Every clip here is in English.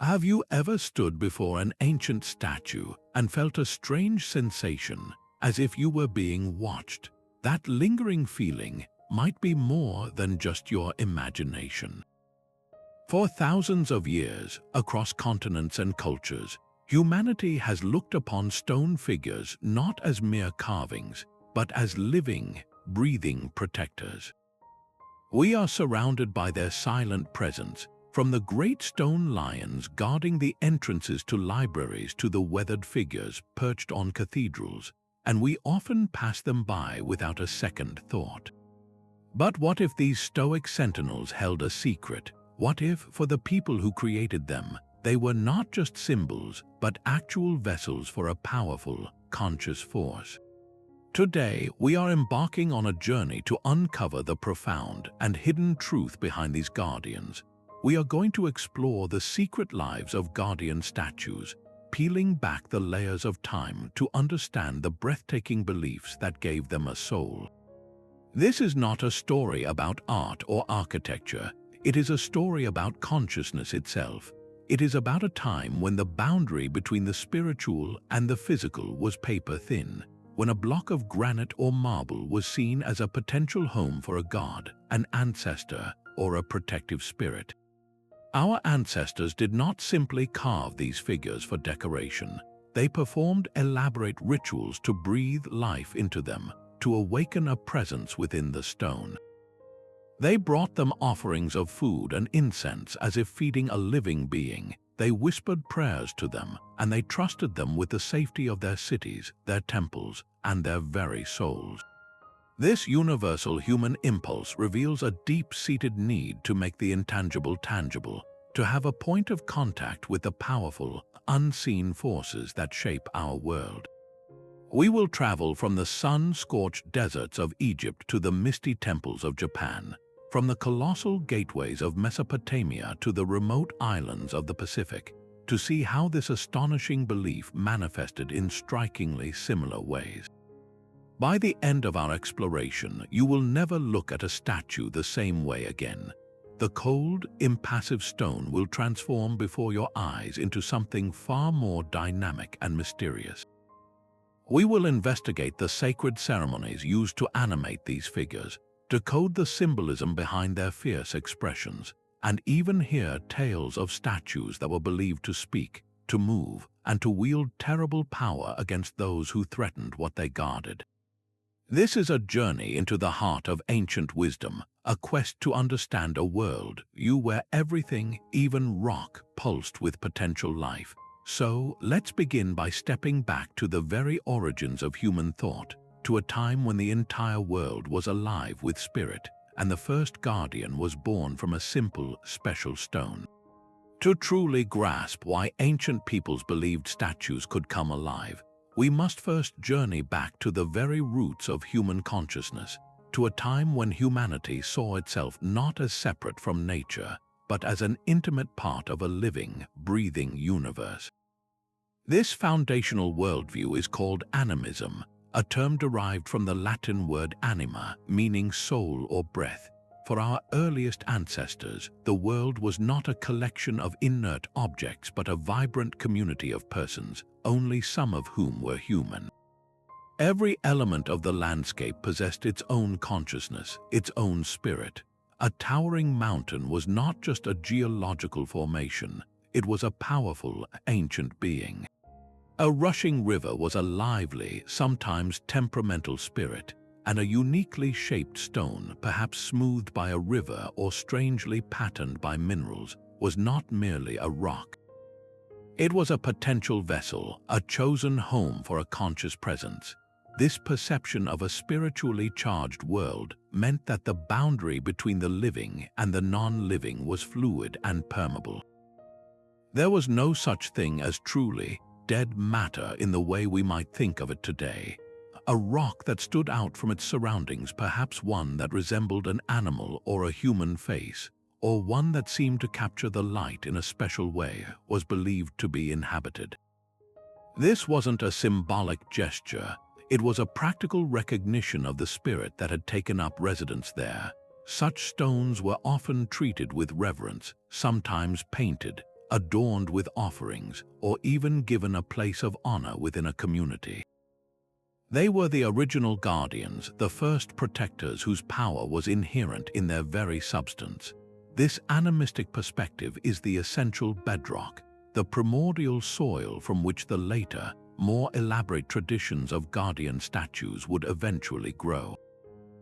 Have you ever stood before an ancient statue and felt a strange sensation, as if you were being watched? That lingering feeling might be more than just your imagination. For thousands of years, across continents and cultures, humanity has looked upon stone figures not as mere carvings, but as living, breathing protectors. We are surrounded by their silent presence, from the great stone lions guarding the entrances to libraries to the weathered figures perched on cathedrals, and we often pass them by without a second thought. But what if these stoic sentinels held a secret? What if, for the people who created them, they were not just symbols, but actual vessels for a powerful, conscious force? Today, we are embarking on a journey to uncover the profound and hidden truth behind these guardians. We are going to explore the secret lives of guardian statues, peeling back the layers of time to understand the breathtaking beliefs that gave them a soul. This is not a story about art or architecture. It is a story about consciousness itself. It is about a time when the boundary between the spiritual and the physical was paper-thin, when a block of granite or marble was seen as a potential home for a god, an ancestor, or a protective spirit. Our ancestors did not simply carve these figures for decoration. They performed elaborate rituals to breathe life into them, to awaken a presence within the stone. They brought them offerings of food and incense as if feeding a living being. They whispered prayers to them, and they trusted them with the safety of their cities, their temples, and their very souls. This universal human impulse reveals a deep-seated need to make the intangible tangible, to have a point of contact with the powerful, unseen forces that shape our world. We will travel from the sun-scorched deserts of Egypt to the misty temples of Japan, from the colossal gateways of Mesopotamia to the remote islands of the Pacific, to see how this astonishing belief manifested in strikingly similar ways. By the end of our exploration, you will never look at a statue the same way again. The cold, impassive stone will transform before your eyes into something far more dynamic and mysterious. We will investigate the sacred ceremonies used to animate these figures, decode the symbolism behind their fierce expressions, and even hear tales of statues that were believed to speak, to move, and to wield terrible power against those who threatened what they guarded. This is a journey into the heart of ancient wisdom, a quest to understand a world where everything, even rock, pulsed with potential life. So, let's begin by stepping back to the very origins of human thought, to a time when the entire world was alive with spirit, and the first guardian was born from a simple, special stone. To truly grasp why ancient peoples believed statues could come alive, we must first journey back to the very roots of human consciousness, to a time when humanity saw itself not as separate from nature, but as an intimate part of a living, breathing universe. This foundational worldview is called Animism, a term derived from the Latin word anima, meaning soul or breath. For our earliest ancestors, the world was not a collection of inert objects but a vibrant community of persons, only some of whom were human. Every element of the landscape possessed its own consciousness, its own spirit. A towering mountain was not just a geological formation, it was a powerful, ancient being. A rushing river was a lively, sometimes temperamental spirit, and a uniquely shaped stone, perhaps smoothed by a river or strangely patterned by minerals, was not merely a rock. It was a potential vessel, a chosen home for a conscious presence. This perception of a spiritually charged world meant that the boundary between the living and the non-living was fluid and permeable. There was no such thing as truly dead matter in the way we might think of it today. A rock that stood out from its surroundings, perhaps one that resembled an animal or a human face, or one that seemed to capture the light in a special way, was believed to be inhabited. This wasn't a symbolic gesture, it was a practical recognition of the spirit that had taken up residence there. Such stones were often treated with reverence, sometimes painted, adorned with offerings, or even given a place of honor within a community. They were the original guardians, the first protectors whose power was inherent in their very substance. This animistic perspective is the essential bedrock, the primordial soil from which the later, more elaborate traditions of guardian statues would eventually grow.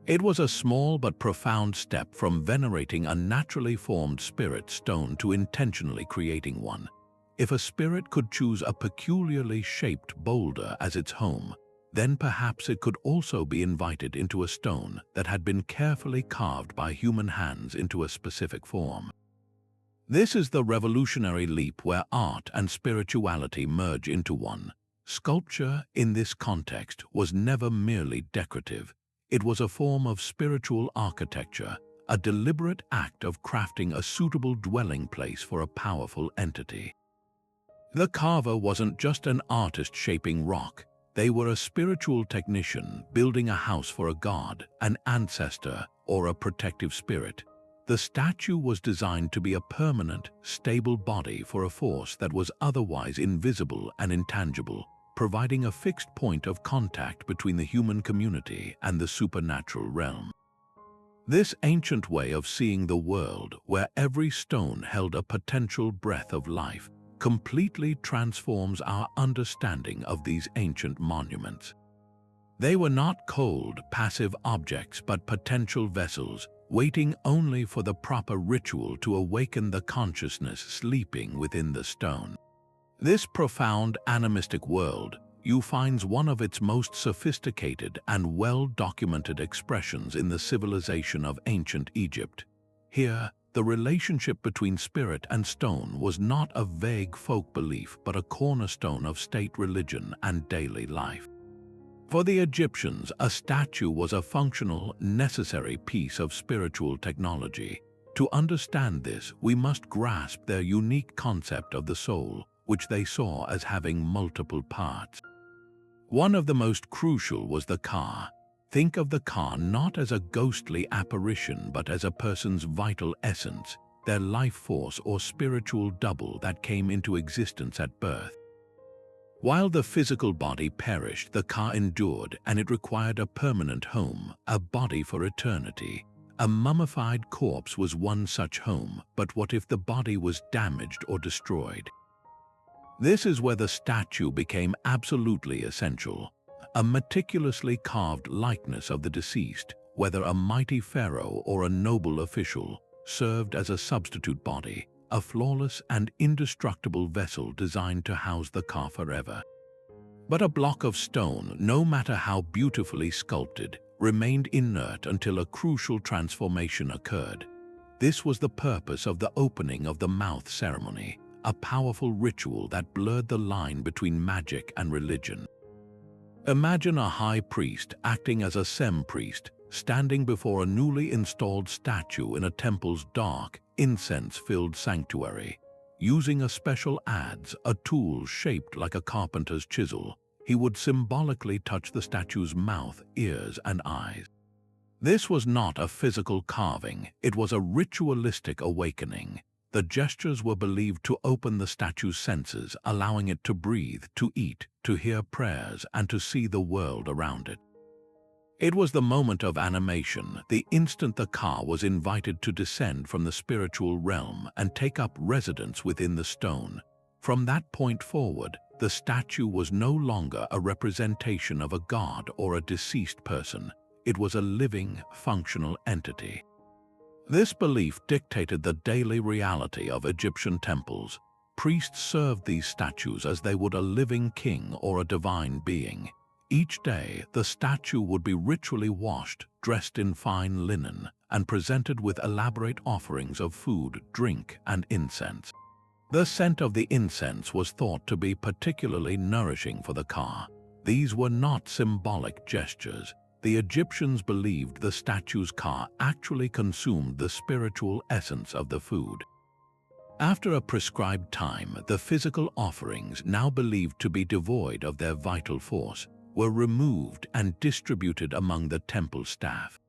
It was a small but profound step from venerating a naturally formed spirit stone to intentionally creating one. If a spirit could choose a peculiarly shaped boulder as its home, then perhaps it could also be invited into a stone that had been carefully carved by human hands into a specific form. This is the revolutionary leap where art and spirituality merge into one. Sculpture, in this context, was never merely decorative. It was a form of spiritual architecture, a deliberate act of crafting a suitable dwelling place for a powerful entity. The carver wasn't just an artist shaping rock. They were a spiritual technician building a house for a god, an ancestor, or a protective spirit. The statue was designed to be a permanent, stable body for a force that was otherwise invisible and intangible, providing a fixed point of contact between the human community and the supernatural realm. This ancient way of seeing the world, where every stone held a potential breath of life, completely transforms our understanding of these ancient monuments. They were not cold, passive objects but potential vessels, waiting only for the proper ritual to awaken the consciousness sleeping within the stone. This profound animistic world finds one of its most sophisticated and well-documented expressions in the civilization of ancient Egypt. Here, the relationship between spirit and stone was not a vague folk belief but a cornerstone of state religion and daily life. For the Egyptians, a statue was a functional, necessary piece of spiritual technology. To understand this, we must grasp their unique concept of the soul, which they saw as having multiple parts. One of the most crucial was the ka. Think of the ka not as a ghostly apparition but as a person's vital essence, their life force or spiritual double that came into existence at birth. While the physical body perished, the ka endured, and it required a permanent home, a body for eternity. A mummified corpse was one such home, but what if the body was damaged or destroyed? This is where the statue became absolutely essential. A meticulously carved likeness of the deceased, whether a mighty pharaoh or a noble official, served as a substitute body, a flawless and indestructible vessel designed to house the ka forever. But a block of stone, no matter how beautifully sculpted, remained inert until a crucial transformation occurred. This was the purpose of the opening of the mouth ceremony, a powerful ritual that blurred the line between magic and religion. Imagine a high priest acting as a sem-priest, standing before a newly installed statue in a temple's dark, incense-filled sanctuary. Using a special adze, a tool shaped like a carpenter's chisel, he would symbolically touch the statue's mouth, ears, and eyes. This was not a physical carving, it was a ritualistic awakening. The gestures were believed to open the statue's senses, allowing it to breathe, to eat, to hear prayers, and to see the world around it. It was the moment of animation, the instant the ka was invited to descend from the spiritual realm and take up residence within the stone. From that point forward, the statue was no longer a representation of a god or a deceased person. It was a living, functional entity. This belief dictated the daily reality of Egyptian temples. Priests served these statues as they would a living king or a divine being. Each day, the statue would be ritually washed, dressed in fine linen, and presented with elaborate offerings of food, drink, and incense. The scent of the incense was thought to be particularly nourishing for the ka. These were not symbolic gestures. The Egyptians believed the statue's ka actually consumed the spiritual essence of the food. After a prescribed time, the physical offerings, now believed to be devoid of their vital force, were removed and distributed among the temple staff.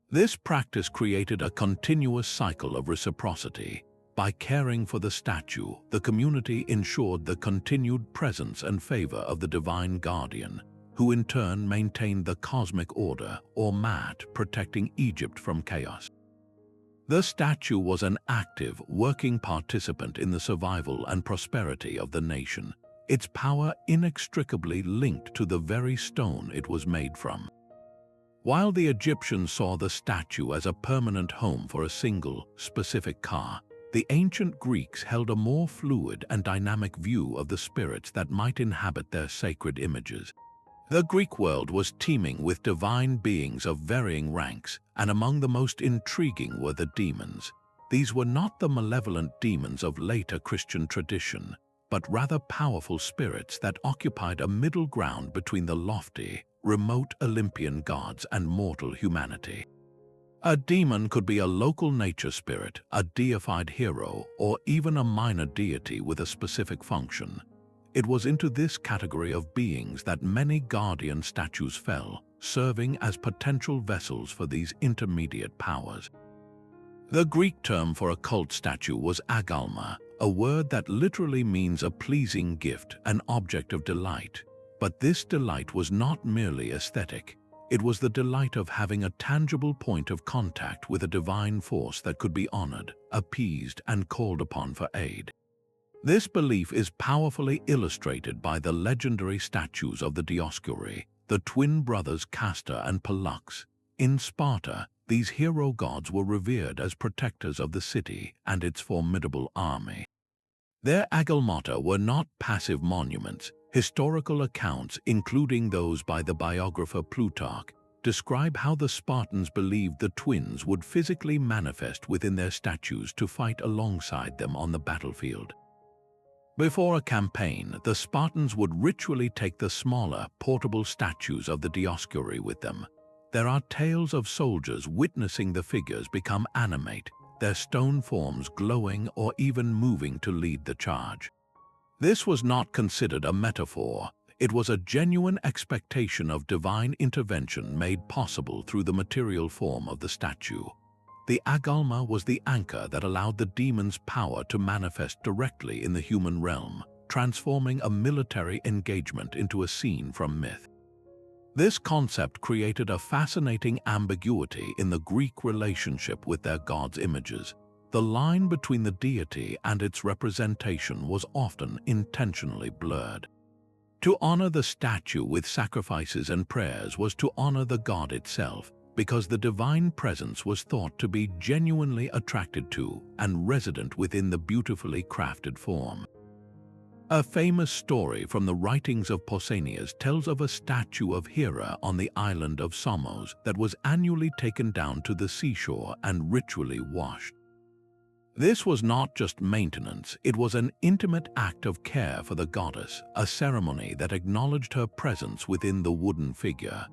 This practice created a continuous cycle of reciprocity. By caring for the statue, the community ensured the continued presence and favor of the divine guardian, who in turn maintained the cosmic order, or Mat, protecting Egypt from chaos. The statue was an active, working participant in the survival and prosperity of the nation, its power inextricably linked to the very stone it was made from. While the Egyptians saw the statue as a permanent home for a single, specific ka, the ancient Greeks held a more fluid and dynamic view of the spirits that might inhabit their sacred images. The Greek world was teeming with divine beings of varying ranks, and among the most intriguing were the demons. These were not the malevolent demons of later Christian tradition, but rather powerful spirits that occupied a middle ground between the lofty, remote Olympian gods and mortal humanity. A demon could be a local nature spirit, a deified hero, or even a minor deity with a specific function. It was into this category of beings that many guardian statues fell, serving as potential vessels for these intermediate powers. The Greek term for a cult statue was agalma, a word that literally means a pleasing gift, an object of delight. But this delight was not merely aesthetic. It was the delight of having a tangible point of contact with a divine force that could be honored, appeased, and called upon for aid. This belief is powerfully illustrated by the legendary statues of the Dioscuri, the twin brothers Castor and Pollux. In Sparta, these hero gods were revered as protectors of the city and its formidable army. Their Agalmata were not passive monuments. Historical accounts, including those by the biographer Plutarch, describe how the Spartans believed the twins would physically manifest within their statues to fight alongside them on the battlefield. Before a campaign, the Spartans would ritually take the smaller, portable statues of the Dioscuri with them. There are tales of soldiers witnessing the figures become animate, their stone forms glowing or even moving to lead the charge. This was not considered a metaphor. It was a genuine expectation of divine intervention made possible through the material form of the statue. The agalma was the anchor that allowed the demon's power to manifest directly in the human realm, transforming a military engagement into a scene from myth. This concept created a fascinating ambiguity in the Greek relationship with their gods' images. The line between the deity and its representation was often intentionally blurred. To honor the statue with sacrifices and prayers was to honor the god itself, because the divine presence was thought to be genuinely attracted to and resident within the beautifully crafted form. A famous story from the writings of Pausanias tells of a statue of Hera on the island of Samos that was annually taken down to the seashore and ritually washed. This was not just maintenance, it was an intimate act of care for the goddess, a ceremony that acknowledged her presence within the wooden figure.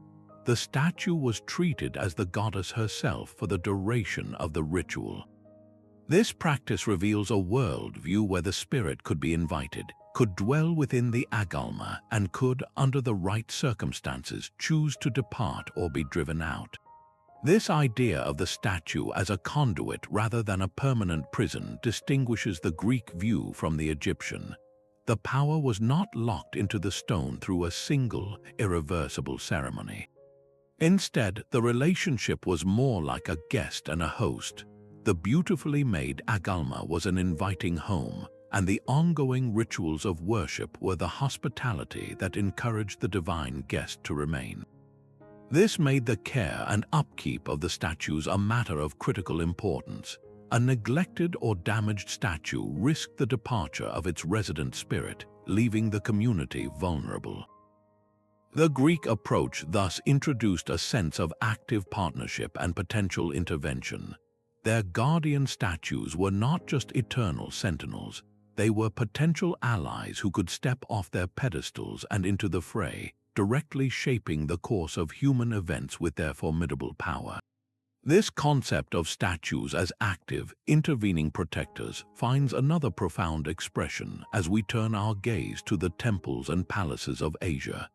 The statue was treated as the goddess herself for the duration of the ritual. This practice reveals a worldview where the spirit could be invited, could dwell within the agalma, and could, under the right circumstances, choose to depart or be driven out. This idea of the statue as a conduit rather than a permanent prison distinguishes the Greek view from the Egyptian. The power was not locked into the stone through a single, irreversible ceremony. Instead, the relationship was more like a guest and a host. The beautifully made agalma was an inviting home, and the ongoing rituals of worship were the hospitality that encouraged the divine guest to remain. This made the care and upkeep of the statues a matter of critical importance. A neglected or damaged statue risked the departure of its resident spirit, leaving the community vulnerable. The Greek approach thus introduced a sense of active partnership and potential intervention. Their guardian statues were not just eternal sentinels, they were potential allies who could step off their pedestals and into the fray, directly shaping the course of human events with their formidable power. This concept of statues as active, intervening protectors finds another profound expression as we turn our gaze to the temples and palaces of Asia.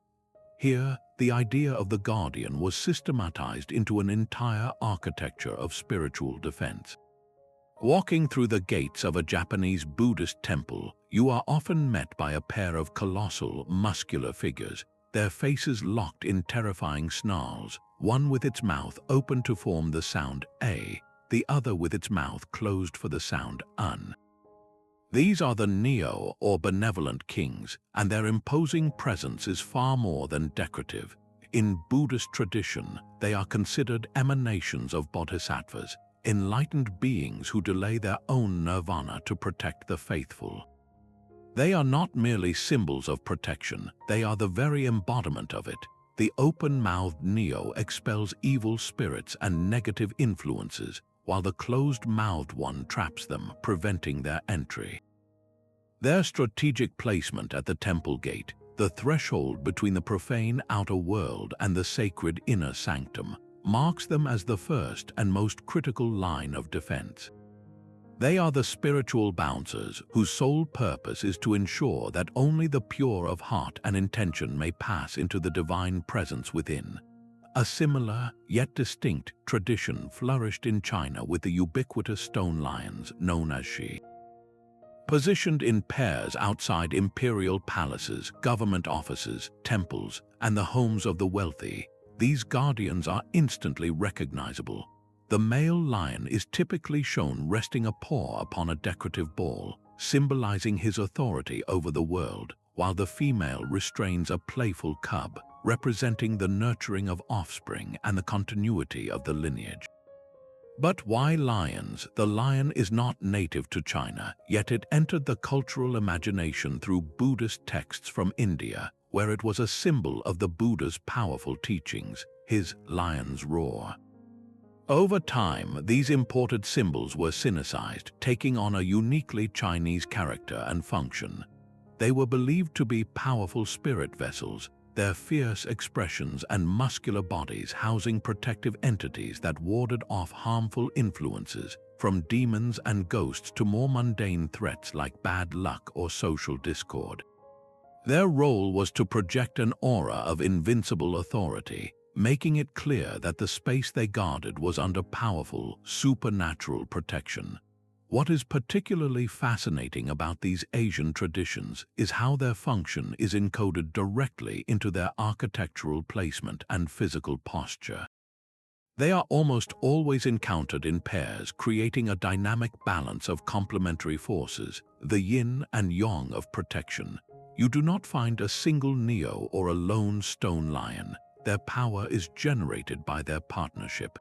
Here, the idea of the guardian was systematized into an entire architecture of spiritual defense. Walking through the gates of a Japanese Buddhist temple, you are often met by a pair of colossal, muscular figures, their faces locked in terrifying snarls, one with its mouth open to form the sound A, the other with its mouth closed for the sound Un. These are the Neo or benevolent kings, and their imposing presence is far more than decorative. In Buddhist tradition, they are considered emanations of bodhisattvas, enlightened beings who delay their own nirvana to protect the faithful. They are not merely symbols of protection, they are the very embodiment of it. The open-mouthed Neo expels evil spirits and negative influences, while the closed-mouthed one traps them, preventing their entry. Their strategic placement at the temple gate, the threshold between the profane outer world and the sacred inner sanctum, marks them as the first and most critical line of defense. They are the spiritual bouncers whose sole purpose is to ensure that only the pure of heart and intention may pass into the divine presence within. A similar, yet distinct, tradition flourished in China with the ubiquitous stone lions known as shi. Positioned in pairs outside imperial palaces, government offices, temples, and the homes of the wealthy, these guardians are instantly recognizable. The male lion is typically shown resting a paw upon a decorative ball, symbolizing his authority over the world, while the female restrains a playful cub, representing the nurturing of offspring and the continuity of the lineage. But why lions? The lion is not native to China, yet it entered the cultural imagination through Buddhist texts from India, where it was a symbol of the Buddha's powerful teachings, his lion's roar. Over time, these imported symbols were Sinicized, taking on a uniquely Chinese character and function. They were believed to be powerful spirit vessels, their fierce expressions and muscular bodies housing protective entities that warded off harmful influences, from demons and ghosts to more mundane threats like bad luck or social discord. Their role was to project an aura of invincible authority, making it clear that the space they guarded was under powerful, supernatural protection. What is particularly fascinating about these Asian traditions is how their function is encoded directly into their architectural placement and physical posture. They are almost always encountered in pairs, creating a dynamic balance of complementary forces, the yin and yang of protection. You do not find a single Neo or a lone stone lion. Their power is generated by their partnership.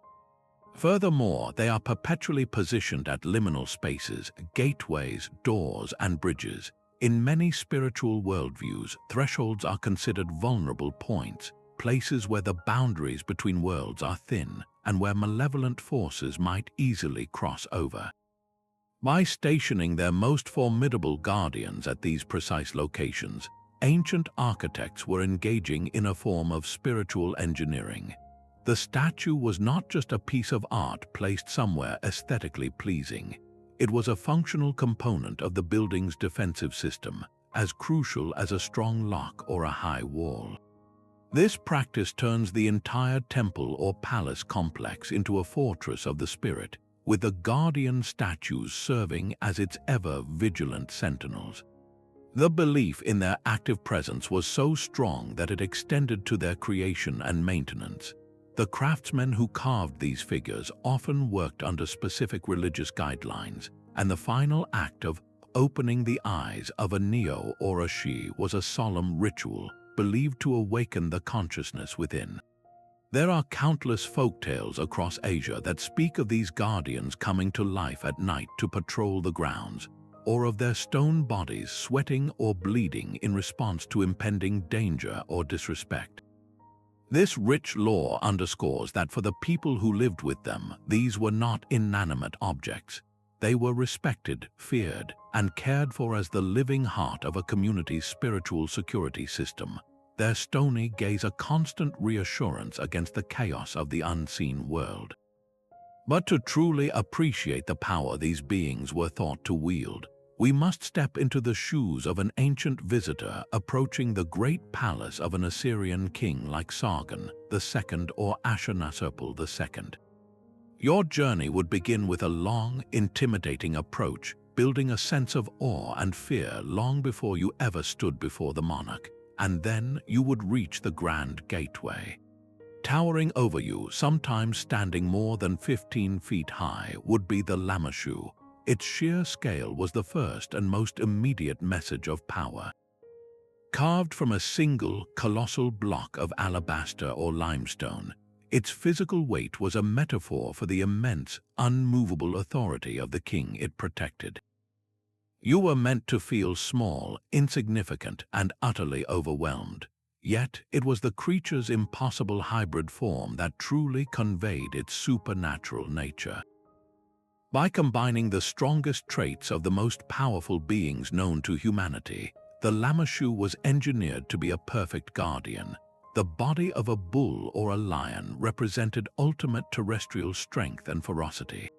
Furthermore, they are perpetually positioned at liminal spaces, gateways, doors, and bridges. In many spiritual worldviews, thresholds are considered vulnerable points, places where the boundaries between worlds are thin and where malevolent forces might easily cross over. By stationing their most formidable guardians at these precise locations, ancient architects were engaging in a form of spiritual engineering. The statue was not just a piece of art placed somewhere aesthetically pleasing. It was a functional component of the building's defensive system, as crucial as a strong lock or a high wall. This practice turns the entire temple or palace complex into a fortress of the spirit, with the guardian statues serving as its ever-vigilant sentinels. The belief in their active presence was so strong that it extended to their creation and maintenance. The craftsmen who carved these figures often worked under specific religious guidelines, and the final act of opening the eyes of a Neo or a Shi was a solemn ritual believed to awaken the consciousness within. There are countless folktales across Asia that speak of these guardians coming to life at night to patrol the grounds, or of their stone bodies sweating or bleeding in response to impending danger or disrespect. This rich lore underscores that for the people who lived with them, these were not inanimate objects. They were respected, feared, and cared for as the living heart of a community's spiritual security system. Their stony gaze a constant reassurance against the chaos of the unseen world. But to truly appreciate the power these beings were thought to wield, we must step into the shoes of an ancient visitor approaching the great palace of an Assyrian king like Sargon II or Ashurnasirpal II. Your journey would begin with a long, intimidating approach, building a sense of awe and fear long before you ever stood before the monarch, and then you would reach the grand gateway. Towering over you, sometimes standing more than 15 feet high, would be the Lamassu. Its sheer scale was the first and most immediate message of power. Carved from a single, colossal block of alabaster or limestone, its physical weight was a metaphor for the immense, unmovable authority of the king it protected. You were meant to feel small, insignificant, and utterly overwhelmed. Yet it was the creature's impossible hybrid form that truly conveyed its supernatural nature. By combining the strongest traits of the most powerful beings known to humanity, the Lamassu was engineered to be a perfect guardian. The body of a bull or a lion represented ultimate terrestrial strength and ferocity.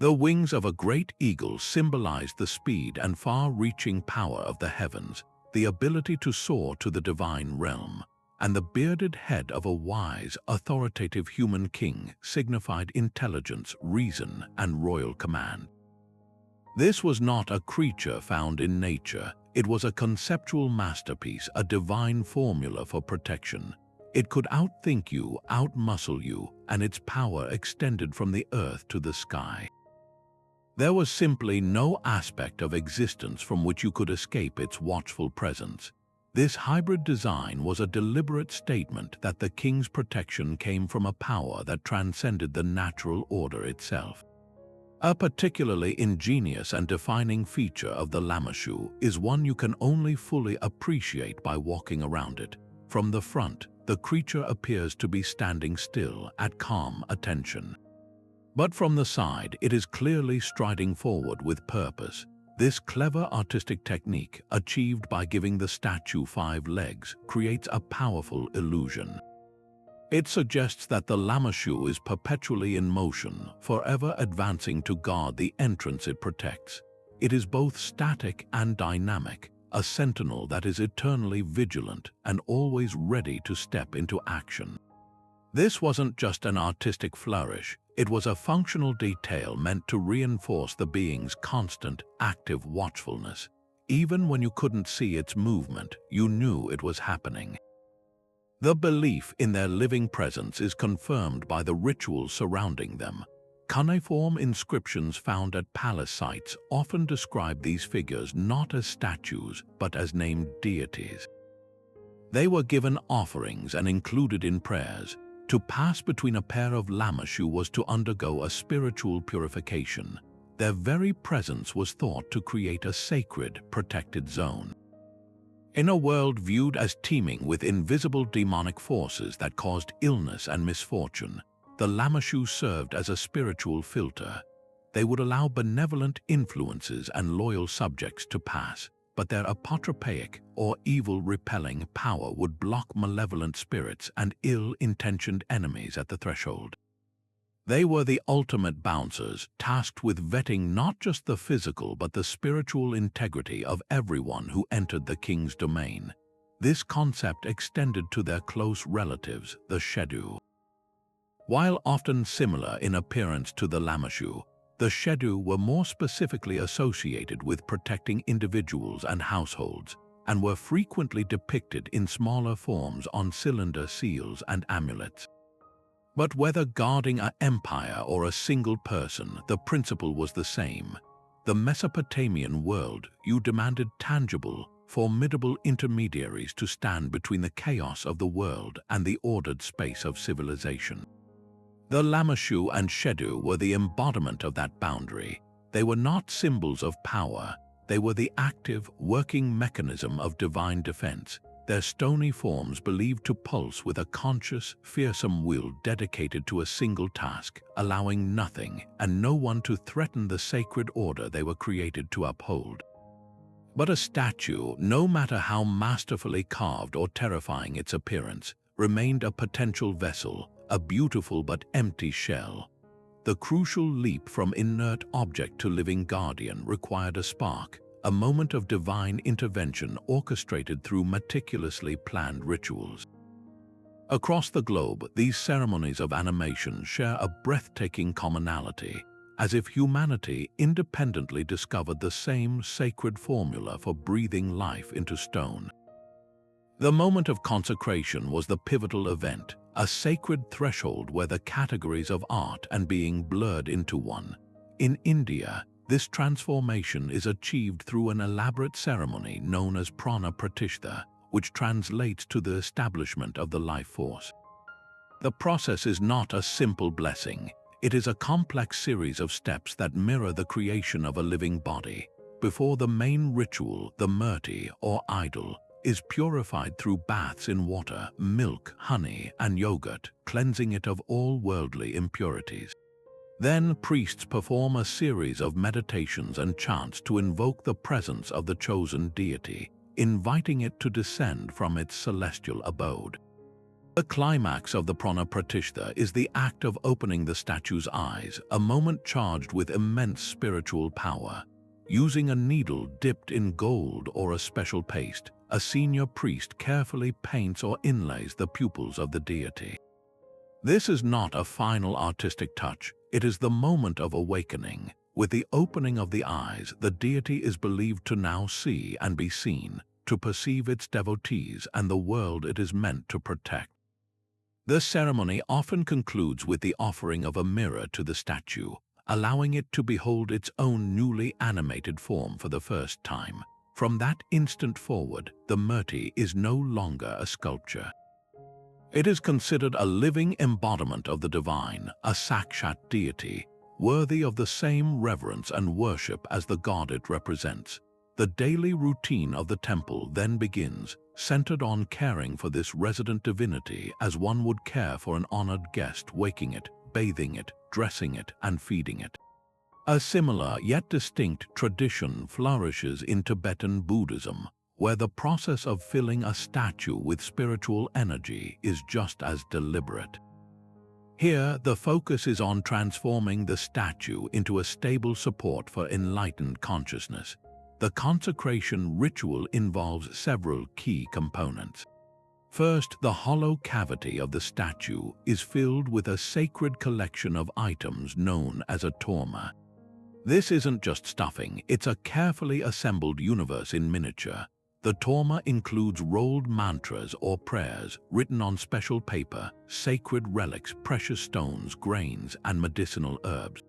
The wings of a great eagle symbolized the speed and far-reaching power of the heavens, the ability to soar to the divine realm, and the bearded head of a wise, authoritative human king signified intelligence, reason, and royal command. This was not a creature found in nature. It was a conceptual masterpiece, a divine formula for protection. It could outthink you, outmuscle you, and its power extended from the earth to the sky. There was simply no aspect of existence from which you could escape its watchful presence. This hybrid design was a deliberate statement that the king's protection came from a power that transcended the natural order itself. A particularly ingenious and defining feature of the Lamassu is one you can only fully appreciate by walking around it. From the front, the creature appears to be standing still at calm attention. But from the side, it is clearly striding forward with purpose. This clever artistic technique, achieved by giving the statue 5 legs, creates a powerful illusion. It suggests that the Lamassu is perpetually in motion, forever advancing to guard the entrance it protects. It is both static and dynamic, a sentinel that is eternally vigilant and always ready to step into action. This wasn't just an artistic flourish, it was a functional detail meant to reinforce the being's constant, active watchfulness. Even when you couldn't see its movement, you knew it was happening. The belief in their living presence is confirmed by the rituals surrounding them. Cuneiform inscriptions found at palace sites often describe these figures not as statues, but as named deities. They were given offerings and included in prayers. To pass between a pair of Lamassu was to undergo a spiritual purification. Their very presence was thought to create a sacred, protected zone. In a world viewed as teeming with invisible demonic forces that caused illness and misfortune, the Lamassu served as a spiritual filter. They would allow benevolent influences and loyal subjects to pass, but their apotropaic or evil-repelling power would block malevolent spirits and ill-intentioned enemies at the threshold. They were the ultimate bouncers, tasked with vetting not just the physical but the spiritual integrity of everyone who entered the king's domain. This concept extended to their close relatives, the Shedu. While often similar in appearance to the Lamassu, the Shedu were more specifically associated with protecting individuals and households, and were frequently depicted in smaller forms on cylinder seals and amulets. But whether guarding an empire or a single person, the principle was the same. The Mesopotamian world, you demanded tangible, formidable intermediaries to stand between the chaos of the world and the ordered space of civilization. The Lamassu and Shedu were the embodiment of that boundary. They were not symbols of power, they were the active, working mechanism of divine defense, their stony forms believed to pulse with a conscious, fearsome will dedicated to a single task, allowing nothing and no one to threaten the sacred order they were created to uphold. But a statue, no matter how masterfully carved or terrifying its appearance, remained a potential vessel, a beautiful but empty shell. The crucial leap from inert object to living guardian required a spark, a moment of divine intervention orchestrated through meticulously planned rituals. Across the globe, these ceremonies of animation share a breathtaking commonality, as if humanity independently discovered the same sacred formula for breathing life into stone. The moment of consecration was the pivotal event, a sacred threshold where the categories of art and being blurred into one. In India, this transformation is achieved through an elaborate ceremony known as Prana Pratishtha, which translates to the establishment of the life force. The process is not a simple blessing. It is a complex series of steps that mirror the creation of a living body. Before the main ritual, the murti, or idol, is purified through baths in water, milk, honey, and yogurt, cleansing it of all worldly impurities. Then priests perform a series of meditations and chants to invoke the presence of the chosen deity, inviting it to descend from its celestial abode. The climax of the Prana Pratishtha is the act of opening the statue's eyes, a moment charged with immense spiritual power. Using a needle dipped in gold or a special paste, a senior priest carefully paints or inlays the pupils of the deity. This is not a final artistic touch, it is the moment of awakening. With the opening of the eyes, the deity is believed to now see and be seen, to perceive its devotees and the world it is meant to protect. The ceremony often concludes with the offering of a mirror to the statue, allowing it to behold its own newly animated form for the first time. From that instant forward, the murti is no longer a sculpture. It is considered a living embodiment of the divine, a sakshat deity, worthy of the same reverence and worship as the god it represents. The daily routine of the temple then begins, centered on caring for this resident divinity as one would care for an honored guest, waking it, bathing it, dressing it, and feeding it. A similar yet distinct tradition flourishes in Tibetan Buddhism, where the process of filling a statue with spiritual energy is just as deliberate. Here, the focus is on transforming the statue into a stable support for enlightened consciousness. The consecration ritual involves several key components. First, the hollow cavity of the statue is filled with a sacred collection of items known as a torma. This isn't just stuffing, it's a carefully assembled universe in miniature. The torma includes rolled mantras or prayers written on special paper, sacred relics, precious stones, grains, and medicinal herbs.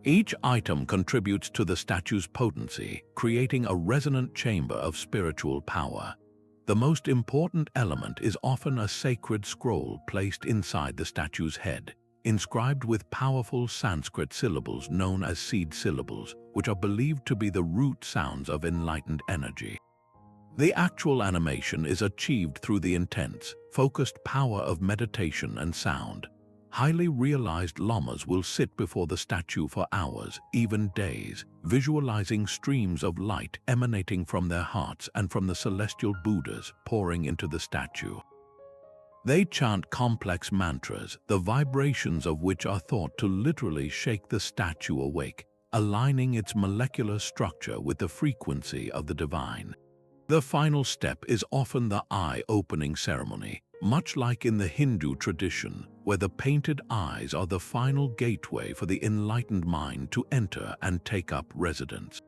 Each item contributes to the statue's potency, creating a resonant chamber of spiritual power. The most important element is often a sacred scroll placed inside the statue's head, inscribed with powerful Sanskrit syllables known as seed syllables, which are believed to be the root sounds of enlightened energy. The actual animation is achieved through the intense, focused power of meditation and sound. Highly realized lamas will sit before the statue for hours, even days, visualizing streams of light emanating from their hearts and from the celestial Buddhas pouring into the statue. They chant complex mantras, the vibrations of which are thought to literally shake the statue awake, aligning its molecular structure with the frequency of the divine. The final step is often the eye-opening ceremony, much like in the Hindu tradition, where the painted eyes are the final gateway for the enlightened mind to enter and take up residence.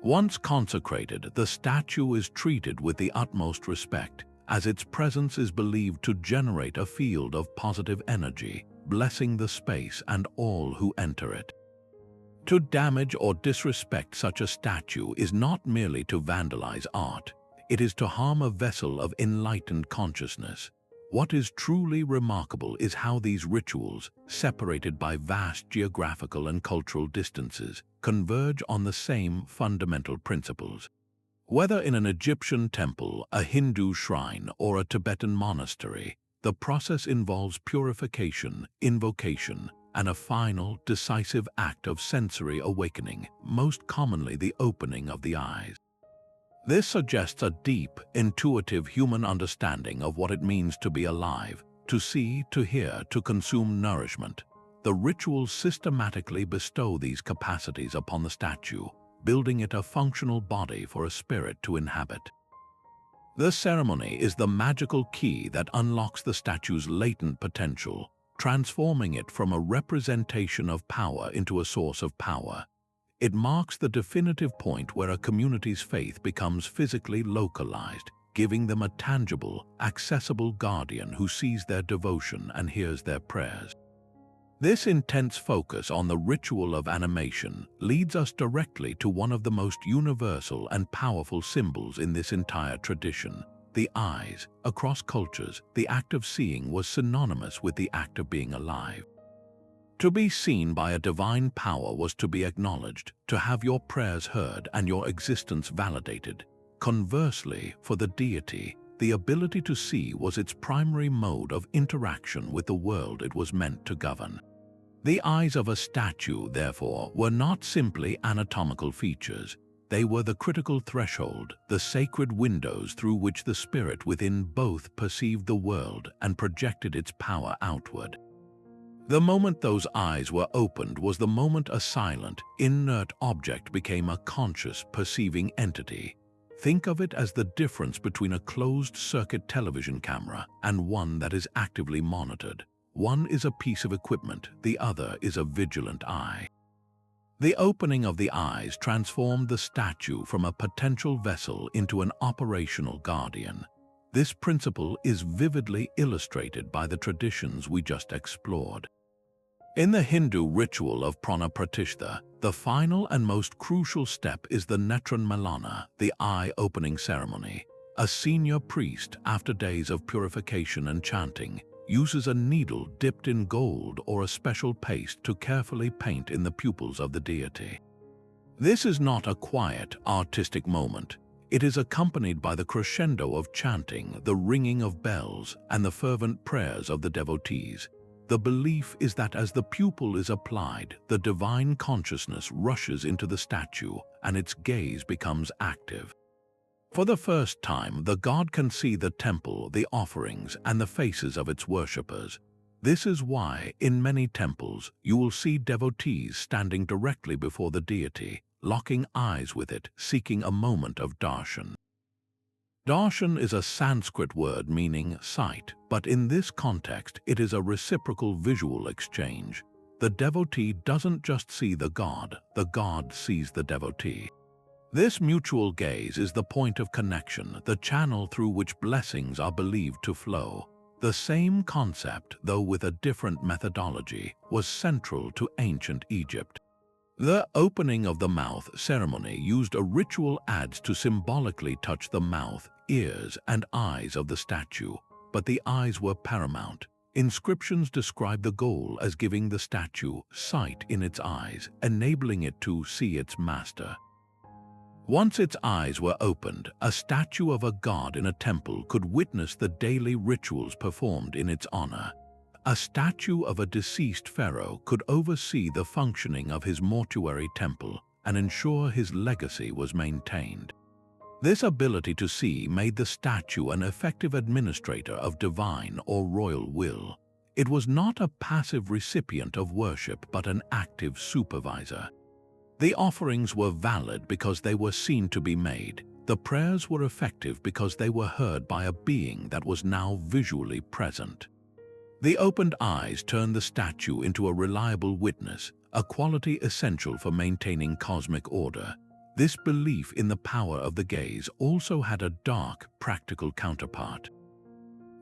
Once consecrated, the statue is treated with the utmost respect, as its presence is believed to generate a field of positive energy, blessing the space and all who enter it. To damage or disrespect such a statue is not merely to vandalize art, it is to harm a vessel of enlightened consciousness. What is truly remarkable is how these rituals, separated by vast geographical and cultural distances, converge on the same fundamental principles. Whether in an Egyptian temple, a Hindu shrine, or a Tibetan monastery, the process involves purification, invocation, and a final, decisive act of sensory awakening, most commonly the opening of the eyes. This suggests a deep, intuitive human understanding of what it means to be alive, to see, to hear, to consume nourishment. The rituals systematically bestow these capacities upon the statue, building it a functional body for a spirit to inhabit. The ceremony is the magical key that unlocks the statue's latent potential, transforming it from a representation of power into a source of power. It marks the definitive point where a community's faith becomes physically localized, giving them a tangible, accessible guardian who sees their devotion and hears their prayers. This intense focus on the ritual of animation leads us directly to one of the most universal and powerful symbols in this entire tradition: the eyes. Across cultures, the act of seeing was synonymous with the act of being alive. To be seen by a divine power was to be acknowledged, to have your prayers heard and your existence validated. Conversely, for the deity, the ability to see was its primary mode of interaction with the world it was meant to govern. The eyes of a statue, therefore, were not simply anatomical features. They were the critical threshold, the sacred windows through which the spirit within both perceived the world and projected its power outward. The moment those eyes were opened was the moment a silent, inert object became a conscious, perceiving entity. Think of it as the difference between a closed-circuit television camera and one that is actively monitored. One is a piece of equipment, the other is a vigilant eye. The opening of the eyes transformed the statue from a potential vessel into an operational guardian. This principle is vividly illustrated by the traditions we just explored. In the Hindu ritual of Prana Pratishtha, the final and most crucial step is the Netranmalana, the eye-opening ceremony. A senior priest, after days of purification and chanting, uses a needle dipped in gold or a special paste to carefully paint in the pupils of the deity. This is not a quiet, artistic moment. It is accompanied by the crescendo of chanting, the ringing of bells, and the fervent prayers of the devotees. The belief is that as the pupil is applied, the divine consciousness rushes into the statue and its gaze becomes active. For the first time, the god can see the temple, the offerings, and the faces of its worshippers. This is why, in many temples, you will see devotees standing directly before the deity, locking eyes with it, seeking a moment of darshan. Darshan is a Sanskrit word meaning sight, but in this context, it is a reciprocal visual exchange. The devotee doesn't just see the god sees the devotee. This mutual gaze is the point of connection, the channel through which blessings are believed to flow. The same concept, though with a different methodology, was central to ancient Egypt. The opening of the mouth ceremony used a ritual adze to symbolically touch the mouth, ears, and eyes of the statue, but the eyes were paramount. Inscriptions describe the goal as giving the statue sight in its eyes, enabling it to see its master. Once its eyes were opened, a statue of a god in a temple could witness the daily rituals performed in its honor. A statue of a deceased pharaoh could oversee the functioning of his mortuary temple and ensure his legacy was maintained. This ability to see made the statue an effective administrator of divine or royal will. It was not a passive recipient of worship but an active supervisor. The offerings were valid because they were seen to be made. The prayers were effective because they were heard by a being that was now visually present. The opened eyes turned the statue into a reliable witness, a quality essential for maintaining cosmic order. This belief in the power of the gaze also had a dark, practical counterpart.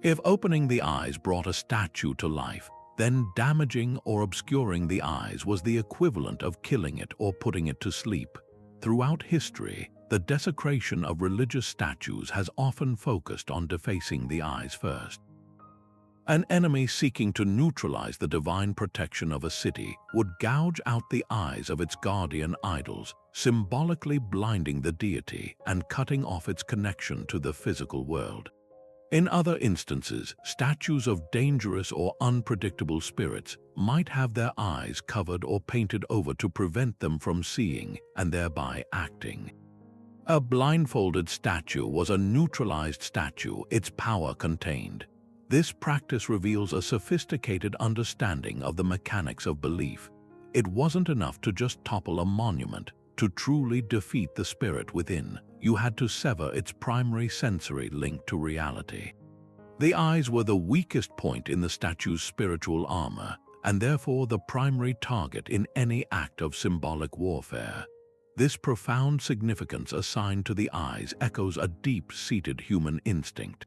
If opening the eyes brought a statue to life, then damaging or obscuring the eyes was the equivalent of killing it or putting it to sleep. Throughout history, the desecration of religious statues has often focused on defacing the eyes first. An enemy seeking to neutralize the divine protection of a city would gouge out the eyes of its guardian idols, symbolically blinding the deity and cutting off its connection to the physical world. In other instances, statues of dangerous or unpredictable spirits might have their eyes covered or painted over to prevent them from seeing and thereby acting. A blindfolded statue was a neutralized statue, its power contained. This practice reveals a sophisticated understanding of the mechanics of belief. It wasn't enough to just topple a monument. To truly defeat the spirit within, you had to sever its primary sensory link to reality. The eyes were the weakest point in the statue's spiritual armor, and therefore the primary target in any act of symbolic warfare. This profound significance assigned to the eyes echoes a deep-seated human instinct.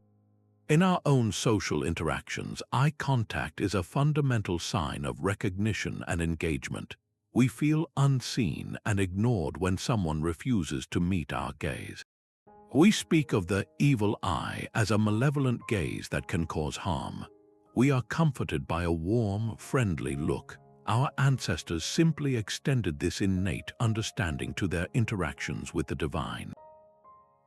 In our own social interactions, eye contact is a fundamental sign of recognition and engagement. We feel unseen and ignored when someone refuses to meet our gaze. We speak of the evil eye as a malevolent gaze that can cause harm. We are comforted by a warm, friendly look. Our ancestors simply extended this innate understanding to their interactions with the divine.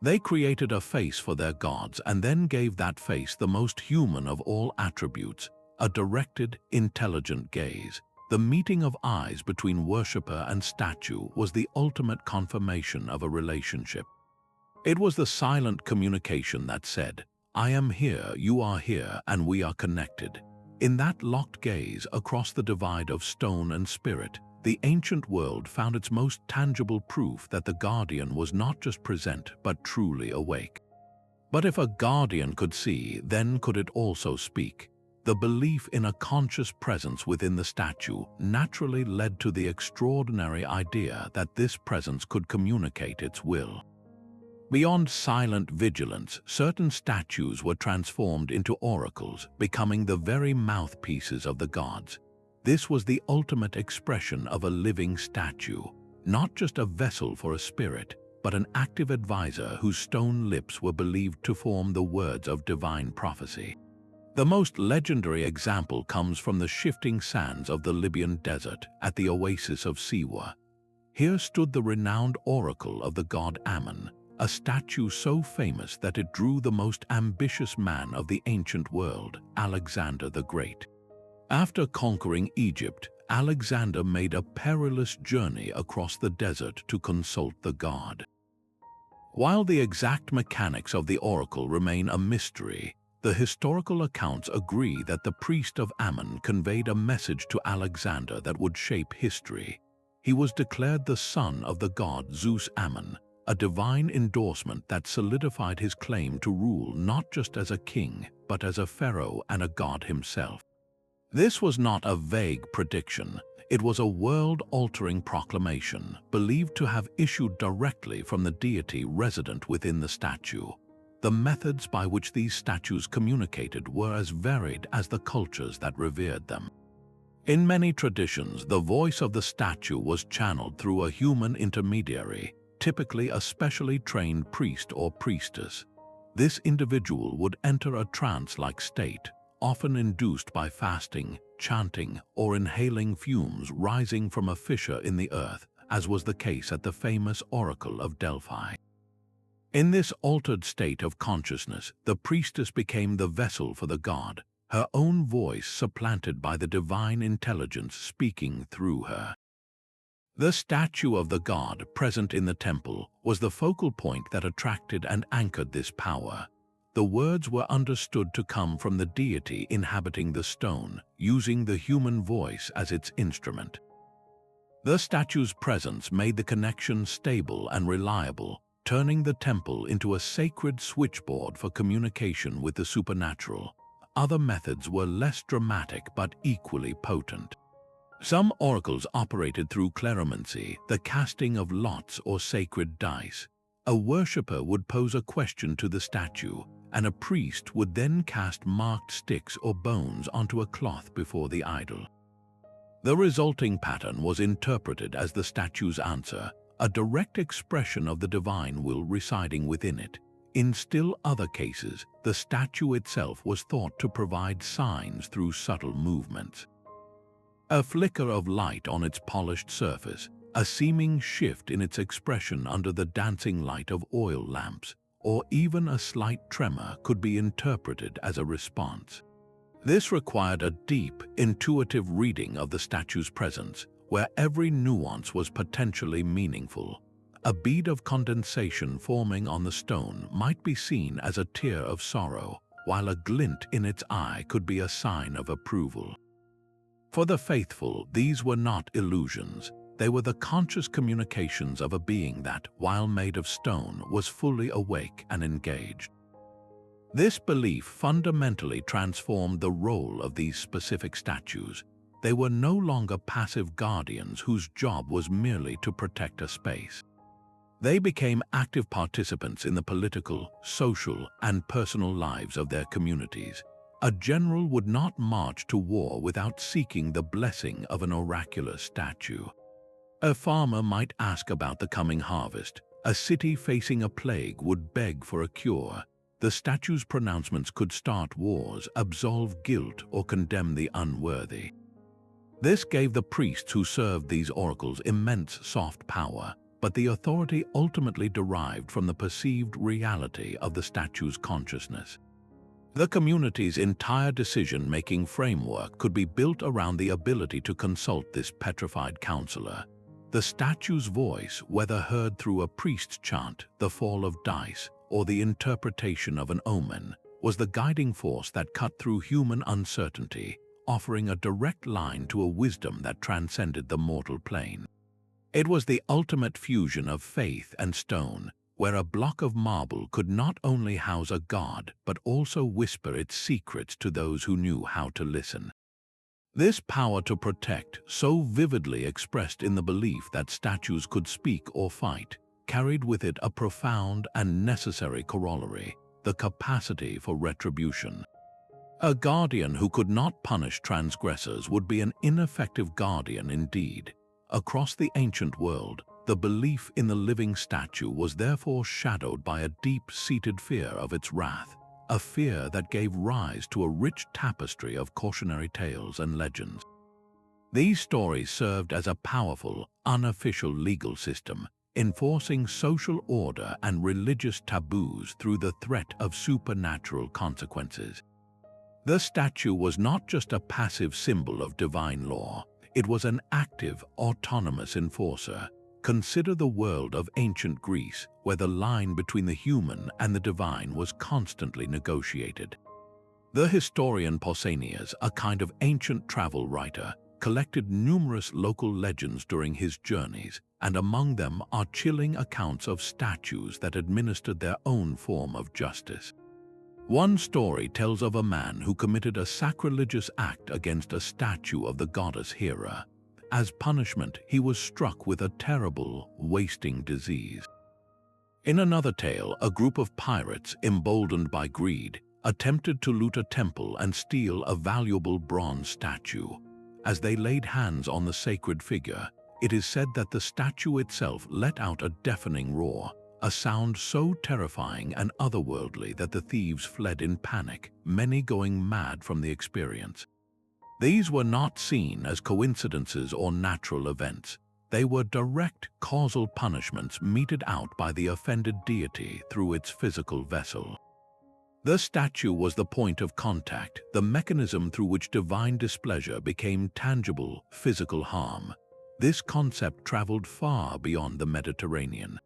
They created a face for their gods and then gave that face the most human of all attributes, a directed, intelligent gaze. The meeting of eyes between worshipper and statue was the ultimate confirmation of a relationship. It was the silent communication that said, "I am here, you are here, and we are connected." In that locked gaze across the divide of stone and spirit, the ancient world found its most tangible proof that the guardian was not just present but truly awake. But if a guardian could see, then could it also speak? The belief in a conscious presence within the statue naturally led to the extraordinary idea that this presence could communicate its will. Beyond silent vigilance, certain statues were transformed into oracles, becoming the very mouthpieces of the gods. This was the ultimate expression of a living statue, not just a vessel for a spirit, but an active advisor whose stone lips were believed to form the words of divine prophecy. The most legendary example comes from the shifting sands of the Libyan desert at the oasis of Siwa. Here stood the renowned oracle of the god Ammon, a statue so famous that it drew the most ambitious man of the ancient world, Alexander the Great. After conquering Egypt, Alexander made a perilous journey across the desert to consult the god. While the exact mechanics of the oracle remain a mystery, the historical accounts agree that the priest of Ammon conveyed a message to Alexander that would shape history. He was declared the son of the god Zeus Ammon, a divine endorsement that solidified his claim to rule not just as a king, but as a pharaoh and a god himself. This was not a vague prediction. It was a world-altering proclamation, believed to have issued directly from the deity resident within the statue. The methods by which these statues communicated were as varied as the cultures that revered them. In many traditions, the voice of the statue was channeled through a human intermediary, typically a specially trained priest or priestess. This individual would enter a trance-like state, often induced by fasting, chanting, or inhaling fumes rising from a fissure in the earth, as was the case at the famous Oracle of Delphi. In this altered state of consciousness, the priestess became the vessel for the god, her own voice supplanted by the divine intelligence speaking through her. The statue of the god present in the temple was the focal point that attracted and anchored this power. The words were understood to come from the deity inhabiting the stone, using the human voice as its instrument. The statue's presence made the connection stable and reliable, turning the temple into a sacred switchboard for communication with the supernatural. Other methods were less dramatic but equally potent. Some oracles operated through cleromancy, the casting of lots or sacred dice. A worshipper would pose a question to the statue, and a priest would then cast marked sticks or bones onto a cloth before the idol. The resulting pattern was interpreted as the statue's answer, a direct expression of the divine will residing within it. In still other cases, the statue itself was thought to provide signs through subtle movements. A flicker of light on its polished surface, a seeming shift in its expression under the dancing light of oil lamps, or even a slight tremor could be interpreted as a response. This required a deep, intuitive reading of the statue's presence, where every nuance was potentially meaningful. A bead of condensation forming on the stone might be seen as a tear of sorrow, while a glint in its eye could be a sign of approval. For the faithful, these were not illusions. They were the conscious communications of a being that, while made of stone, was fully awake and engaged. This belief fundamentally transformed the role of these specific statues. They were no longer passive guardians whose job was merely to protect a space. They became active participants in the political, social, and personal lives of their communities. A general would not march to war without seeking the blessing of an oracular statue. A farmer might ask about the coming harvest. A city facing a plague would beg for a cure. The statue's pronouncements could start wars, absolve guilt, or condemn the unworthy. This gave the priests who served these oracles immense soft power, but the authority ultimately derived from the perceived reality of the statue's consciousness. The community's entire decision-making framework could be built around the ability to consult this petrified counselor. The statue's voice, whether heard through a priest's chant, the fall of dice, or the interpretation of an omen, was the guiding force that cut through human uncertainty, offering a direct line to a wisdom that transcended the mortal plane. It was the ultimate fusion of faith and stone, where a block of marble could not only house a god but also whisper its secrets to those who knew how to listen. This power to protect, so vividly expressed in the belief that statues could speak or fight, carried with it a profound and necessary corollary: the capacity for retribution. A guardian who could not punish transgressors would be an ineffective guardian indeed. Across the ancient world, the belief in the living statue was therefore shadowed by a deep-seated fear of its wrath, a fear that gave rise to a rich tapestry of cautionary tales and legends. These stories served as a powerful, unofficial legal system, enforcing social order and religious taboos through the threat of supernatural consequences. The statue was not just a passive symbol of divine law, it was an active, autonomous enforcer. Consider the world of ancient Greece, where the line between the human and the divine was constantly negotiated. The historian Pausanias, a kind of ancient travel writer, collected numerous local legends during his journeys, and among them are chilling accounts of statues that administered their own form of justice. One story tells of a man who committed a sacrilegious act against a statue of the goddess Hera. As punishment, he was struck with a terrible, wasting disease. In another tale, a group of pirates, emboldened by greed, attempted to loot a temple and steal a valuable bronze statue. As they laid hands on the sacred figure, it is said that the statue itself let out a deafening roar, a sound so terrifying and otherworldly that the thieves fled in panic, many going mad from the experience. These were not seen as coincidences or natural events. They were direct causal punishments meted out by the offended deity through its physical vessel. The statue was the point of contact, the mechanism through which divine displeasure became tangible, physical harm. This concept traveled far beyond the Mediterranean.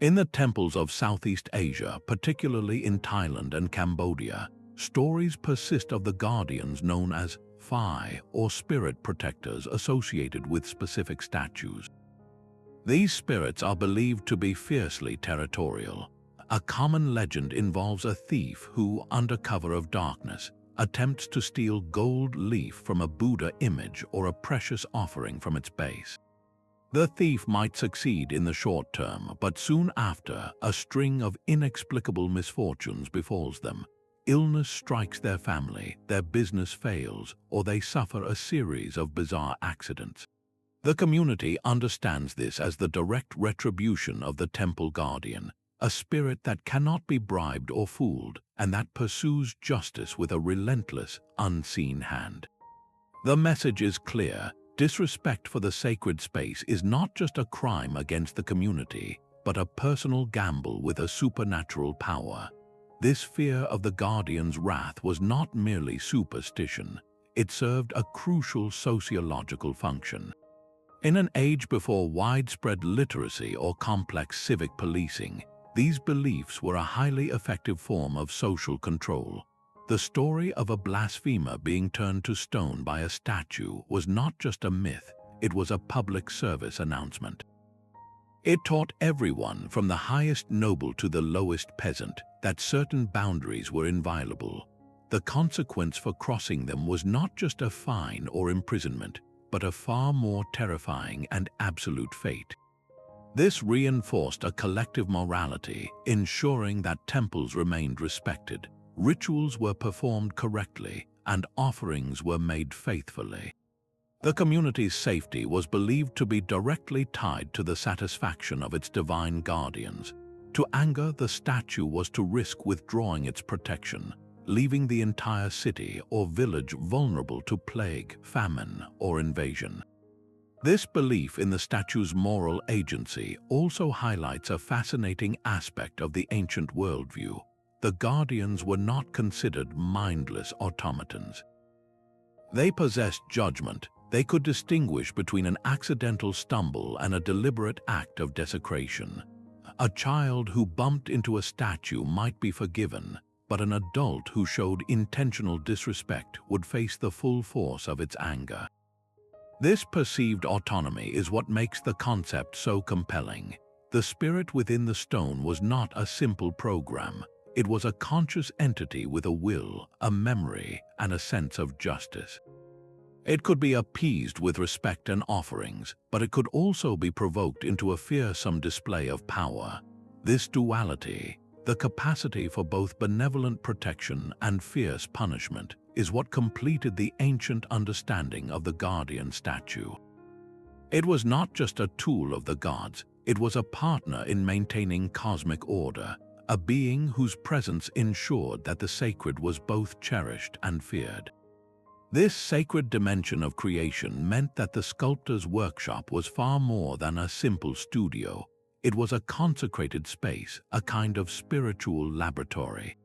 In the temples of Southeast Asia, particularly in Thailand and Cambodia, stories persist of the guardians known as Phi, or spirit protectors associated with specific statues. These spirits are believed to be fiercely territorial. A common legend involves a thief who, under cover of darkness, attempts to steal gold leaf from a Buddha image or a precious offering from its base. The thief might succeed in the short term, but soon after, a string of inexplicable misfortunes befalls them. Illness strikes their family, their business fails, or they suffer a series of bizarre accidents. The community understands this as the direct retribution of the temple guardian, a spirit that cannot be bribed or fooled, and that pursues justice with a relentless, unseen hand. The message is clear: disrespect for the sacred space is not just a crime against the community, but a personal gamble with a supernatural power. This fear of the guardian's wrath was not merely superstition, it served a crucial sociological function. In an age before widespread literacy or complex civic policing, these beliefs were a highly effective form of social control. The story of a blasphemer being turned to stone by a statue was not just a myth, it was a public service announcement. It taught everyone, from the highest noble to the lowest peasant, that certain boundaries were inviolable. The consequence for crossing them was not just a fine or imprisonment, but a far more terrifying and absolute fate. This reinforced a collective morality, ensuring that temples remained respected, rituals were performed correctly, and offerings were made faithfully. The community's safety was believed to be directly tied to the satisfaction of its divine guardians. To anger the statue was to risk withdrawing its protection, leaving the entire city or village vulnerable to plague, famine, or invasion. This belief in the statue's moral agency also highlights a fascinating aspect of the ancient worldview. The guardians were not considered mindless automatons. They possessed judgment. They could distinguish between an accidental stumble and a deliberate act of desecration. A child who bumped into a statue might be forgiven, but an adult who showed intentional disrespect would face the full force of its anger. This perceived autonomy is what makes the concept so compelling. The spirit within the stone was not a simple program. It was a conscious entity with a will, a memory, and a sense of justice. It could be appeased with respect and offerings, but it could also be provoked into a fearsome display of power. This duality, the capacity for both benevolent protection and fierce punishment, is what completed the ancient understanding of the guardian statue. It was not just a tool of the gods, it was a partner in maintaining cosmic order, a being whose presence ensured that the sacred was both cherished and feared. This sacred dimension of creation meant that the sculptor's workshop was far more than a simple studio. It was a consecrated space, a kind of spiritual laboratory.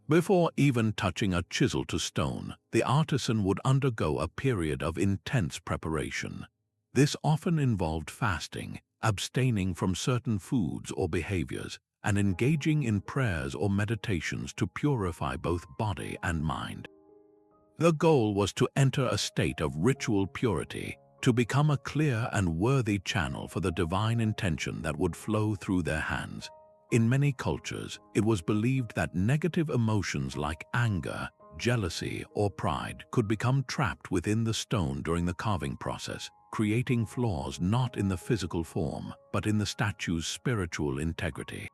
Before even touching a chisel to stone, the artisan would undergo a period of intense preparation. This often involved fasting, abstaining from certain foods or behaviors, and engaging in prayers or meditations to purify both body and mind. The goal was to enter a state of ritual purity, to become a clear and worthy channel for the divine intention that would flow through their hands. In many cultures, it was believed that negative emotions like anger, jealousy, or pride could become trapped within the stone during the carving process, creating flaws not in the physical form, but in the statue's spiritual integrity.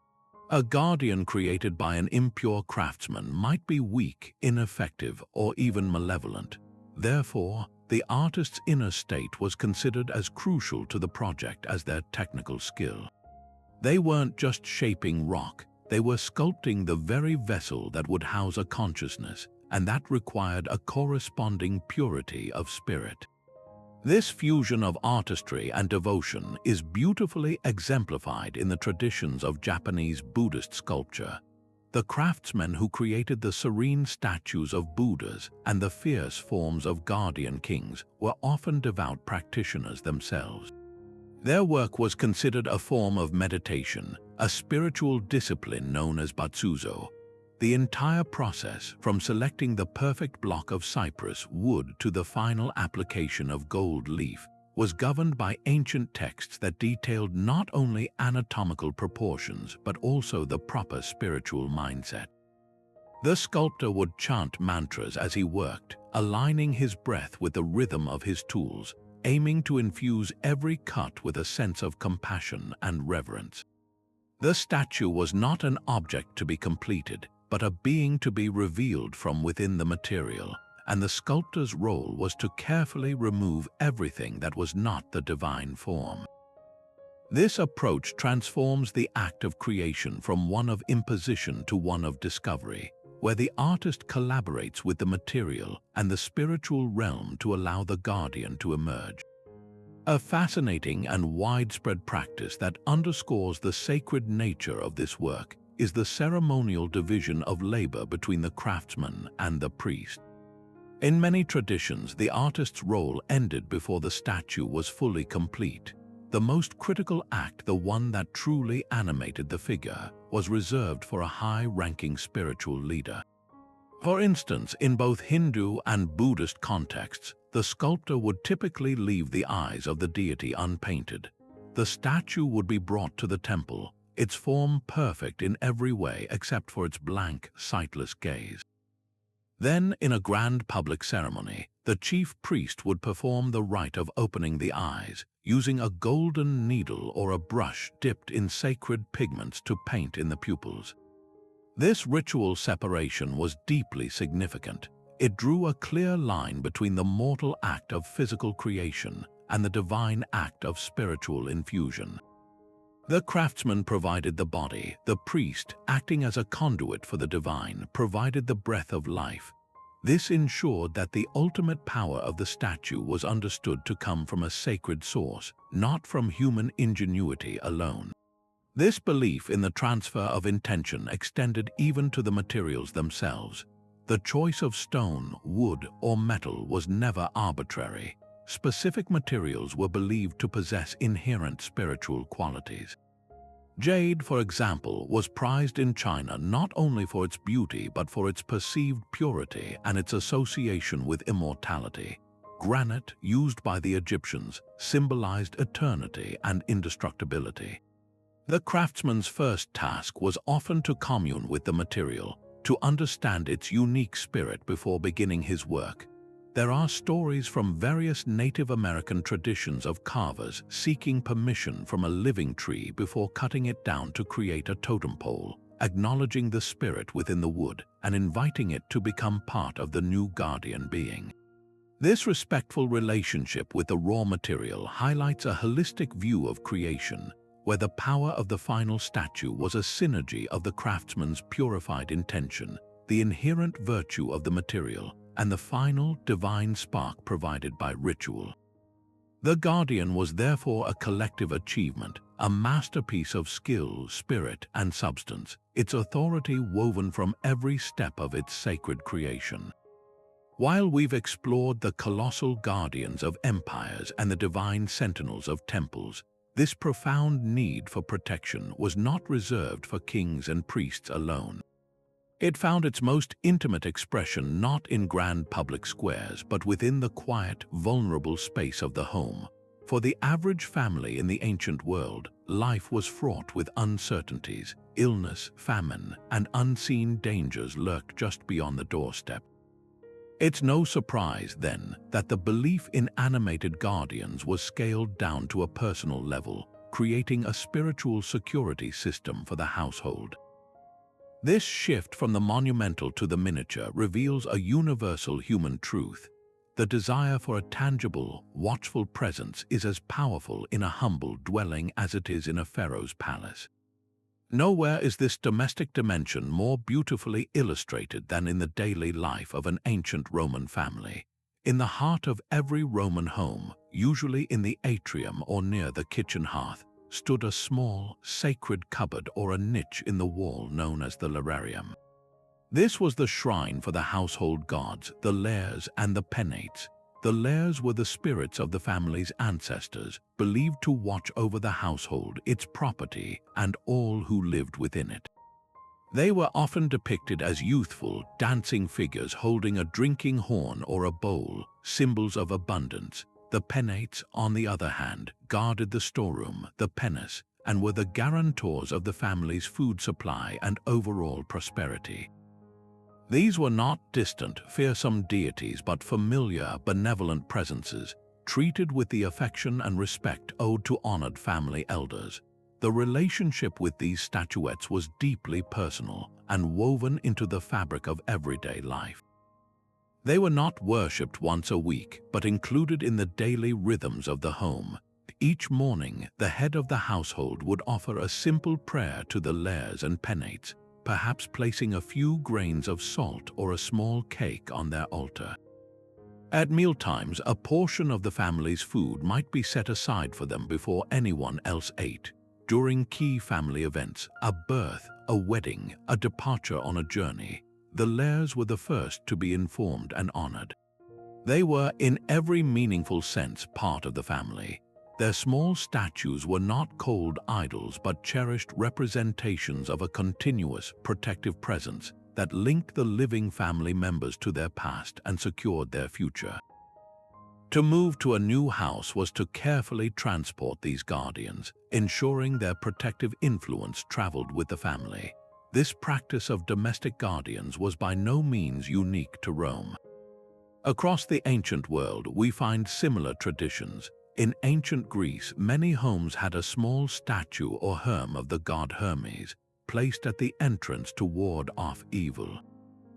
A guardian created by an impure craftsman might be weak, ineffective, or even malevolent. Therefore, the artist's inner state was considered as crucial to the project as their technical skill. They weren't just shaping rock, they were sculpting the very vessel that would house a consciousness, and that required a corresponding purity of spirit. This fusion of artistry and devotion is beautifully exemplified in the traditions of Japanese Buddhist sculpture. The craftsmen who created the serene statues of Buddhas and the fierce forms of guardian kings were often devout practitioners themselves. Their work was considered a form of meditation, a spiritual discipline known as batsuzo. The entire process, from selecting the perfect block of cypress wood to the final application of gold leaf, was governed by ancient texts that detailed not only anatomical proportions but also the proper spiritual mindset. The sculptor would chant mantras as he worked, aligning his breath with the rhythm of his tools, aiming to infuse every cut with a sense of compassion and reverence. The statue was not an object to be completed, but a being to be revealed from within the material, and the sculptor's role was to carefully remove everything that was not the divine form. This approach transforms the act of creation from one of imposition to one of discovery, where the artist collaborates with the material and the spiritual realm to allow the guardian to emerge. A fascinating and widespread practice that underscores the sacred nature of this work is the ceremonial division of labor between the craftsman and the priest. In many traditions, the artist's role ended before the statue was fully complete. The most critical act, the one that truly animated the figure, was reserved for a high-ranking spiritual leader. For instance, in both Hindu and Buddhist contexts, the sculptor would typically leave the eyes of the deity unpainted. The statue would be brought to the temple, its form perfect in every way except for its blank, sightless gaze. Then, in a grand public ceremony, the chief priest would perform the rite of opening the eyes, using a golden needle or a brush dipped in sacred pigments to paint in the pupils. This ritual separation was deeply significant. It drew a clear line between the mortal act of physical creation and the divine act of spiritual infusion. The craftsman provided the body, the priest, acting as a conduit for the divine, provided the breath of life. This ensured that the ultimate power of the statue was understood to come from a sacred source, not from human ingenuity alone. This belief in the transfer of intention extended even to the materials themselves. The choice of stone, wood, or metal was never arbitrary. Specific materials were believed to possess inherent spiritual qualities. Jade, for example, was prized in China not only for its beauty but for its perceived purity and its association with immortality. Granite, used by the Egyptians, symbolized eternity and indestructibility. The craftsman's first task was often to commune with the material, to understand its unique spirit before beginning his work. There are stories from various Native American traditions of carvers seeking permission from a living tree before cutting it down to create a totem pole, acknowledging the spirit within the wood and inviting it to become part of the new guardian being. This respectful relationship with the raw material highlights a holistic view of creation, where the power of the final statue was a synergy of the craftsman's purified intention, the inherent virtue of the material, and the final divine spark provided by ritual. The guardian was therefore a collective achievement, a masterpiece of skill, spirit, and substance, its authority woven from every step of its sacred creation. While we've explored the colossal guardians of empires and the divine sentinels of temples, this profound need for protection was not reserved for kings and priests alone. It found its most intimate expression not in grand public squares, but within the quiet, vulnerable space of the home. For the average family in the ancient world, life was fraught with uncertainties. Illness, famine, and unseen dangers lurked just beyond the doorstep. It's no surprise, then, that the belief in animated guardians was scaled down to a personal level, creating a spiritual security system for the household. This shift from the monumental to the miniature reveals a universal human truth. The desire for a tangible, watchful presence is as powerful in a humble dwelling as it is in a pharaoh's palace. Nowhere is this domestic dimension more beautifully illustrated than in the daily life of an ancient Roman family. In the heart of every Roman home, usually in the atrium or near the kitchen hearth, stood a small, sacred cupboard or a niche in the wall known as the Lararium. This was the shrine for the household gods, the Lares and the Penates. The Lares were the spirits of the family's ancestors, believed to watch over the household, its property, and all who lived within it. They were often depicted as youthful, dancing figures holding a drinking horn or a bowl, symbols of abundance. The Penates, on the other hand, guarded the storeroom, the Penates, and were the guarantors of the family's food supply and overall prosperity. These were not distant, fearsome deities but familiar, benevolent presences, treated with the affection and respect owed to honored family elders. The relationship with these statuettes was deeply personal and woven into the fabric of everyday life. They were not worshipped once a week, but included in the daily rhythms of the home. Each morning, the head of the household would offer a simple prayer to the Lares and Penates, perhaps placing a few grains of salt or a small cake on their altar. At mealtimes, a portion of the family's food might be set aside for them before anyone else ate. During key family events, a birth, a wedding, a departure on a journey, the Lares were the first to be informed and honored. They were, in every meaningful sense, part of the family. Their small statues were not cold idols but cherished representations of a continuous, protective presence that linked the living family members to their past and secured their future. To move to a new house was to carefully transport these guardians, ensuring their protective influence traveled with the family. This practice of domestic guardians was by no means unique to Rome. Across the ancient world, we find similar traditions. In ancient Greece, many homes had a small statue or herm of the god Hermes, placed at the entrance to ward off evil.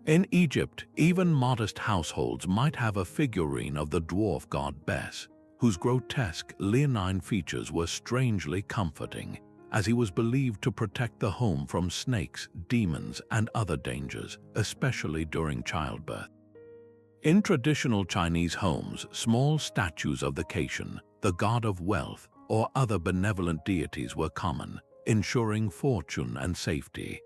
In Egypt, even modest households might have a figurine of the dwarf god Bes, whose grotesque, leonine features were strangely comforting, as he was believed to protect the home from snakes, demons, and other dangers, especially during childbirth. In traditional Chinese homes, small statues of the Caitian, the god of wealth, or other benevolent deities were common, ensuring fortune and safety.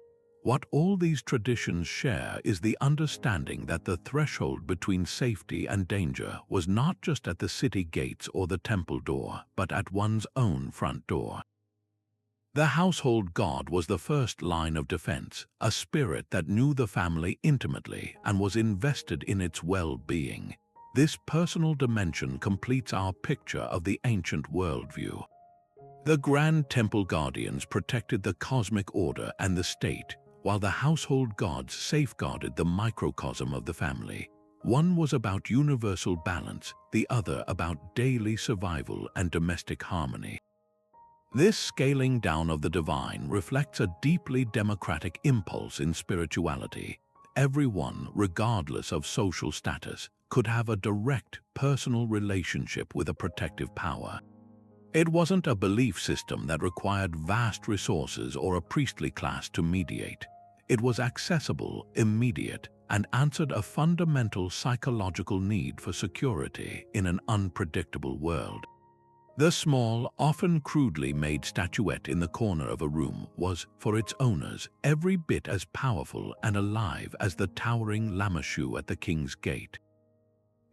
What all these traditions share is the understanding that the threshold between safety and danger was not just at the city gates or the temple door, but at one's own front door. The household god was the first line of defense, a spirit that knew the family intimately and was invested in its well-being. This personal dimension completes our picture of the ancient worldview. The grand temple guardians protected the cosmic order and the state, while the household gods safeguarded the microcosm of the family. One was about universal balance, the other about daily survival and domestic harmony. This scaling down of the divine reflects a deeply democratic impulse in spirituality. Everyone, regardless of social status, could have a direct, personal relationship with a protective power. It wasn't a belief system that required vast resources or a priestly class to mediate. It was accessible, immediate, and answered a fundamental psychological need for security in an unpredictable world. The small, often crudely made statuette in the corner of a room was, for its owners, every bit as powerful and alive as the towering Lamassu at the king's gate.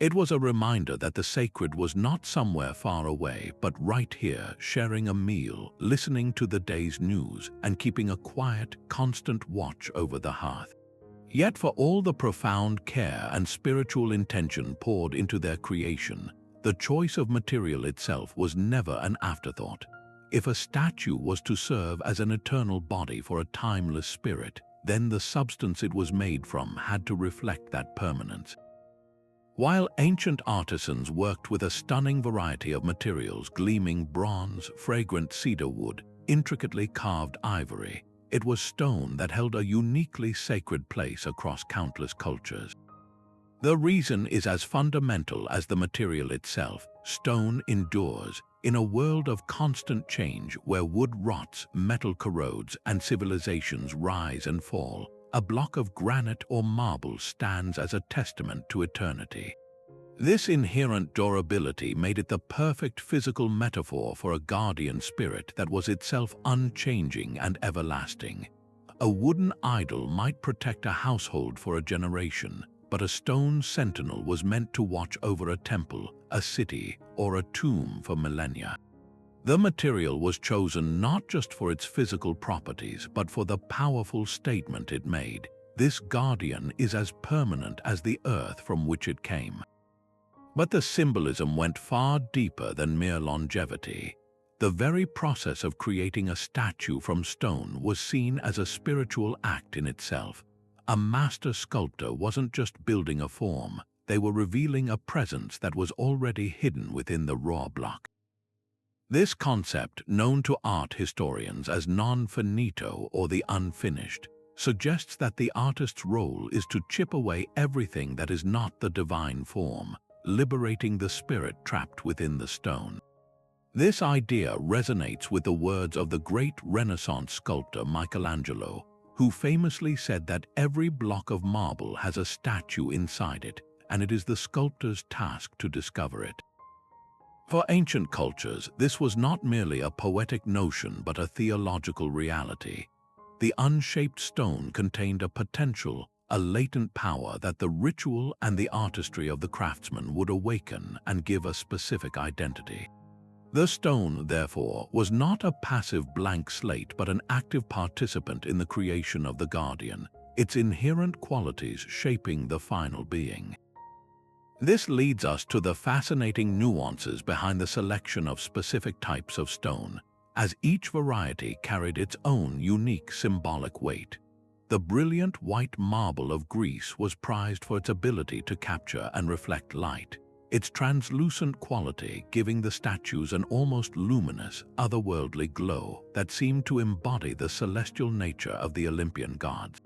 It was a reminder that the sacred was not somewhere far away, but right here, sharing a meal, listening to the day's news, and keeping a quiet, constant watch over the hearth. Yet for all the profound care and spiritual intention poured into their creation, the choice of material itself was never an afterthought. If a statue was to serve as an eternal body for a timeless spirit, then the substance it was made from had to reflect that permanence. While ancient artisans worked with a stunning variety of materials, gleaming bronze, fragrant cedar wood, intricately carved ivory, it was stone that held a uniquely sacred place across countless cultures. The reason is as fundamental as the material itself. Stone endures. In a world of constant change where wood rots, metal corrodes, and civilizations rise and fall, a block of granite or marble stands as a testament to eternity. This inherent durability made it the perfect physical metaphor for a guardian spirit that was itself unchanging and everlasting. A wooden idol might protect a household for a generation, but a stone sentinel was meant to watch over a temple, a city, or a tomb for millennia. The material was chosen not just for its physical properties, but for the powerful statement it made. This guardian is as permanent as the earth from which it came. But the symbolism went far deeper than mere longevity. The very process of creating a statue from stone was seen as a spiritual act in itself. A master sculptor wasn't just building a form, they were revealing a presence that was already hidden within the raw block. This concept, known to art historians as non finito or the unfinished, suggests that the artist's role is to chip away everything that is not the divine form, liberating the spirit trapped within the stone. This idea resonates with the words of the great Renaissance sculptor Michelangelo, who famously said that every block of marble has a statue inside it, and it is the sculptor's task to discover it. For ancient cultures, this was not merely a poetic notion but a theological reality. The unshaped stone contained a potential, a latent power that the ritual and the artistry of the craftsman would awaken and give a specific identity. The stone, therefore, was not a passive blank slate but an active participant in the creation of the guardian, its inherent qualities shaping the final being. This leads us to the fascinating nuances behind the selection of specific types of stone, as each variety carried its own unique symbolic weight. The brilliant white marble of Greece was prized for its ability to capture and reflect light, its translucent quality giving the statues an almost luminous, otherworldly glow that seemed to embody the celestial nature of the Olympian gods.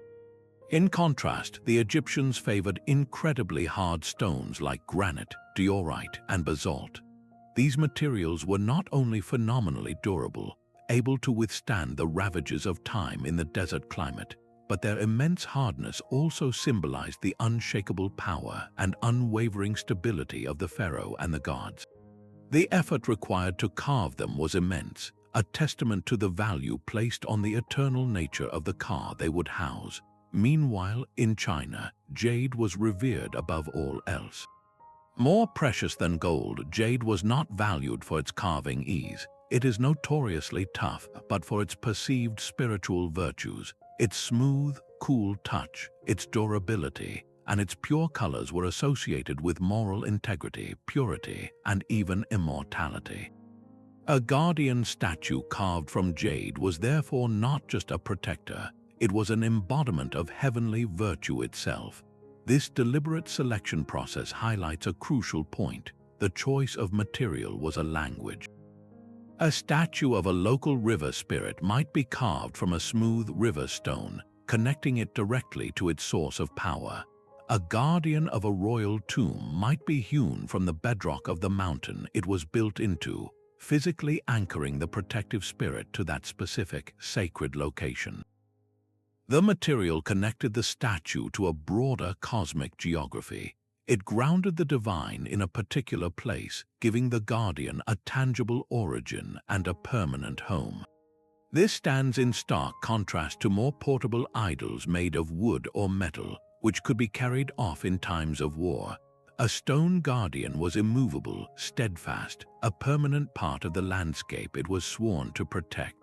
In contrast, the Egyptians favored incredibly hard stones like granite, diorite, and basalt. These materials were not only phenomenally durable, able to withstand the ravages of time in the desert climate, but their immense hardness also symbolized the unshakable power and unwavering stability of the pharaoh and the gods. The effort required to carve them was immense, a testament to the value placed on the eternal nature of the car they would house. Meanwhile, in China, jade was revered above all else. More precious than gold, jade was not valued for its carving ease. It is notoriously tough, but for its perceived spiritual virtues. Its smooth, cool touch, its durability, and its pure colors were associated with moral integrity, purity, and even immortality. A guardian statue carved from jade was therefore not just a protector, it was an embodiment of heavenly virtue itself. This deliberate selection process highlights a crucial point. The choice of material was a language. A statue of a local river spirit might be carved from a smooth river stone, connecting it directly to its source of power. A guardian of a royal tomb might be hewn from the bedrock of the mountain it was built into, physically anchoring the protective spirit to that specific, sacred location. The material connected the statue to a broader cosmic geography. It grounded the divine in a particular place, giving the guardian a tangible origin and a permanent home. This stands in stark contrast to more portable idols made of wood or metal, which could be carried off in times of war. A stone guardian was immovable, steadfast, a permanent part of the landscape it was sworn to protect.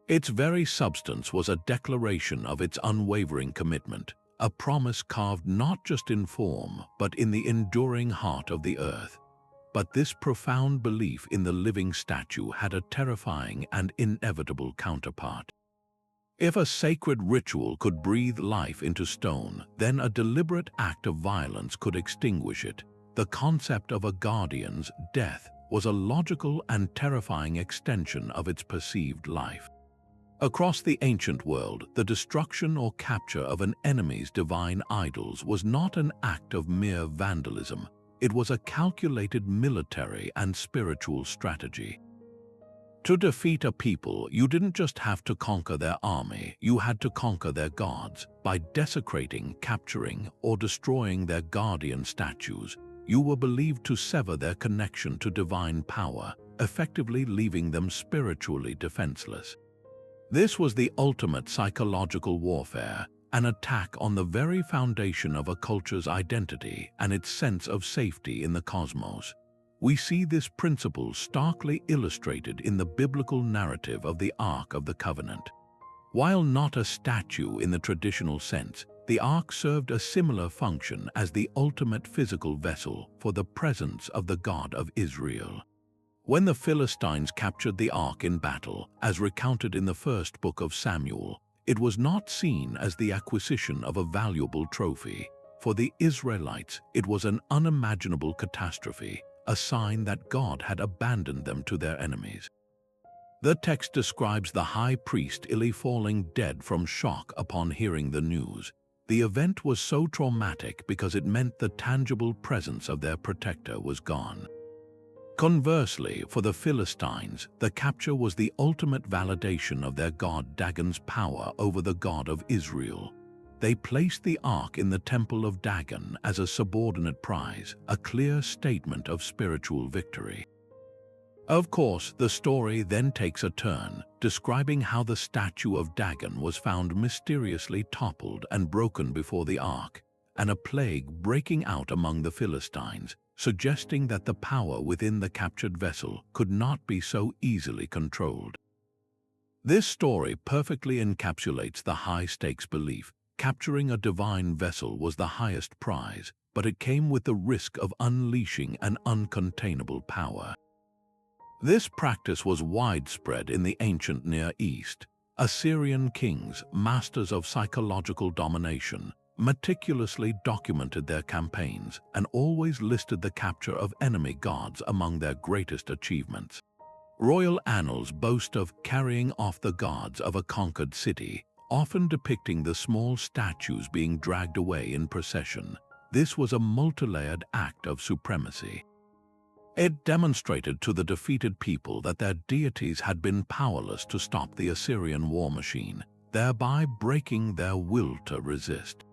Its very substance was a declaration of its unwavering commitment, a promise carved not just in form, but in the enduring heart of the earth. But this profound belief in the living statue had a terrifying and inevitable counterpart. If a sacred ritual could breathe life into stone, then a deliberate act of violence could extinguish it. The concept of a guardian's death was a logical and terrifying extension of its perceived life. Across the ancient world, the destruction or capture of an enemy's divine idols was not an act of mere vandalism. It was a calculated military and spiritual strategy. To defeat a people, you didn't just have to conquer their army, you had to conquer their gods. By desecrating, capturing, or destroying their guardian statues, you were believed to sever their connection to divine power, effectively leaving them spiritually defenseless. This was the ultimate psychological warfare, an attack on the very foundation of a culture's identity and its sense of safety in the cosmos. We see this principle starkly illustrated in the biblical narrative of the Ark of the Covenant. While not a statue in the traditional sense, the Ark served a similar function as the ultimate physical vessel for the presence of the God of Israel. When the Philistines captured the Ark in battle, as recounted in the first book of Samuel, it was not seen as the acquisition of a valuable trophy. For the Israelites, it was an unimaginable catastrophe, a sign that God had abandoned them to their enemies. The text describes the high priest Eli falling dead from shock upon hearing the news. The event was so traumatic because it meant the tangible presence of their protector was gone. Conversely, for the Philistines, the capture was the ultimate validation of their god Dagon's power over the God of Israel. They placed the Ark in the temple of Dagon as a subordinate prize, a clear statement of spiritual victory. Of course, the story then takes a turn, describing how the statue of Dagon was found mysteriously toppled and broken before the Ark, and a plague breaking out among the Philistines, suggesting that the power within the captured vessel could not be so easily controlled. This story perfectly encapsulates the high-stakes belief. Capturing a divine vessel was the highest prize, but it came with the risk of unleashing an uncontainable power. This practice was widespread in the ancient Near East. Assyrian kings, masters of psychological domination, meticulously documented their campaigns and always listed the capture of enemy gods among their greatest achievements. Royal annals boast of carrying off the gods of a conquered city, often depicting the small statues being dragged away in procession. This was a multilayered act of supremacy. It demonstrated to the defeated people that their deities had been powerless to stop the Assyrian war machine, thereby breaking their will to resist.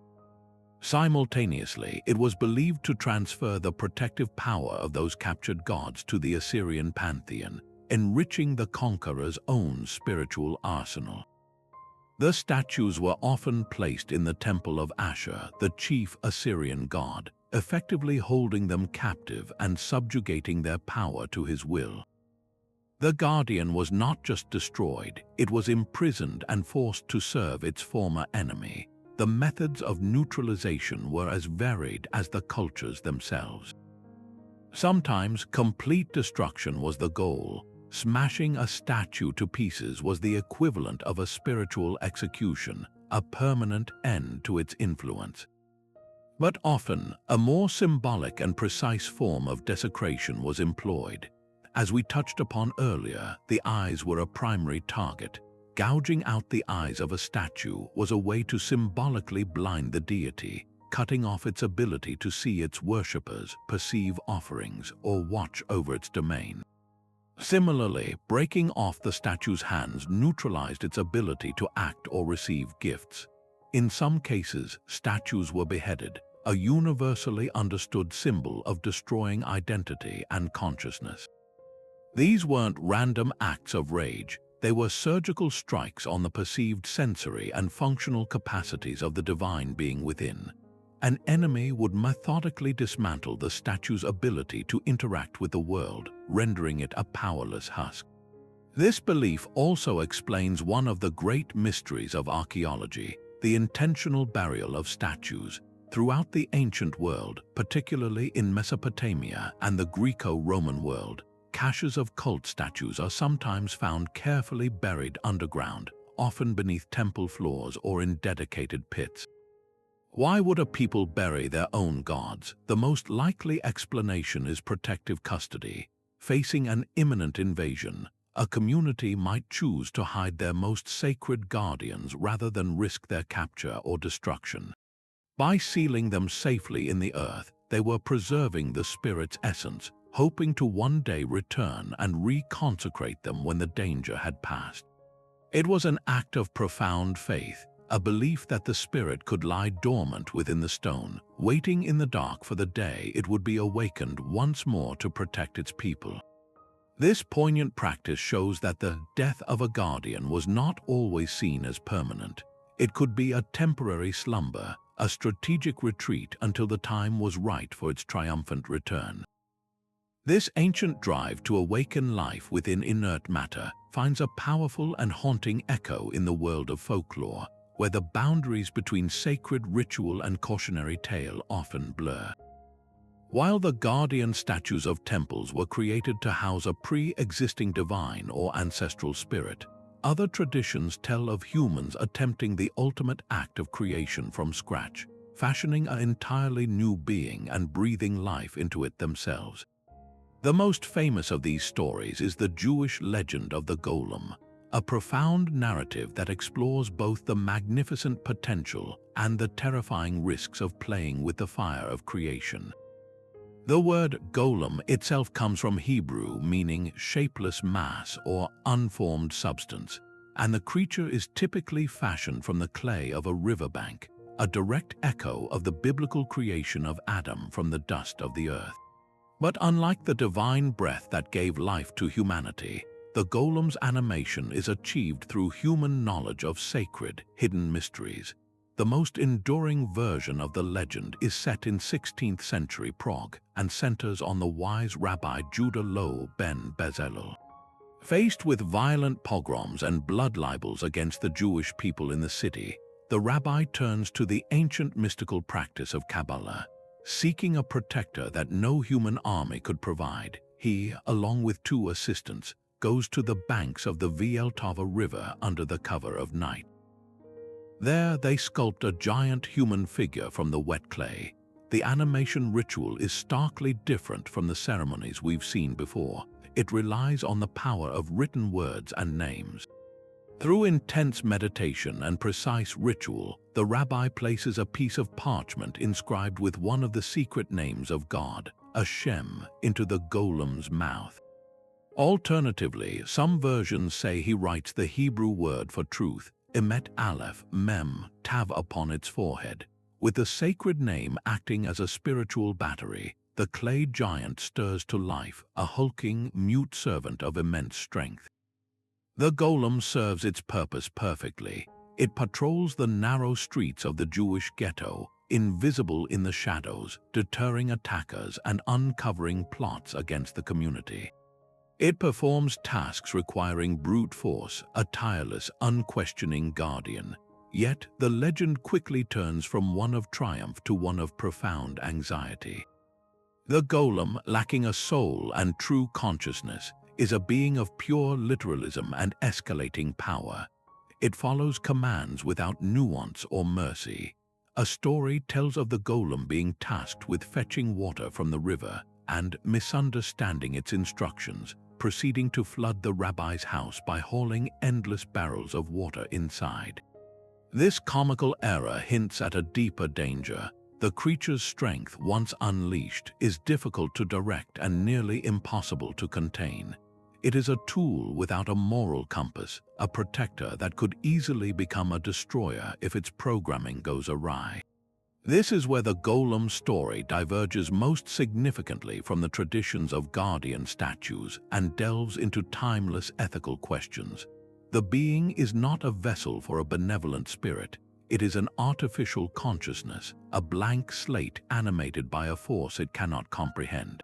Simultaneously, it was believed to transfer the protective power of those captured gods to the Assyrian pantheon, enriching the conqueror's own spiritual arsenal. The statues were often placed in the temple of Ashur, the chief Assyrian god, effectively holding them captive and subjugating their power to his will. The guardian was not just destroyed, it was imprisoned and forced to serve its former enemy. The methods of neutralization were as varied as the cultures themselves. Sometimes complete destruction was the goal. Smashing a statue to pieces was the equivalent of a spiritual execution, a permanent end to its influence. But often, a more symbolic and precise form of desecration was employed. As we touched upon earlier, the eyes were a primary target. Gouging out the eyes of a statue was a way to symbolically blind the deity, cutting off its ability to see its worshippers, perceive offerings, or watch over its domain. Similarly, breaking off the statue's hands neutralized its ability to act or receive gifts. In some cases, statues were beheaded, a universally understood symbol of destroying identity and consciousness. These weren't random acts of rage, they were surgical strikes on the perceived sensory and functional capacities of the divine being within. An enemy would methodically dismantle the statue's ability to interact with the world, rendering it a powerless husk. This belief also explains one of the great mysteries of archaeology, the intentional burial of statues. Throughout the ancient world, particularly in Mesopotamia and the Greco-Roman world, caches of cult statues are sometimes found carefully buried underground, often beneath temple floors or in dedicated pits. Why would a people bury their own gods? The most likely explanation is protective custody. Facing an imminent invasion, a community might choose to hide their most sacred guardians rather than risk their capture or destruction. By sealing them safely in the earth, they were preserving the spirit's essence, hoping to one day return and reconsecrate them when the danger had passed. It was an act of profound faith, a belief that the spirit could lie dormant within the stone, waiting in the dark for the day it would be awakened once more to protect its people. This poignant practice shows that the death of a guardian was not always seen as permanent. It could be a temporary slumber, a strategic retreat until the time was right for its triumphant return. This ancient drive to awaken life within inert matter finds a powerful and haunting echo in the world of folklore, where the boundaries between sacred ritual and cautionary tale often blur. While the guardian statues of temples were created to house a pre-existing divine or ancestral spirit, other traditions tell of humans attempting the ultimate act of creation from scratch, fashioning an entirely new being and breathing life into it themselves. The most famous of these stories is the Jewish legend of the Golem, a profound narrative that explores both the magnificent potential and the terrifying risks of playing with the fire of creation. The word golem itself comes from Hebrew meaning shapeless mass or unformed substance, and the creature is typically fashioned from the clay of a riverbank, a direct echo of the biblical creation of Adam from the dust of the earth. But unlike the divine breath that gave life to humanity, the golem's animation is achieved through human knowledge of sacred, hidden mysteries. The most enduring version of the legend is set in 16th century Prague and centers on the wise Rabbi Judah Loew ben Bezalel. Faced with violent pogroms and blood libels against the Jewish people in the city, the rabbi turns to the ancient mystical practice of Kabbalah. Seeking a protector that no human army could provide, he, along with 2 assistants, goes to the banks of the Vltava River under the cover of night. There they sculpt a giant human figure from the wet clay. The animation ritual is starkly different from the ceremonies we've seen before. It relies on the power of written words and names. Through intense meditation and precise ritual, the rabbi places a piece of parchment inscribed with one of the secret names of God, Hashem, into the golem's mouth. Alternatively, some versions say he writes the Hebrew word for truth, Emet Aleph, Mem, Tav, upon its forehead. With the sacred name acting as a spiritual battery, the clay giant stirs to life, a hulking, mute servant of immense strength. The golem serves its purpose perfectly. It patrols the narrow streets of the Jewish ghetto, invisible in the shadows, deterring attackers and uncovering plots against the community. It performs tasks requiring brute force, a tireless, unquestioning guardian. Yet the legend quickly turns from one of triumph to one of profound anxiety. The golem, lacking a soul and true consciousness, is a being of pure literalism and escalating power. It follows commands without nuance or mercy. A story tells of the golem being tasked with fetching water from the river and misunderstanding its instructions, proceeding to flood the rabbi's house by hauling endless barrels of water inside. This comical error hints at a deeper danger. The creature's strength, once unleashed, is difficult to direct and nearly impossible to contain. It is a tool without a moral compass, a protector that could easily become a destroyer if its programming goes awry. This is where the golem story diverges most significantly from the traditions of guardian statues and delves into timeless ethical questions. The being is not a vessel for a benevolent spirit. It is an artificial consciousness, a blank slate animated by a force it cannot comprehend.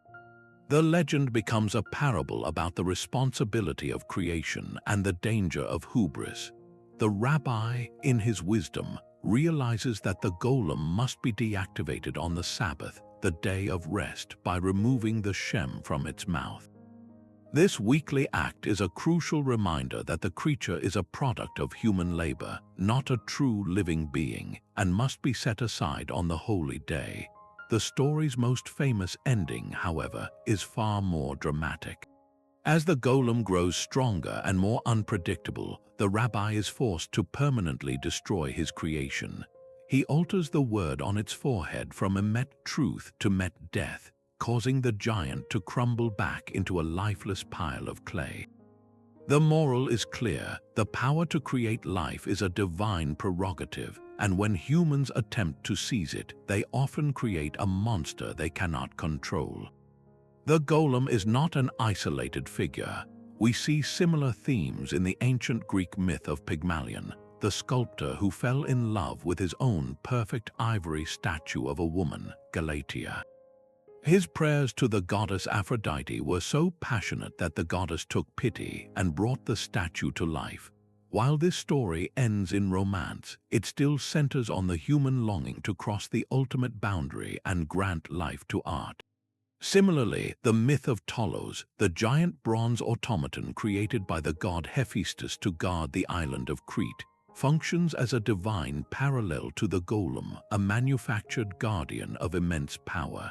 The legend becomes a parable about the responsibility of creation and the danger of hubris. The rabbi, in his wisdom, realizes that the golem must be deactivated on the Sabbath, the day of rest, by removing the shem from its mouth. This weekly act is a crucial reminder that the creature is a product of human labor, not a true living being, and must be set aside on the holy day. The story's most famous ending, however, is far more dramatic. As the golem grows stronger and more unpredictable, the rabbi is forced to permanently destroy his creation. He alters the word on its forehead from emet truth to met death, causing the giant to crumble back into a lifeless pile of clay. The moral is clear: the power to create life is a divine prerogative, and when humans attempt to seize it, they often create a monster they cannot control. The golem is not an isolated figure. We see similar themes in the ancient Greek myth of Pygmalion, the sculptor who fell in love with his own perfect ivory statue of a woman, Galatea. His prayers to the goddess Aphrodite were so passionate that the goddess took pity and brought the statue to life. While this story ends in romance, it still centers on the human longing to cross the ultimate boundary and grant life to art. Similarly, the myth of Tolos, the giant bronze automaton created by the god Hephaestus to guard the island of Crete, functions as a divine parallel to the golem, a manufactured guardian of immense power.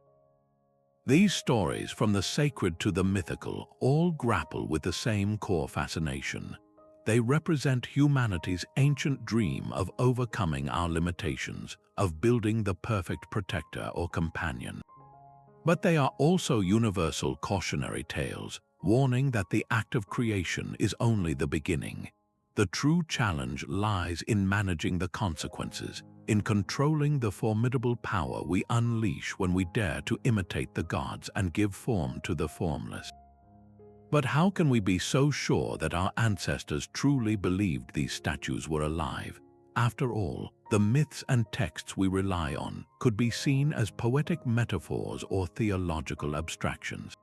These stories, from the sacred to the mythical, all grapple with the same core fascination. They represent humanity's ancient dream of overcoming our limitations, of building the perfect protector or companion. But they are also universal cautionary tales, warning that the act of creation is only the beginning. The true challenge lies in managing the consequences, in controlling the formidable power we unleash when we dare to imitate the gods and give form to the formless. But how can we be so sure that our ancestors truly believed these statues were alive? After all, the myths and texts we rely on could be seen as poetic metaphors or theological abstractions.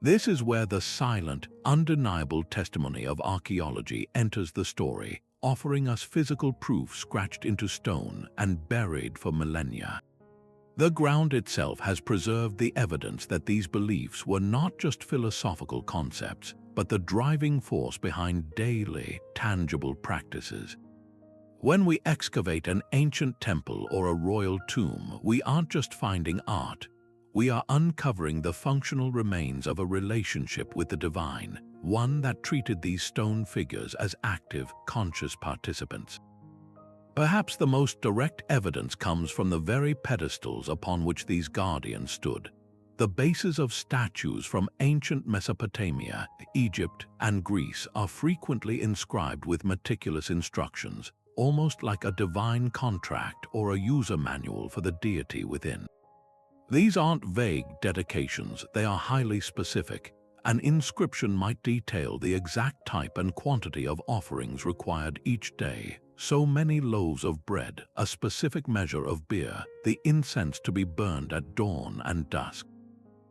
This is where the silent, undeniable testimony of archaeology enters the story, offering us physical proof scratched into stone and buried for millennia. The ground itself has preserved the evidence that these beliefs were not just philosophical concepts, but the driving force behind daily, tangible practices. When we excavate an ancient temple or a royal tomb, we aren't just finding art. We are uncovering the functional remains of a relationship with the divine, one that treated these stone figures as active, conscious participants. Perhaps the most direct evidence comes from the very pedestals upon which these guardians stood. The bases of statues from ancient Mesopotamia, Egypt, and Greece are frequently inscribed with meticulous instructions, almost like a divine contract or a user manual for the deity within. These aren't vague dedications, they are highly specific. An inscription might detail the exact type and quantity of offerings required each day. So many loaves of bread, a specific measure of beer, the incense to be burned at dawn and dusk.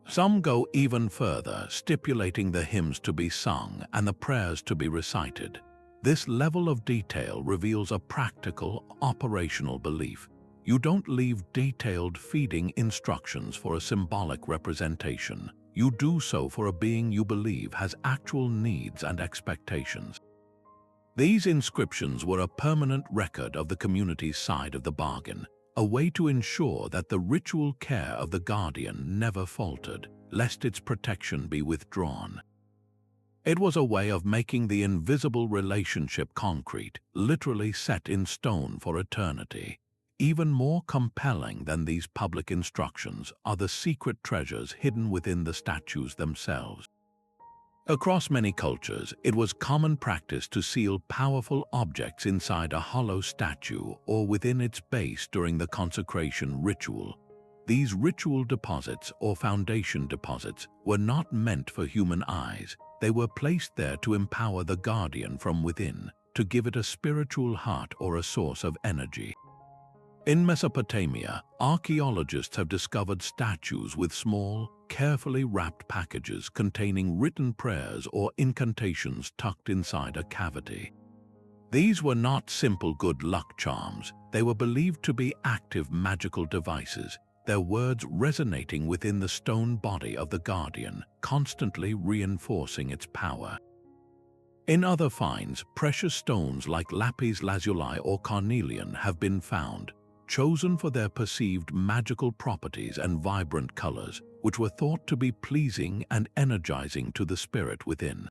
Some go even further, stipulating the hymns to be sung and the prayers to be recited. This level of detail reveals a practical, operational belief. You don't leave detailed feeding instructions for a symbolic representation. You do so for a being you believe has actual needs and expectations. These inscriptions were a permanent record of the community's side of the bargain, a way to ensure that the ritual care of the guardian never faltered, lest its protection be withdrawn. It was a way of making the invisible relationship concrete, literally set in stone for eternity. Even more compelling than these public instructions are the secret treasures hidden within the statues themselves. Across many cultures, it was common practice to seal powerful objects inside a hollow statue or within its base during the consecration ritual. These ritual deposits or foundation deposits were not meant for human eyes. They were placed there to empower the guardian from within, to give it a spiritual heart or a source of energy. In Mesopotamia, archaeologists have discovered statues with small, carefully wrapped packages containing written prayers or incantations tucked inside a cavity. These were not simple good luck charms. They were believed to be active magical devices, their words resonating within the stone body of the guardian, constantly reinforcing its power. In other finds, precious stones like lapis lazuli or carnelian have been found, chosen for their perceived magical properties and vibrant colors, which were thought to be pleasing and energizing to the spirit within.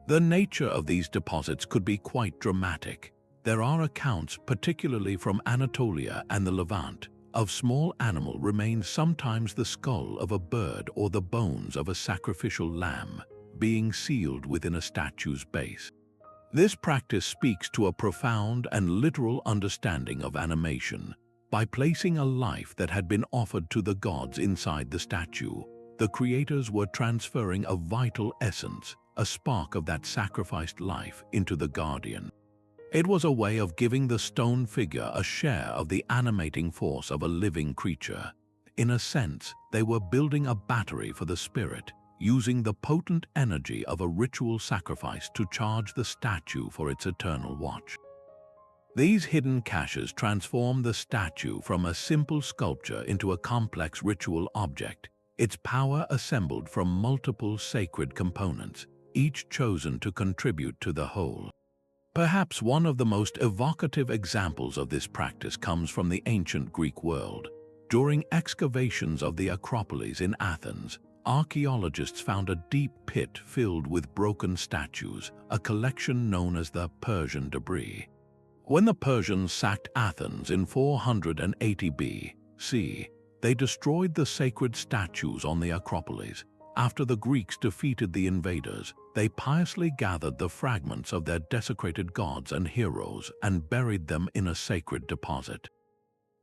The nature of these deposits could be quite dramatic. There are accounts, particularly from Anatolia and the Levant, of small animal remains, sometimes the skull of a bird or the bones of a sacrificial lamb, being sealed within a statue's base. This practice speaks to a profound and literal understanding of animation. By placing a life that had been offered to the gods inside the statue, the creators were transferring a vital essence, a spark of that sacrificed life, into the guardian. It was a way of giving the stone figure a share of the animating force of a living creature. In a sense, they were building a battery for the spirit, using the potent energy of a ritual sacrifice to charge the statue for its eternal watch. These hidden caches transform the statue from a simple sculpture into a complex ritual object, its power assembled from multiple sacred components, each chosen to contribute to the whole. Perhaps one of the most evocative examples of this practice comes from the ancient Greek world. During excavations of the Acropolis in Athens, archaeologists found a deep pit filled with broken statues, a collection known as the Persian debris. When the Persians sacked Athens in 480 B.C., they destroyed the sacred statues on the Acropolis. After the Greeks defeated the invaders, they piously gathered the fragments of their desecrated gods and heroes and buried them in a sacred deposit.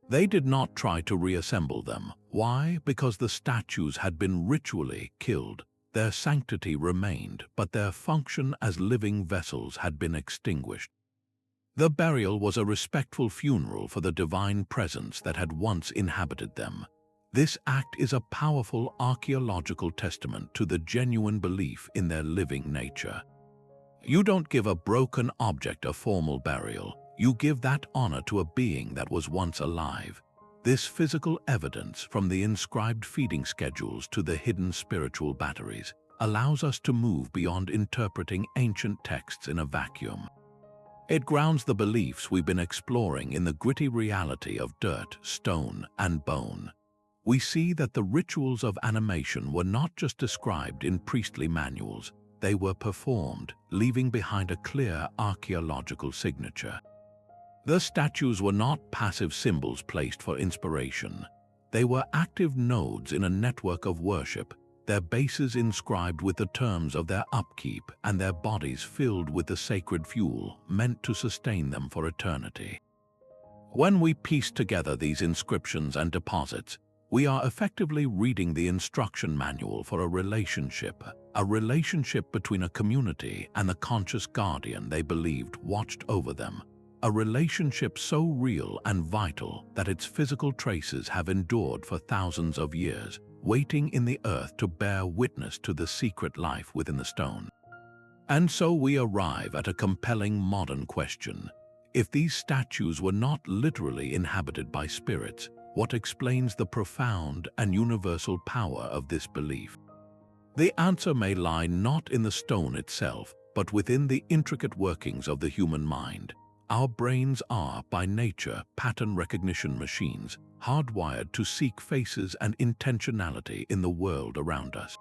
They did not try to reassemble them. Why? Because the statues had been ritually killed. Their sanctity remained, but their function as living vessels had been extinguished. The burial was a respectful funeral for the divine presence that had once inhabited them. This act is a powerful archaeological testament to the genuine belief in their living nature. You don't give a broken object a formal burial. You give that honor to a being that was once alive. This physical evidence, from the inscribed feeding schedules to the hidden spiritual batteries, allows us to move beyond interpreting ancient texts in a vacuum. It grounds the beliefs we've been exploring in the gritty reality of dirt, stone, and bone. We see that the rituals of animation were not just described in priestly manuals, they were performed, leaving behind a clear archaeological signature. The statues were not passive symbols placed for inspiration. They were active nodes in a network of worship, their bases inscribed with the terms of their upkeep and their bodies filled with the sacred fuel meant to sustain them for eternity. When we piece together these inscriptions and deposits, we are effectively reading the instruction manual for a relationship between a community and the conscious guardian they believed watched over them. A relationship so real and vital that its physical traces have endured for thousands of years, waiting in the earth to bear witness to the secret life within the stone. And so we arrive at a compelling modern question. If these statues were not literally inhabited by spirits, what explains the profound and universal power of this belief? The answer may lie not in the stone itself, but within the intricate workings of the human mind. Our brains are, by nature, pattern recognition machines, hardwired to seek faces and intentionality in the world around us.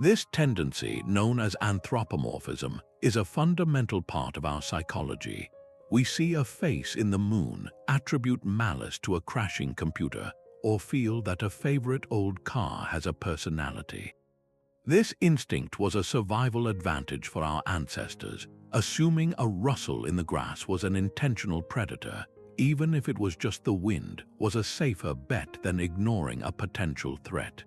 This tendency, known as anthropomorphism, is a fundamental part of our psychology. We see a face in the moon, attribute malice to a crashing computer, or feel that a favorite old car has a personality. This instinct was a survival advantage for our ancestors. Assuming a rustle in the grass was an intentional predator, even if it was just the wind, was a safer bet than ignoring a potential threat.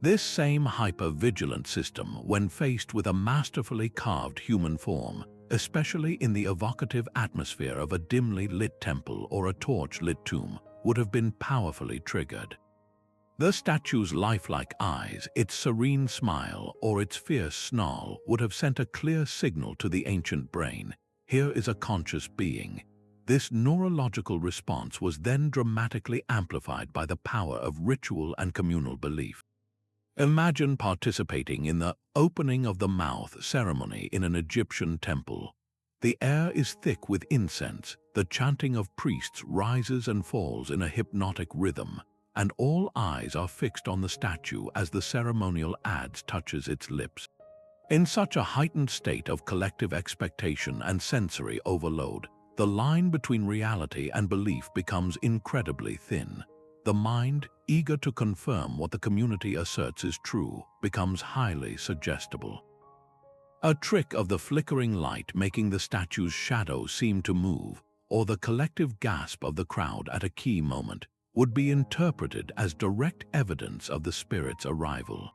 This same hyper-vigilant system, when faced with a masterfully carved human form, especially in the evocative atmosphere of a dimly lit temple or a torch-lit tomb, would have been powerfully triggered. The statue's lifelike eyes, its serene smile, or its fierce snarl would have sent a clear signal to the ancient brain. Here is a conscious being. This neurological response was then dramatically amplified by the power of ritual and communal belief. Imagine participating in the opening of the mouth ceremony in an Egyptian temple. The air is thick with incense, the chanting of priests rises and falls in a hypnotic rhythm, and all eyes are fixed on the statue as the ceremonial adze touches its lips. In such a heightened state of collective expectation and sensory overload, the line between reality and belief becomes incredibly thin. The mind, eager to confirm what the community asserts is true, becomes highly suggestible. A trick of the flickering light making the statue's shadow seem to move, or the collective gasp of the crowd at a key moment, would be interpreted as direct evidence of the spirit's arrival.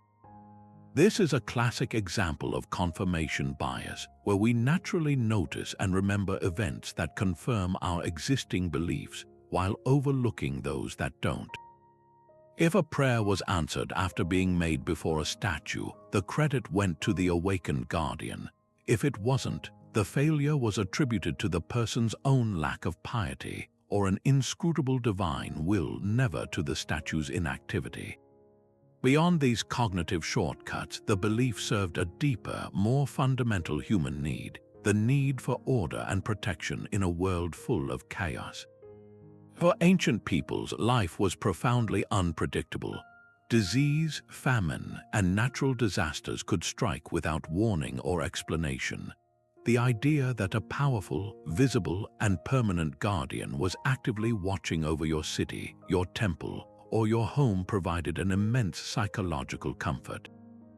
This is a classic example of confirmation bias, where we naturally notice and remember events that confirm our existing beliefs while overlooking those that don't. If a prayer was answered after being made before a statue, the credit went to the awakened guardian. If it wasn't, the failure was attributed to the person's own lack of piety, or an inscrutable divine will, never to the statue's inactivity. Beyond these cognitive shortcuts, the belief served a deeper, more fundamental human need, the need for order and protection in a world full of chaos. For ancient peoples, life was profoundly unpredictable. Disease, famine, and natural disasters could strike without warning or explanation. The idea that a powerful, visible, and permanent guardian was actively watching over your city, your temple, or your home provided an immense psychological comfort.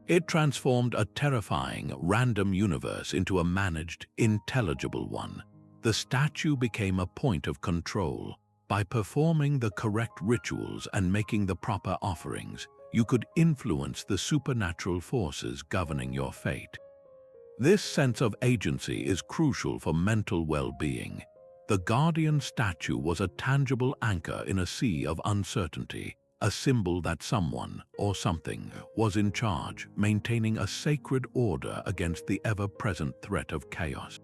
It transformed a terrifying, random universe into a managed, intelligible one. The statue became a point of control. By performing the correct rituals and making the proper offerings, you could influence the supernatural forces governing your fate. This sense of agency is crucial for mental well-being. The guardian statue was a tangible anchor in a sea of uncertainty, a symbol that someone or something was in charge, maintaining a sacred order against the ever-present threat of chaos.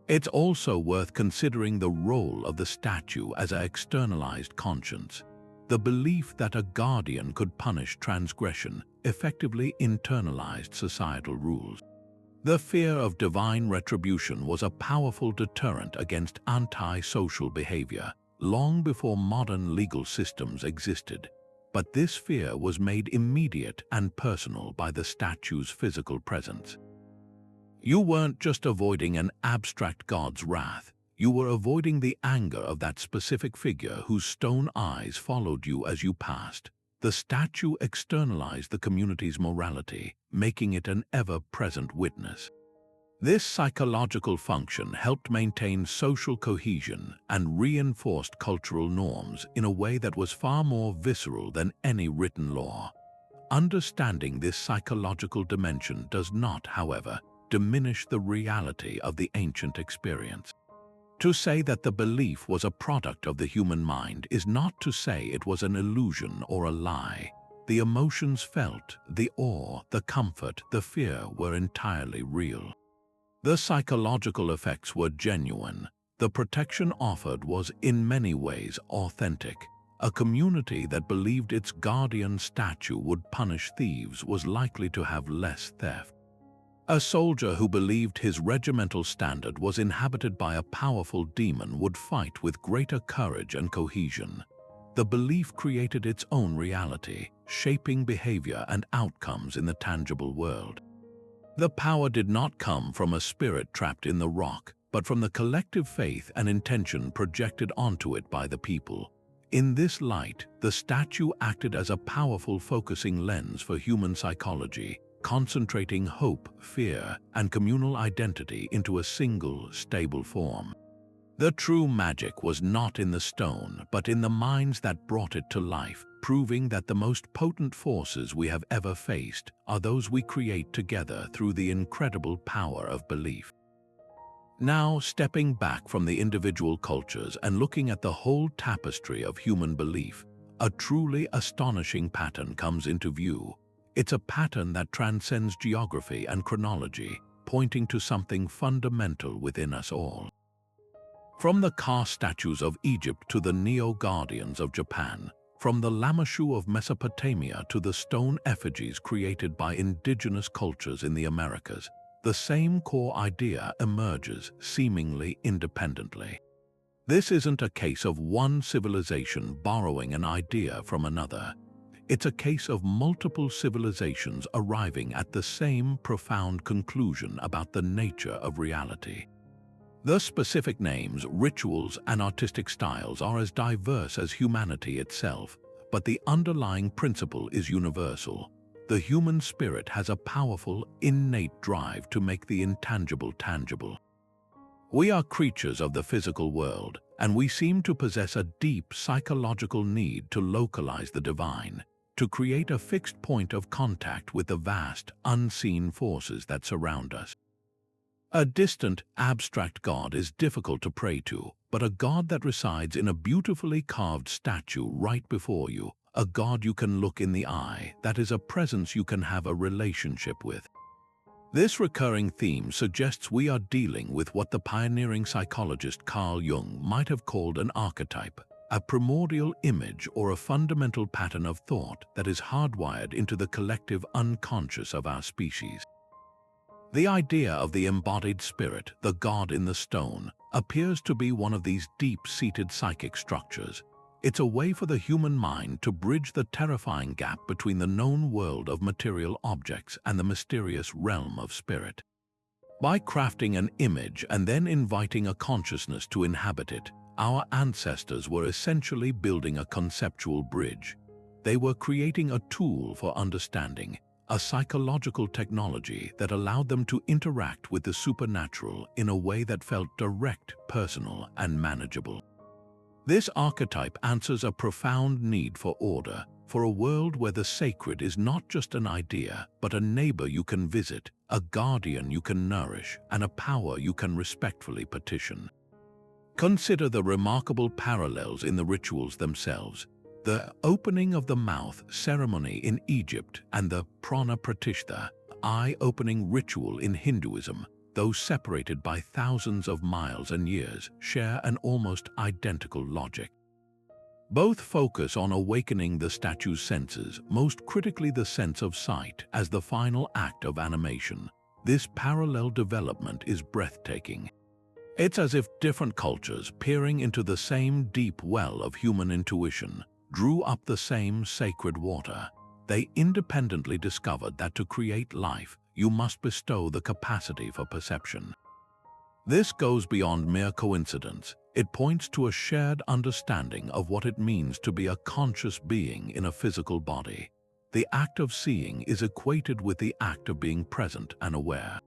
It's also worth considering the role of the statue as an externalized conscience. The belief that a guardian could punish transgression effectively internalized societal rules. The fear of divine retribution was a powerful deterrent against anti-social behavior long before modern legal systems existed. But this fear was made immediate and personal by the statue's physical presence. You weren't just avoiding an abstract god's wrath, you were avoiding the anger of that specific figure whose stone eyes followed you as you passed. The statue externalized the community's morality, making it an ever-present witness. This psychological function helped maintain social cohesion and reinforced cultural norms in a way that was far more visceral than any written law. Understanding this psychological dimension does not, however, diminish the reality of the ancient experience. To say that the belief was a product of the human mind is not to say it was an illusion or a lie. The emotions felt, the awe, the comfort, the fear were entirely real. The psychological effects were genuine. The protection offered was in many ways authentic. A community that believed its guardian statue would punish thieves was likely to have less theft. A soldier who believed his regimental standard was inhabited by a powerful demon would fight with greater courage and cohesion. The belief created its own reality, shaping behavior and outcomes in the tangible world. The power did not come from a spirit trapped in the rock, but from the collective faith and intention projected onto it by the people. In this light, the statue acted as a powerful focusing lens for human psychology, concentrating hope, fear, and communal identity into a single, stable form. The true magic was not in the stone, but in the minds that brought it to life, proving that the most potent forces we have ever faced are those we create together through the incredible power of belief. Now, stepping back from the individual cultures and looking at the whole tapestry of human belief, a truly astonishing pattern comes into view. It's a pattern that transcends geography and chronology, pointing to something fundamental within us all. From the cast statues of Egypt to the neo-guardians of Japan, from the Lamassu of Mesopotamia to the stone effigies created by indigenous cultures in the Americas, the same core idea emerges seemingly independently. This isn't a case of one civilization borrowing an idea from another. It's a case of multiple civilizations arriving at the same profound conclusion about the nature of reality. The specific names, rituals, and artistic styles are as diverse as humanity itself, but the underlying principle is universal. The human spirit has a powerful, innate drive to make the intangible tangible. We are creatures of the physical world, and we seem to possess a deep psychological need to localize the divine, to create a fixed point of contact with the vast, unseen forces that surround us. A distant, abstract God is difficult to pray to, but a God that resides in a beautifully carved statue right before you, a God you can look in the eye, that is a presence you can have a relationship with. This recurring theme suggests we are dealing with what the pioneering psychologist Carl Jung might have called an archetype, a primordial image or a fundamental pattern of thought that is hardwired into the collective unconscious of our species. The idea of the embodied spirit, the God in the stone, appears to be one of these deep-seated psychic structures. It's a way for the human mind to bridge the terrifying gap between the known world of material objects and the mysterious realm of spirit. By crafting an image and then inviting a consciousness to inhabit it, our ancestors were essentially building a conceptual bridge. They were creating a tool for understanding, a psychological technology that allowed them to interact with the supernatural in a way that felt direct, personal, and manageable. This archetype answers a profound need for order, for a world where the sacred is not just an idea, but a neighbor you can visit, a guardian you can nourish, and a power you can respectfully petition. Consider the remarkable parallels in the rituals themselves. The opening of the mouth ceremony in Egypt and the Prana Pratishtha, eye-opening ritual in Hinduism. though separated by thousands of miles and years, share an almost identical logic. Both focus on awakening the statue's senses, most critically the sense of sight, as the final act of animation. This parallel development is breathtaking. It's as if different cultures, peering into the same deep well of human intuition, drew up the same sacred water. They independently discovered that to create life, you must bestow the capacity for perception. This goes beyond mere coincidence. It points to a shared understanding of what it means to be a conscious being in a physical body. The act of seeing is equated with the act of being present and aware.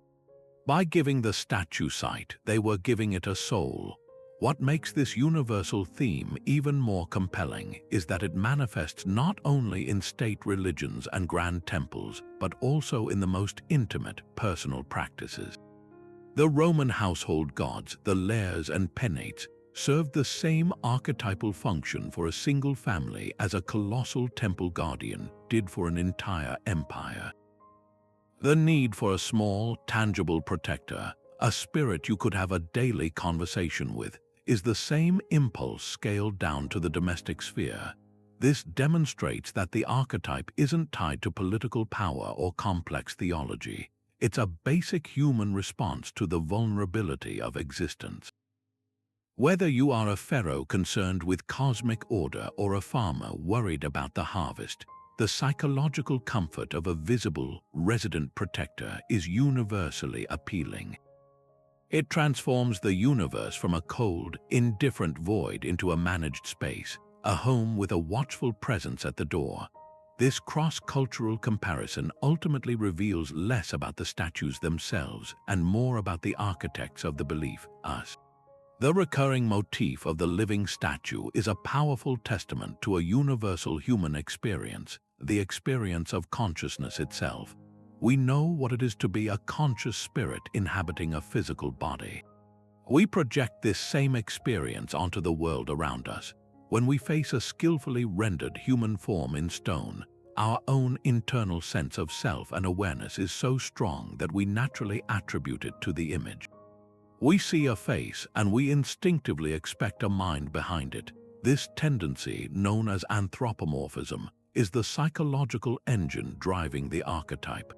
By giving the statue sight, they were giving it a soul. What makes this universal theme even more compelling is that it manifests not only in state religions and grand temples, but also in the most intimate, personal practices. The Roman household gods, the Lares and Penates, served the same archetypal function for a single family as a colossal temple guardian did for an entire empire. The need for a small, tangible protector, a spirit you could have a daily conversation with, is the same impulse scaled down to the domestic sphere. This demonstrates that the archetype isn't tied to political power or complex theology. It's a basic human response to the vulnerability of existence. Whether you are a pharaoh concerned with cosmic order or a farmer worried about the harvest, the psychological comfort of a visible, resident protector is universally appealing. It transforms the universe from a cold, indifferent void into a managed space, a home with a watchful presence at the door. This cross-cultural comparison ultimately reveals less about the statues themselves and more about the architects of the belief, us. The recurring motif of the living statue is a powerful testament to a universal human experience, the experience of consciousness itself. We know what it is to be a conscious spirit inhabiting a physical body. We project this same experience onto the world around us. When we face a skillfully rendered human form in stone, our own internal sense of self and awareness is so strong that we naturally attribute it to the image. We see a face and we instinctively expect a mind behind it. This tendency, known as anthropomorphism, is the psychological engine driving the archetype.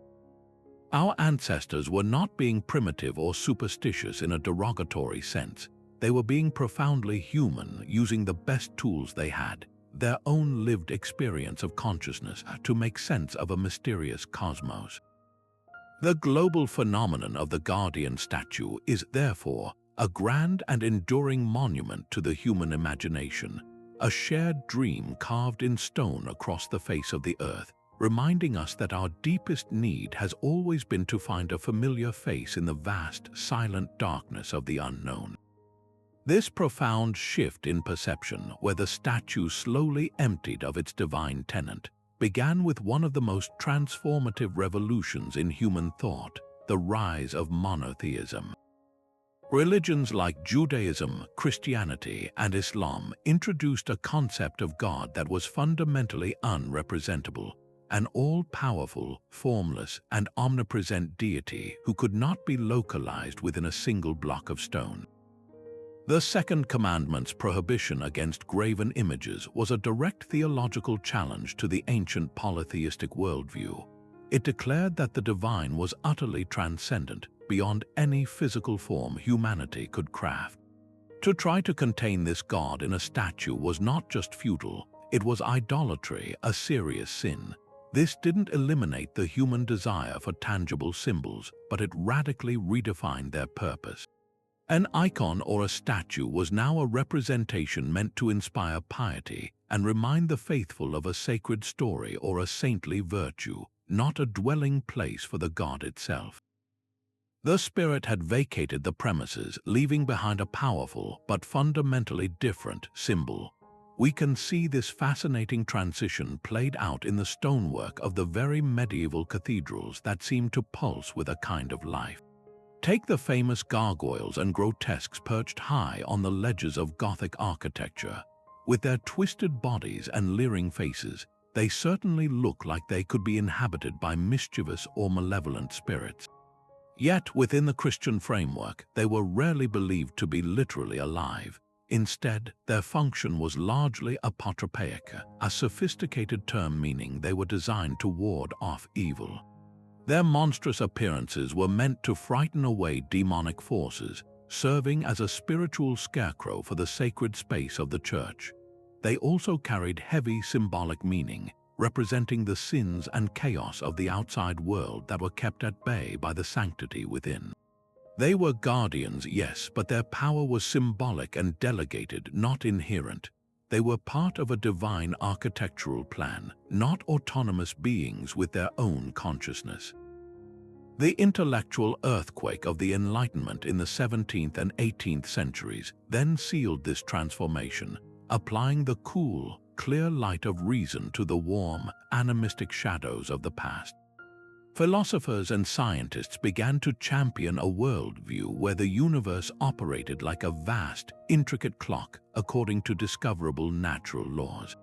Our ancestors were not being primitive or superstitious in a derogatory sense. They were being profoundly human, using the best tools they had, their own lived experience of consciousness, to make sense of a mysterious cosmos. The global phenomenon of the guardian statue is, therefore, a grand and enduring monument to the human imagination, a shared dream carved in stone across the face of the earth, reminding us that our deepest need has always been to find a familiar face in the vast, silent darkness of the unknown. This profound shift in perception, where the statue slowly emptied of its divine tenant, began with one of the most transformative revolutions in human thought, the rise of monotheism. Religions like Judaism, Christianity, and Islam introduced a concept of God that was fundamentally unrepresentable, an all-powerful, formless, and omnipresent deity who could not be localized within a single block of stone. The Second Commandment's prohibition against graven images was a direct theological challenge to the ancient polytheistic worldview. It declared that the divine was utterly transcendent, beyond any physical form humanity could craft. To try to contain this God in a statue was not just futile, it was idolatry, a serious sin. This didn't eliminate the human desire for tangible symbols, but it radically redefined their purpose. An icon or a statue was now a representation meant to inspire piety and remind the faithful of a sacred story or a saintly virtue, not a dwelling place for the god itself. The spirit had vacated the premises, leaving behind a powerful but fundamentally different symbol. We can see this fascinating transition played out in the stonework of the very medieval cathedrals that seem to pulse with a kind of life. Take the famous gargoyles and grotesques perched high on the ledges of Gothic architecture. With their twisted bodies and leering faces, they certainly look like they could be inhabited by mischievous or malevolent spirits. Yet, within the Christian framework, they were rarely believed to be literally alive. Instead, their function was largely apotropaic, a sophisticated term meaning they were designed to ward off evil. Their monstrous appearances were meant to frighten away demonic forces, serving as a spiritual scarecrow for the sacred space of the church. They also carried heavy symbolic meaning, representing the sins and chaos of the outside world that were kept at bay by the sanctity within. They were guardians, yes, but their power was symbolic and delegated, not inherent. They were part of a divine architectural plan, not autonomous beings with their own consciousness. The intellectual earthquake of the Enlightenment in the 17th and 18th centuries then sealed this transformation, applying the cool, clear light of reason to the warm, animistic shadows of the past. Philosophers and scientists began to champion a worldview where the universe operated like a vast, intricate clock according to discoverable natural laws.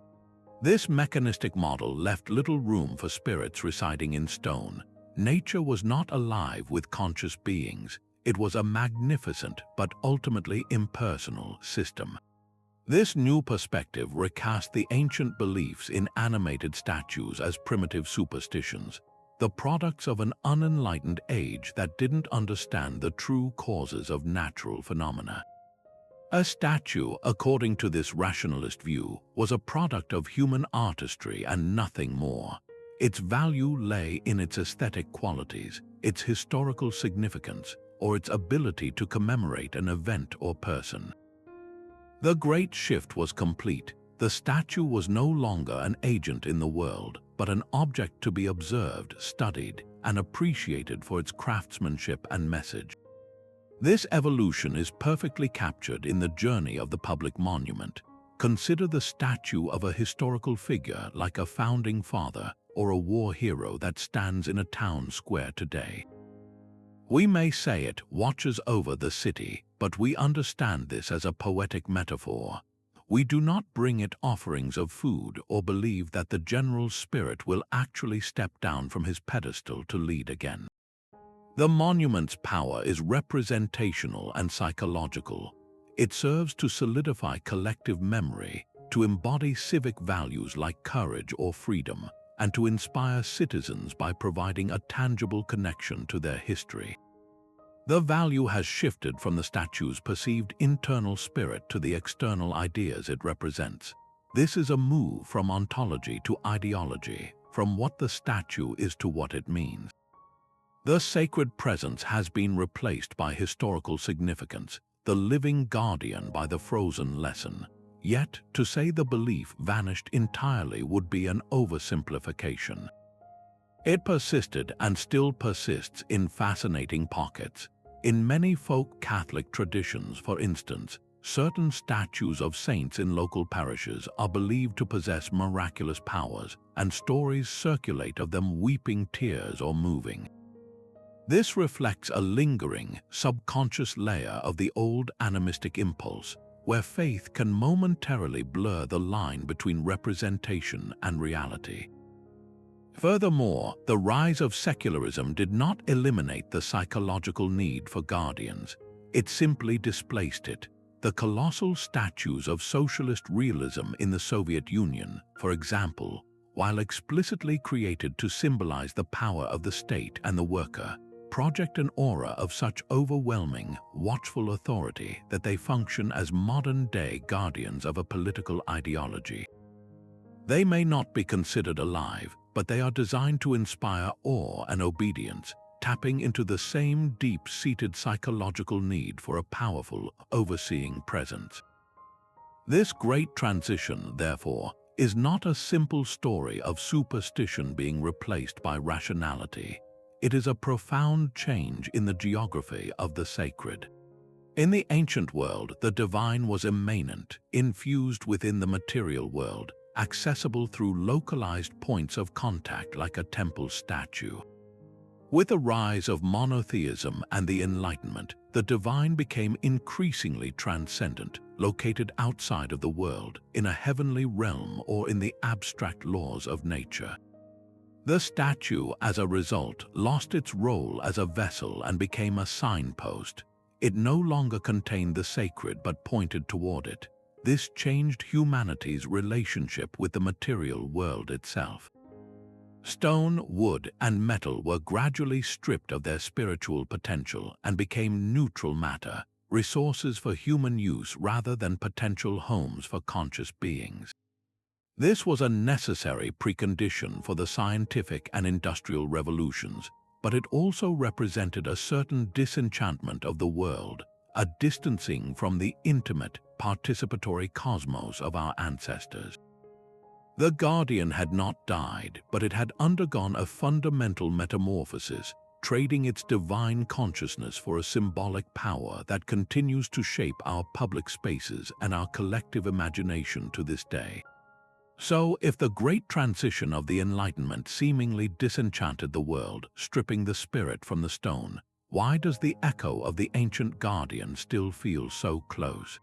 This mechanistic model left little room for spirits residing in stone. Nature was not alive with conscious beings. It was a magnificent but ultimately impersonal system. This new perspective recast the ancient beliefs in animated statues as primitive superstitions, the products of an unenlightened age that didn't understand the true causes of natural phenomena. A statue, according to this rationalist view, was a product of human artistry and nothing more. Its value lay in its aesthetic qualities, its historical significance, or its ability to commemorate an event or person. The great shift was complete. The statue was no longer an agent in the world, but an object to be observed, studied, and appreciated for its craftsmanship and message. This evolution is perfectly captured in the journey of the public monument. Consider the statue of a historical figure like a founding father or a war hero that stands in a town square today. We may say it watches over the city, but we understand this as a poetic metaphor. We do not bring it offerings of food or believe that the general spirit will actually step down from his pedestal to lead again. The monument's power is representational and psychological. It serves to solidify collective memory, to embody civic values like courage or freedom, and to inspire citizens by providing a tangible connection to their history. The value has shifted from the statue's perceived internal spirit to the external ideas it represents. This is a move from ontology to ideology, from what the statue is to what it means. The sacred presence has been replaced by historical significance, the living guardian by the frozen lesson. Yet, to say the belief vanished entirely would be an oversimplification. It persisted and still persists in fascinating pockets. In many folk Catholic traditions, for instance, certain statues of saints in local parishes are believed to possess miraculous powers, and stories circulate of them weeping tears or moving. This reflects a lingering, subconscious layer of the old animistic impulse, where faith can momentarily blur the line between representation and reality. Furthermore, the rise of secularism did not eliminate the psychological need for guardians. It simply displaced it. The colossal statues of socialist realism in the Soviet Union, for example, while explicitly created to symbolize the power of the state and the worker, project an aura of such overwhelming, watchful authority that they function as modern-day guardians of a political ideology. They may not be considered alive, but they are designed to inspire awe and obedience, tapping into the same deep-seated psychological need for a powerful, overseeing presence. This great transition, therefore, is not a simple story of superstition being replaced by rationality. It is a profound change in the geography of the sacred. In the ancient world, the divine was immanent, infused within the material world, accessible through localized points of contact like a temple statue. With the rise of monotheism and the Enlightenment, the divine became increasingly transcendent, located outside of the world, in a heavenly realm or in the abstract laws of nature. The statue, as a result, lost its role as a vessel and became a signpost. It no longer contained the sacred but pointed toward it. This changed humanity's relationship with the material world itself. Stone, wood, and metal were gradually stripped of their spiritual potential and became neutral matter, resources for human use rather than potential homes for conscious beings. This was a necessary precondition for the scientific and industrial revolutions, but it also represented a certain disenchantment of the world, a distancing from the intimate, participatory cosmos of our ancestors. The guardian had not died, but it had undergone a fundamental metamorphosis, trading its divine consciousness for a symbolic power that continues to shape our public spaces and our collective imagination to this day. So, if the great transition of the Enlightenment seemingly disenchanted the world, stripping the spirit from the stone, why does the echo of the ancient guardian still feel so close?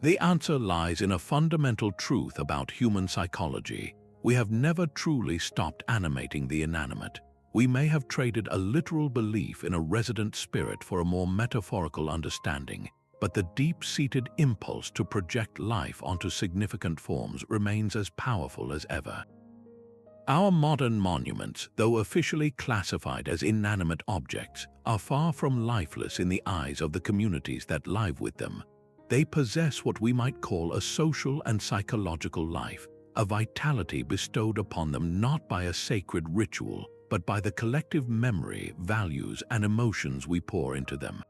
The answer lies in a fundamental truth about human psychology. We have never truly stopped animating the inanimate. We may have traded a literal belief in a resident spirit for a more metaphorical understanding, but the deep-seated impulse to project life onto significant forms remains as powerful as ever. Our modern monuments, though officially classified as inanimate objects, are far from lifeless in the eyes of the communities that live with them. They possess what we might call a social and psychological life, a vitality bestowed upon them not by a sacred ritual, but by the collective memory, values, and emotions we pour into them.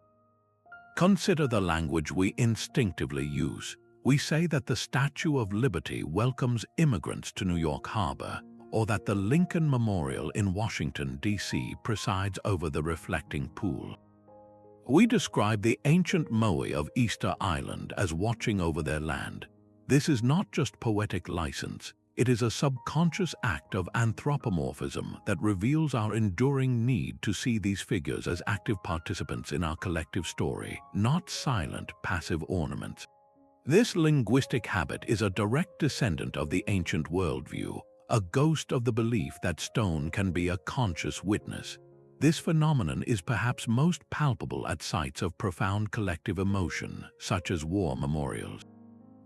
Consider the language we instinctively use. We say that the Statue of Liberty welcomes immigrants to New York Harbor, or that the Lincoln Memorial in Washington, D.C. presides over the reflecting pool. We describe the ancient Moai of Easter Island as watching over their land. This is not just poetic license. It is a subconscious act of anthropomorphism that reveals our enduring need to see these figures as active participants in our collective story, not silent, passive ornaments. This linguistic habit is a direct descendant of the ancient worldview, a ghost of the belief that stone can be a conscious witness. This phenomenon is perhaps most palpable at sites of profound collective emotion, such as war memorials.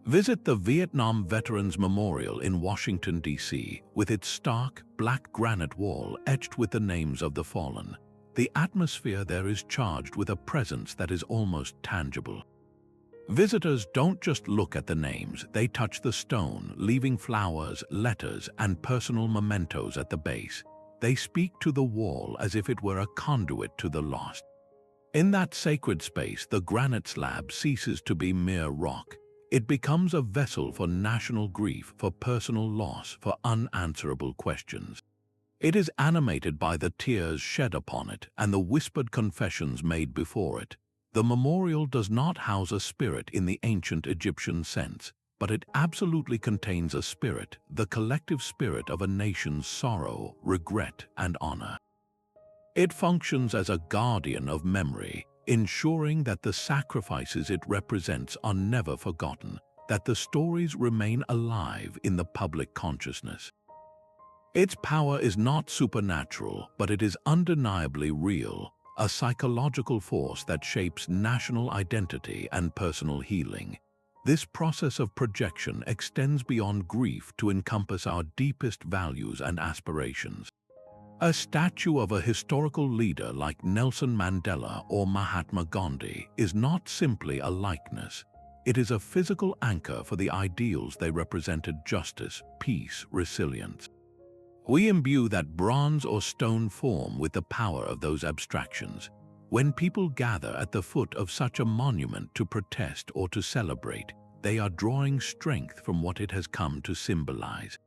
Visit the Vietnam Veterans Memorial in Washington, D.C., with its stark, black granite wall etched with the names of the fallen. The atmosphere there is charged with a presence that is almost tangible. Visitors don't just look at the names, they touch the stone, leaving flowers, letters, and personal mementos at the base. They speak to the wall as if it were a conduit to the lost. In that sacred space, the granite slab ceases to be mere rock. It becomes a vessel for national grief, for personal loss, for unanswerable questions. It is animated by the tears shed upon it and the whispered confessions made before it. The memorial does not house a spirit in the ancient Egyptian sense, but it absolutely contains a spirit, the collective spirit of a nation's sorrow, regret, and honor. It functions as a guardian of memory, ensuring that the sacrifices it represents are never forgotten, that the stories remain alive in the public consciousness. Its power is not supernatural, but it is undeniably real, a psychological force that shapes national identity and personal healing. This process of projection extends beyond grief to encompass our deepest values and aspirations. A statue of a historical leader like Nelson Mandela or Mahatma Gandhi is not simply a likeness. It is a physical anchor for the ideals they represented: justice, peace, resilience. We imbue that bronze or stone form with the power of those abstractions. When people gather at the foot of such a monument to protest or to celebrate, they are drawing strength from what it has come to symbolize.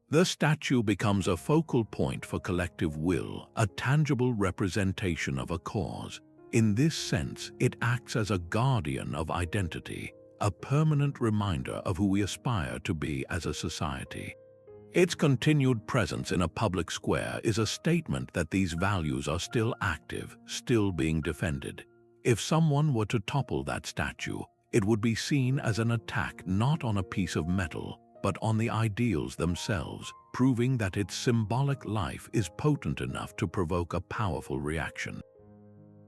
The statue becomes a focal point for collective will, a tangible representation of a cause. In this sense, it acts as a guardian of identity, a permanent reminder of who we aspire to be as a society. Its continued presence in a public square is a statement that these values are still active, still being defended. If someone were to topple that statue, it would be seen as an attack not on a piece of metal, but on the ideals themselves, proving that its symbolic life is potent enough to provoke a powerful reaction.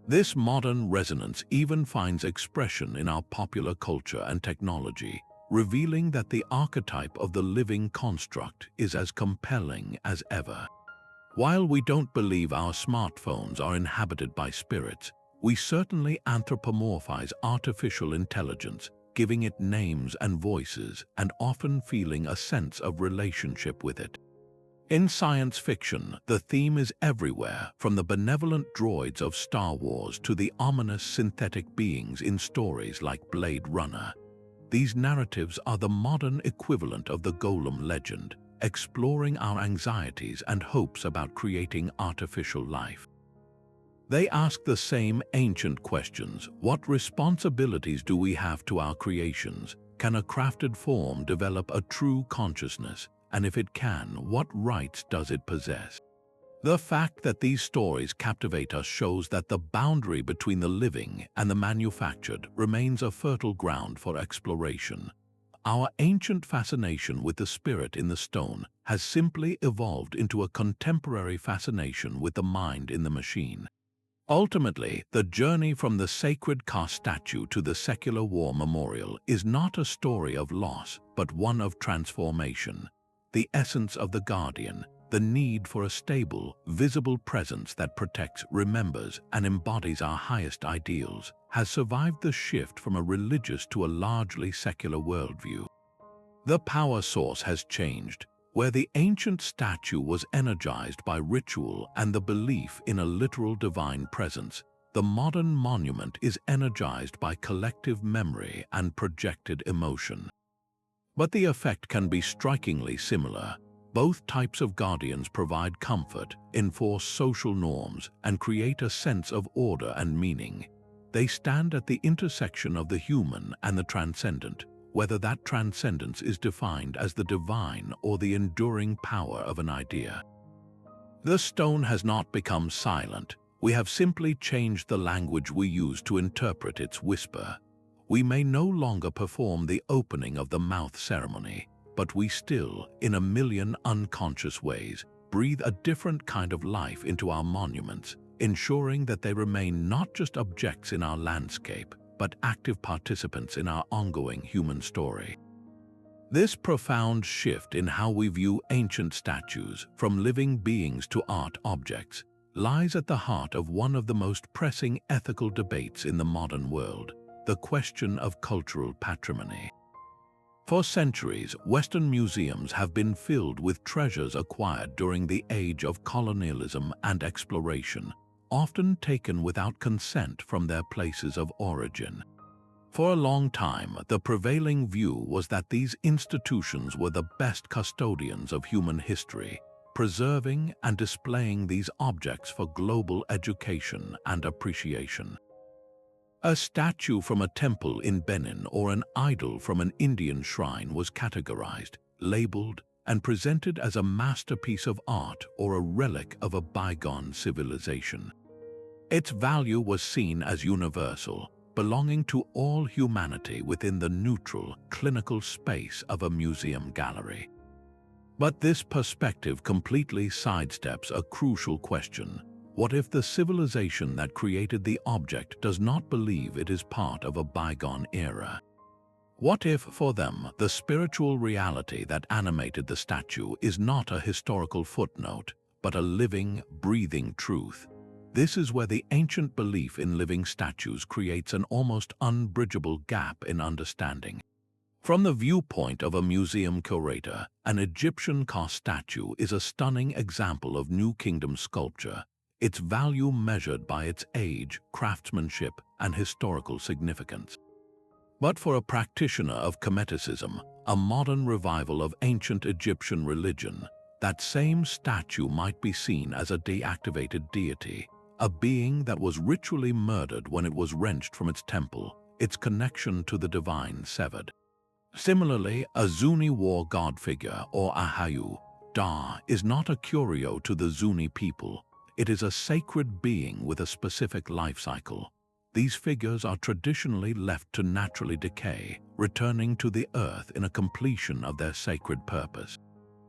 This modern resonance even finds expression in our popular culture and technology, revealing that the archetype of the living construct is as compelling as ever. While we don't believe our smartphones are inhabited by spirits, we certainly anthropomorphize artificial intelligence, giving it names and voices and often feeling a sense of relationship with it. In science fiction, the theme is everywhere, from the benevolent droids of Star Wars to the ominous synthetic beings in stories like Blade Runner. These narratives are the modern equivalent of the Golem legend, exploring our anxieties and hopes about creating artificial life. They ask the same ancient questions: what responsibilities do we have to our creations? Can a crafted form develop a true consciousness? And if it can, what rights does it possess? The fact that these stories captivate us shows that the boundary between the living and the manufactured remains a fertile ground for exploration. Our ancient fascination with the spirit in the stone has simply evolved into a contemporary fascination with the mind in the machine. Ultimately, the journey from the sacred cast statue to the secular war memorial is not a story of loss, but one of transformation. The essence of the guardian, the need for a stable, visible presence that protects, remembers, and embodies our highest ideals, has survived the shift from a religious to a largely secular worldview. The power source has changed. Where the ancient statue was energized by ritual and the belief in a literal divine presence, the modern monument is energized by collective memory and projected emotion. But the effect can be strikingly similar. Both types of guardians provide comfort, enforce social norms, and create a sense of order and meaning. They stand at the intersection of the human and the transcendent, whether that transcendence is defined as the divine or the enduring power of an idea. The stone has not become silent. We have simply changed the language we use to interpret its whisper. We may no longer perform the opening of the mouth ceremony, but we still, in a million unconscious ways, breathe a different kind of life into our monuments, ensuring that they remain not just objects in our landscape, but active participants in our ongoing human story. This profound shift in how we view ancient statues, from living beings to art objects, lies at the heart of one of the most pressing ethical debates in the modern world: the question of cultural patrimony. For centuries, Western museums have been filled with treasures acquired during the age of colonialism and exploration, often taken without consent from their places of origin. For a long time, the prevailing view was that these institutions were the best custodians of human history, preserving and displaying these objects for global education and appreciation. A statue from a temple in Benin or an idol from an Indian shrine was categorized, labeled, and presented as a masterpiece of art or a relic of a bygone civilization. Its value was seen as universal, belonging to all humanity within the neutral, clinical space of a museum gallery. But this perspective completely sidesteps a crucial question. What if the civilization that created the object does not believe it is part of a bygone era? What if, for them, the spiritual reality that animated the statue is not a historical footnote, but a living, breathing truth? This is where the ancient belief in living statues creates an almost unbridgeable gap in understanding. From the viewpoint of a museum curator, an Egyptian cast statue is a stunning example of New Kingdom sculpture, its value measured by its age, craftsmanship, and historical significance. But for a practitioner of Hermeticism, a modern revival of ancient Egyptian religion, that same statue might be seen as a deactivated deity, a being that was ritually murdered when it was wrenched from its temple, its connection to the divine severed. Similarly, a Zuni war god figure, or Ahayu, Da, is not a curio to the Zuni people. It is a sacred being with a specific life cycle. These figures are traditionally left to naturally decay, returning to the earth in a completion of their sacred purpose.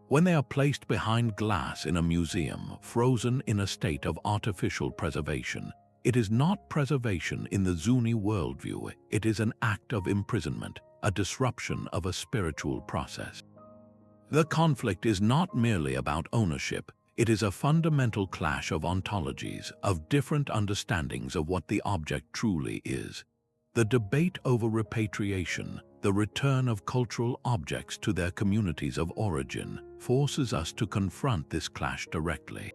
When they are placed behind glass in a museum, frozen in a state of artificial preservation, it is not preservation in the Zuni worldview, it is an act of imprisonment, a disruption of a spiritual process. The conflict is not merely about ownership, it is a fundamental clash of ontologies, of different understandings of what the object truly is. The debate over repatriation, the return of cultural objects to their communities of origin, forces us to confront this clash directly.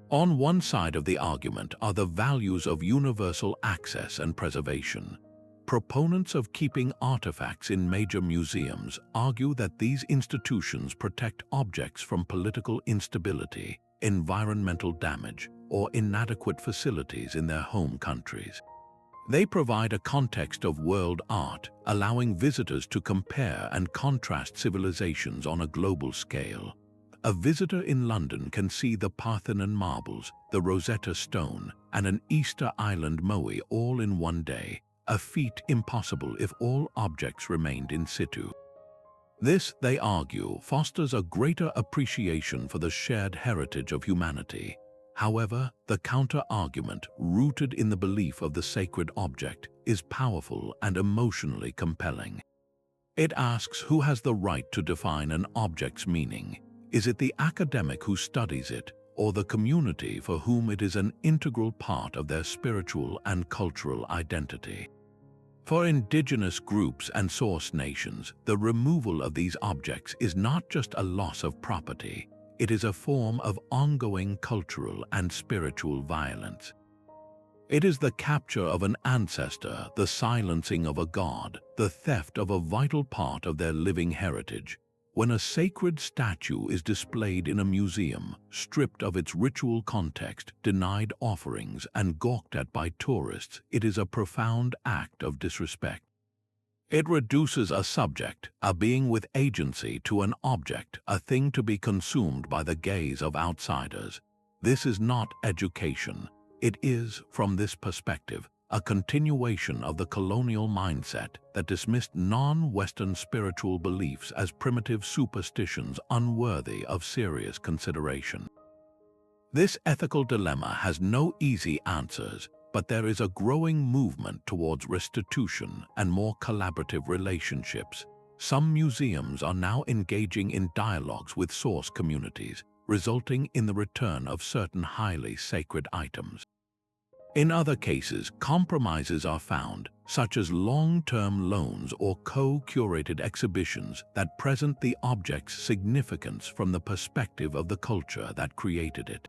On one side of the argument are the values of universal access and preservation. Proponents of keeping artifacts in major museums argue that these institutions protect objects from political instability, environmental damage, or inadequate facilities in their home countries. They provide a context of world art, allowing visitors to compare and contrast civilizations on a global scale. A visitor in London can see the Parthenon marbles, the Rosetta Stone, and an Easter Island moai all in one day, a feat impossible if all objects remained in situ. This, they argue, fosters a greater appreciation for the shared heritage of humanity. However, the counter-argument, rooted in the belief of the sacred object, is powerful and emotionally compelling. It asks who has the right to define an object's meaning. Is it the academic who studies it, or the community for whom it is an integral part of their spiritual and cultural identity? For indigenous groups and source nations, the removal of these objects is not just a loss of property, it is a form of ongoing cultural and spiritual violence. It is the capture of an ancestor, the silencing of a god, the theft of a vital part of their living heritage. When a sacred statue is displayed in a museum, stripped of its ritual context, denied offerings, and gawked at by tourists, it is a profound act of disrespect. It reduces a subject, a being with agency, to an object, a thing to be consumed by the gaze of outsiders. This is not education. It is, from this perspective, a continuation of the colonial mindset that dismissed non-Western spiritual beliefs as primitive superstitions unworthy of serious consideration. This ethical dilemma has no easy answers, but there is a growing movement towards restitution and more collaborative relationships. Some museums are now engaging in dialogues with source communities, resulting in the return of certain highly sacred items. In other cases, compromises are found, such as long-term loans or co-curated exhibitions that present the object's significance from the perspective of the culture that created it.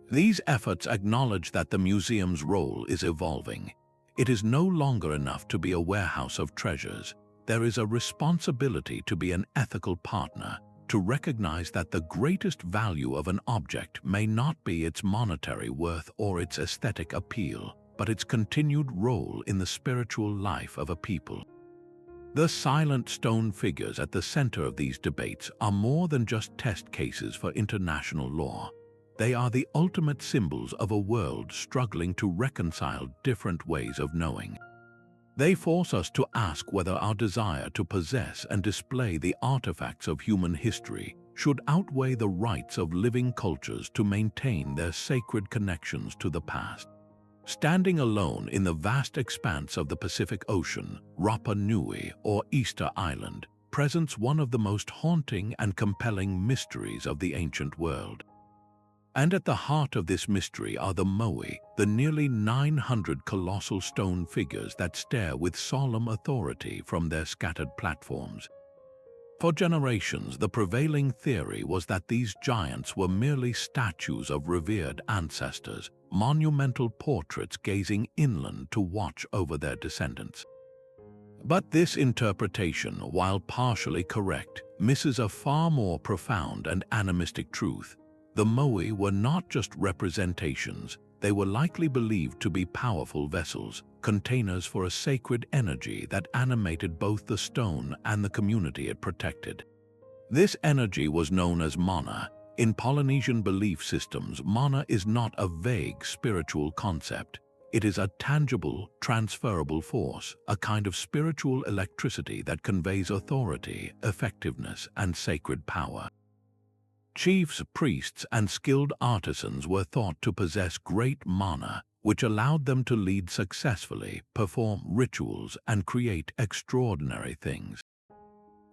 These efforts acknowledge that the museum's role is evolving. It is no longer enough to be a warehouse of treasures. There is a responsibility to be an ethical partner, to recognize that the greatest value of an object may not be its monetary worth or its aesthetic appeal, but its continued role in the spiritual life of a people. The silent stone figures at the center of these debates are more than just test cases for international law. They are the ultimate symbols of a world struggling to reconcile different ways of knowing. They force us to ask whether our desire to possess and display the artifacts of human history should outweigh the rights of living cultures to maintain their sacred connections to the past. Standing alone in the vast expanse of the Pacific Ocean, Rapa Nui, or Easter Island, presents one of the most haunting and compelling mysteries of the ancient world. And at the heart of this mystery are the moai, the nearly 900 colossal stone figures that stare with solemn authority from their scattered platforms. For generations, the prevailing theory was that these giants were merely statues of revered ancestors, monumental portraits gazing inland to watch over their descendants. But this interpretation, while partially correct, misses a far more profound and animistic truth. The moai were not just representations, they were likely believed to be powerful vessels, containers for a sacred energy that animated both the stone and the community it protected. This energy was known as mana. In Polynesian belief systems, mana is not a vague spiritual concept. It is a tangible, transferable force, a kind of spiritual electricity that conveys authority, effectiveness, and sacred power. Chiefs, priests, and skilled artisans were thought to possess great mana, which allowed them to lead successfully, perform rituals, and create extraordinary things.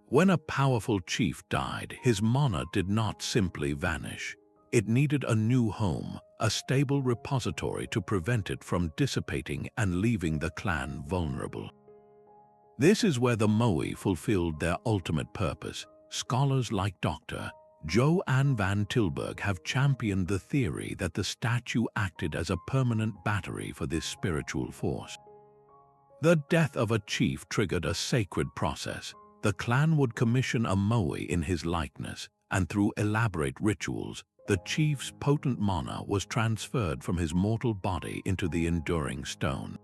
When a powerful chief died, his mana did not simply vanish. It needed a new home, a stable repository to prevent it from dissipating and leaving the clan vulnerable. This is where the Moai fulfilled their ultimate purpose. Scholars like Dr. Joanne van Tilburg have championed the theory that the statue acted as a permanent battery for this spiritual force. The death of a chief triggered a sacred process. The clan would commission a Moai in his likeness, and through elaborate rituals, the chief's potent mana was transferred from his mortal body into the enduring stone.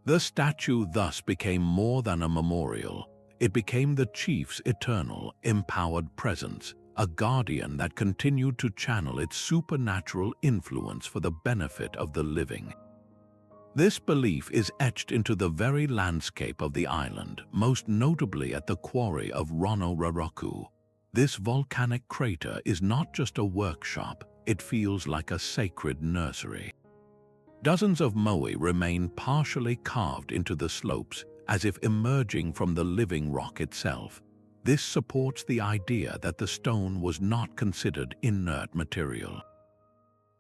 The statue thus became more than a memorial. It became the chief's eternal, empowered presence, a guardian that continued to channel its supernatural influence for the benefit of the living. This belief is etched into the very landscape of the island, most notably at the quarry of Rono-Roroku. This volcanic crater is not just a workshop, it feels like a sacred nursery. Dozens of Moai remain partially carved into the slopes, as if emerging from the living rock itself. This supports the idea that the stone was not considered inert material.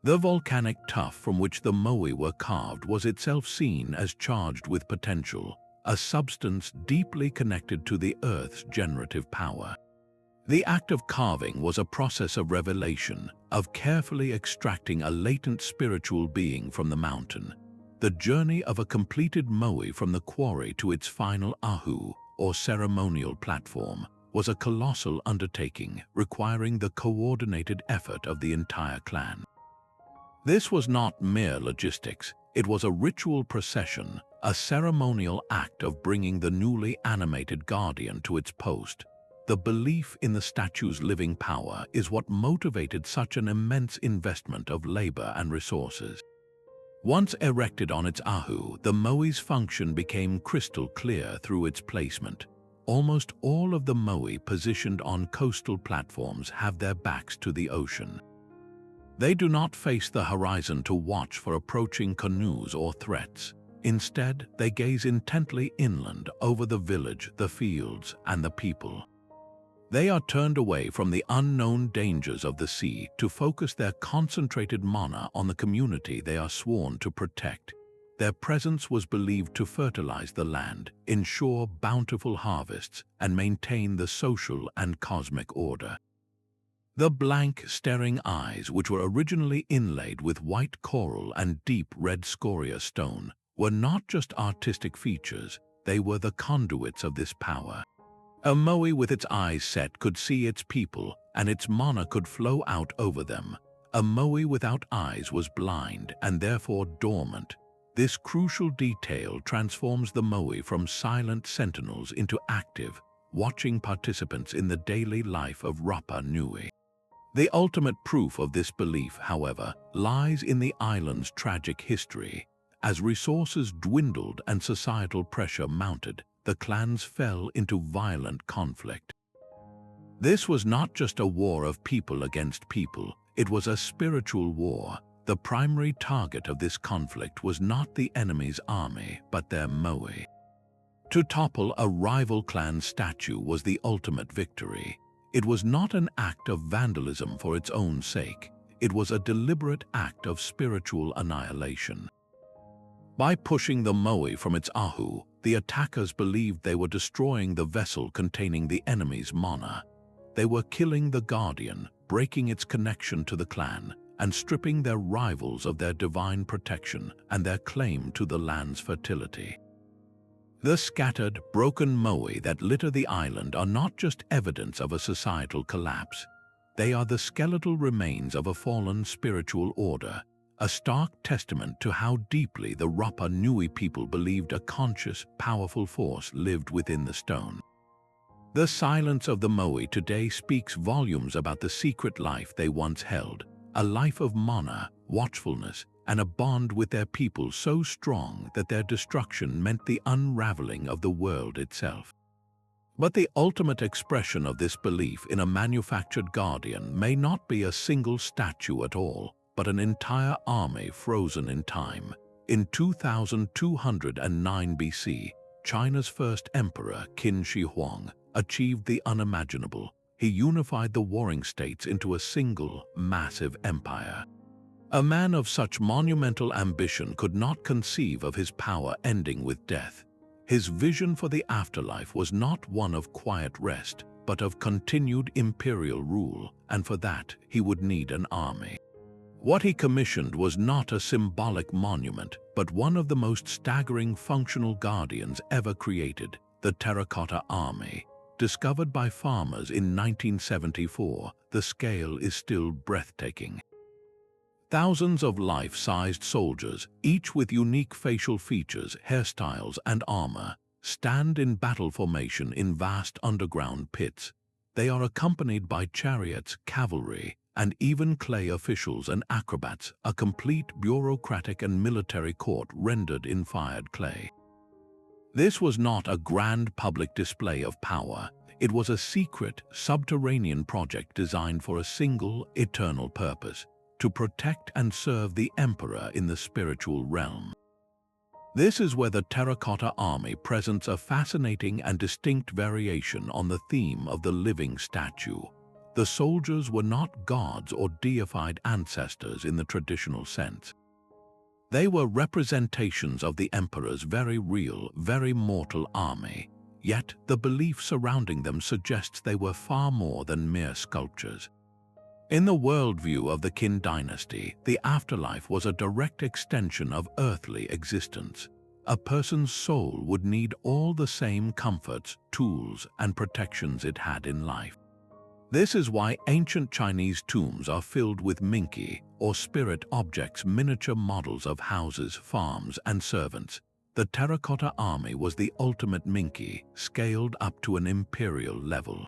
The volcanic tuff from which the Moai were carved was itself seen as charged with potential, a substance deeply connected to the Earth's generative power. The act of carving was a process of revelation, of carefully extracting a latent spiritual being from the mountain. The journey of a completed Moai from the quarry to its final ahu, or ceremonial platform, was a colossal undertaking requiring the coordinated effort of the entire clan. This was not mere logistics, it was a ritual procession, a ceremonial act of bringing the newly animated guardian to its post. The belief in the statue's living power is what motivated such an immense investment of labor and resources. Once erected on its ahu, the Moai's function became crystal clear through its placement. Almost all of the Moai positioned on coastal platforms have their backs to the ocean. They do not face the horizon to watch for approaching canoes or threats. Instead, they gaze intently inland over the village, the fields, and the people. They are turned away from the unknown dangers of the sea to focus their concentrated mana on the community they are sworn to protect. Their presence was believed to fertilize the land, ensure bountiful harvests, and maintain the social and cosmic order. The blank, staring eyes, which were originally inlaid with white coral and deep red scoria stone, were not just artistic features, they were the conduits of this power. A Moai with its eyes set could see its people, and its mana could flow out over them. A Moai without eyes was blind and therefore dormant. This crucial detail transforms the Moai from silent sentinels into active, watching participants in the daily life of Rapa Nui. The ultimate proof of this belief, however, lies in the island's tragic history. As resources dwindled and societal pressure mounted, the clans fell into violent conflict. This was not just a war of people against people, it was a spiritual war. The primary target of this conflict was not the enemy's army, but their Moai. To topple a rival clan statue was the ultimate victory. It was not an act of vandalism for its own sake. It was a deliberate act of spiritual annihilation. By pushing the Moai from its ahu, the attackers believed they were destroying the vessel containing the enemy's mana. They were killing the guardian, breaking its connection to the clan, and stripping their rivals of their divine protection and their claim to the land's fertility. The scattered, broken Moai that litter the island are not just evidence of a societal collapse. They are the skeletal remains of a fallen spiritual order, a stark testament to how deeply the Rapa Nui people believed a conscious, powerful force lived within the stone. The silence of the Moai today speaks volumes about the secret life they once held, a life of mana, watchfulness, and a bond with their people so strong that their destruction meant the unraveling of the world itself. But the ultimate expression of this belief in a manufactured guardian may not be a single statue at all, but an entire army frozen in time. In 2209 BC, China's first emperor, Qin Shi Huang, achieved the unimaginable. He unified the warring states into a single, massive empire. A man of such monumental ambition could not conceive of his power ending with death. His vision for the afterlife was not one of quiet rest, but of continued imperial rule, and for that he would need an army. What he commissioned was not a symbolic monument, but one of the most staggering functional guardians ever created, the Terracotta Army. Discovered by farmers in 1974, the scale is still breathtaking. Thousands of life-sized soldiers, each with unique facial features, hairstyles, and armor, stand in battle formation in vast underground pits. They are accompanied by chariots, cavalry, and even clay officials and acrobats, a complete bureaucratic and military court rendered in fired clay. This was not a grand public display of power. It was a secret, subterranean project designed for a single, eternal purpose: to protect and serve the emperor in the spiritual realm. This is where the Terracotta Army presents a fascinating and distinct variation on the theme of the living statue. The soldiers were not gods or deified ancestors in the traditional sense. They were representations of the emperor's very real, very mortal army, yet the belief surrounding them suggests they were far more than mere sculptures. In the worldview of the Qin dynasty, the afterlife was a direct extension of earthly existence. A person's soul would need all the same comforts, tools, and protections it had in life. This is why ancient Chinese tombs are filled with minki, or spirit objects, miniature models of houses, farms, and servants. The Terracotta Army was the ultimate minki, scaled up to an imperial level.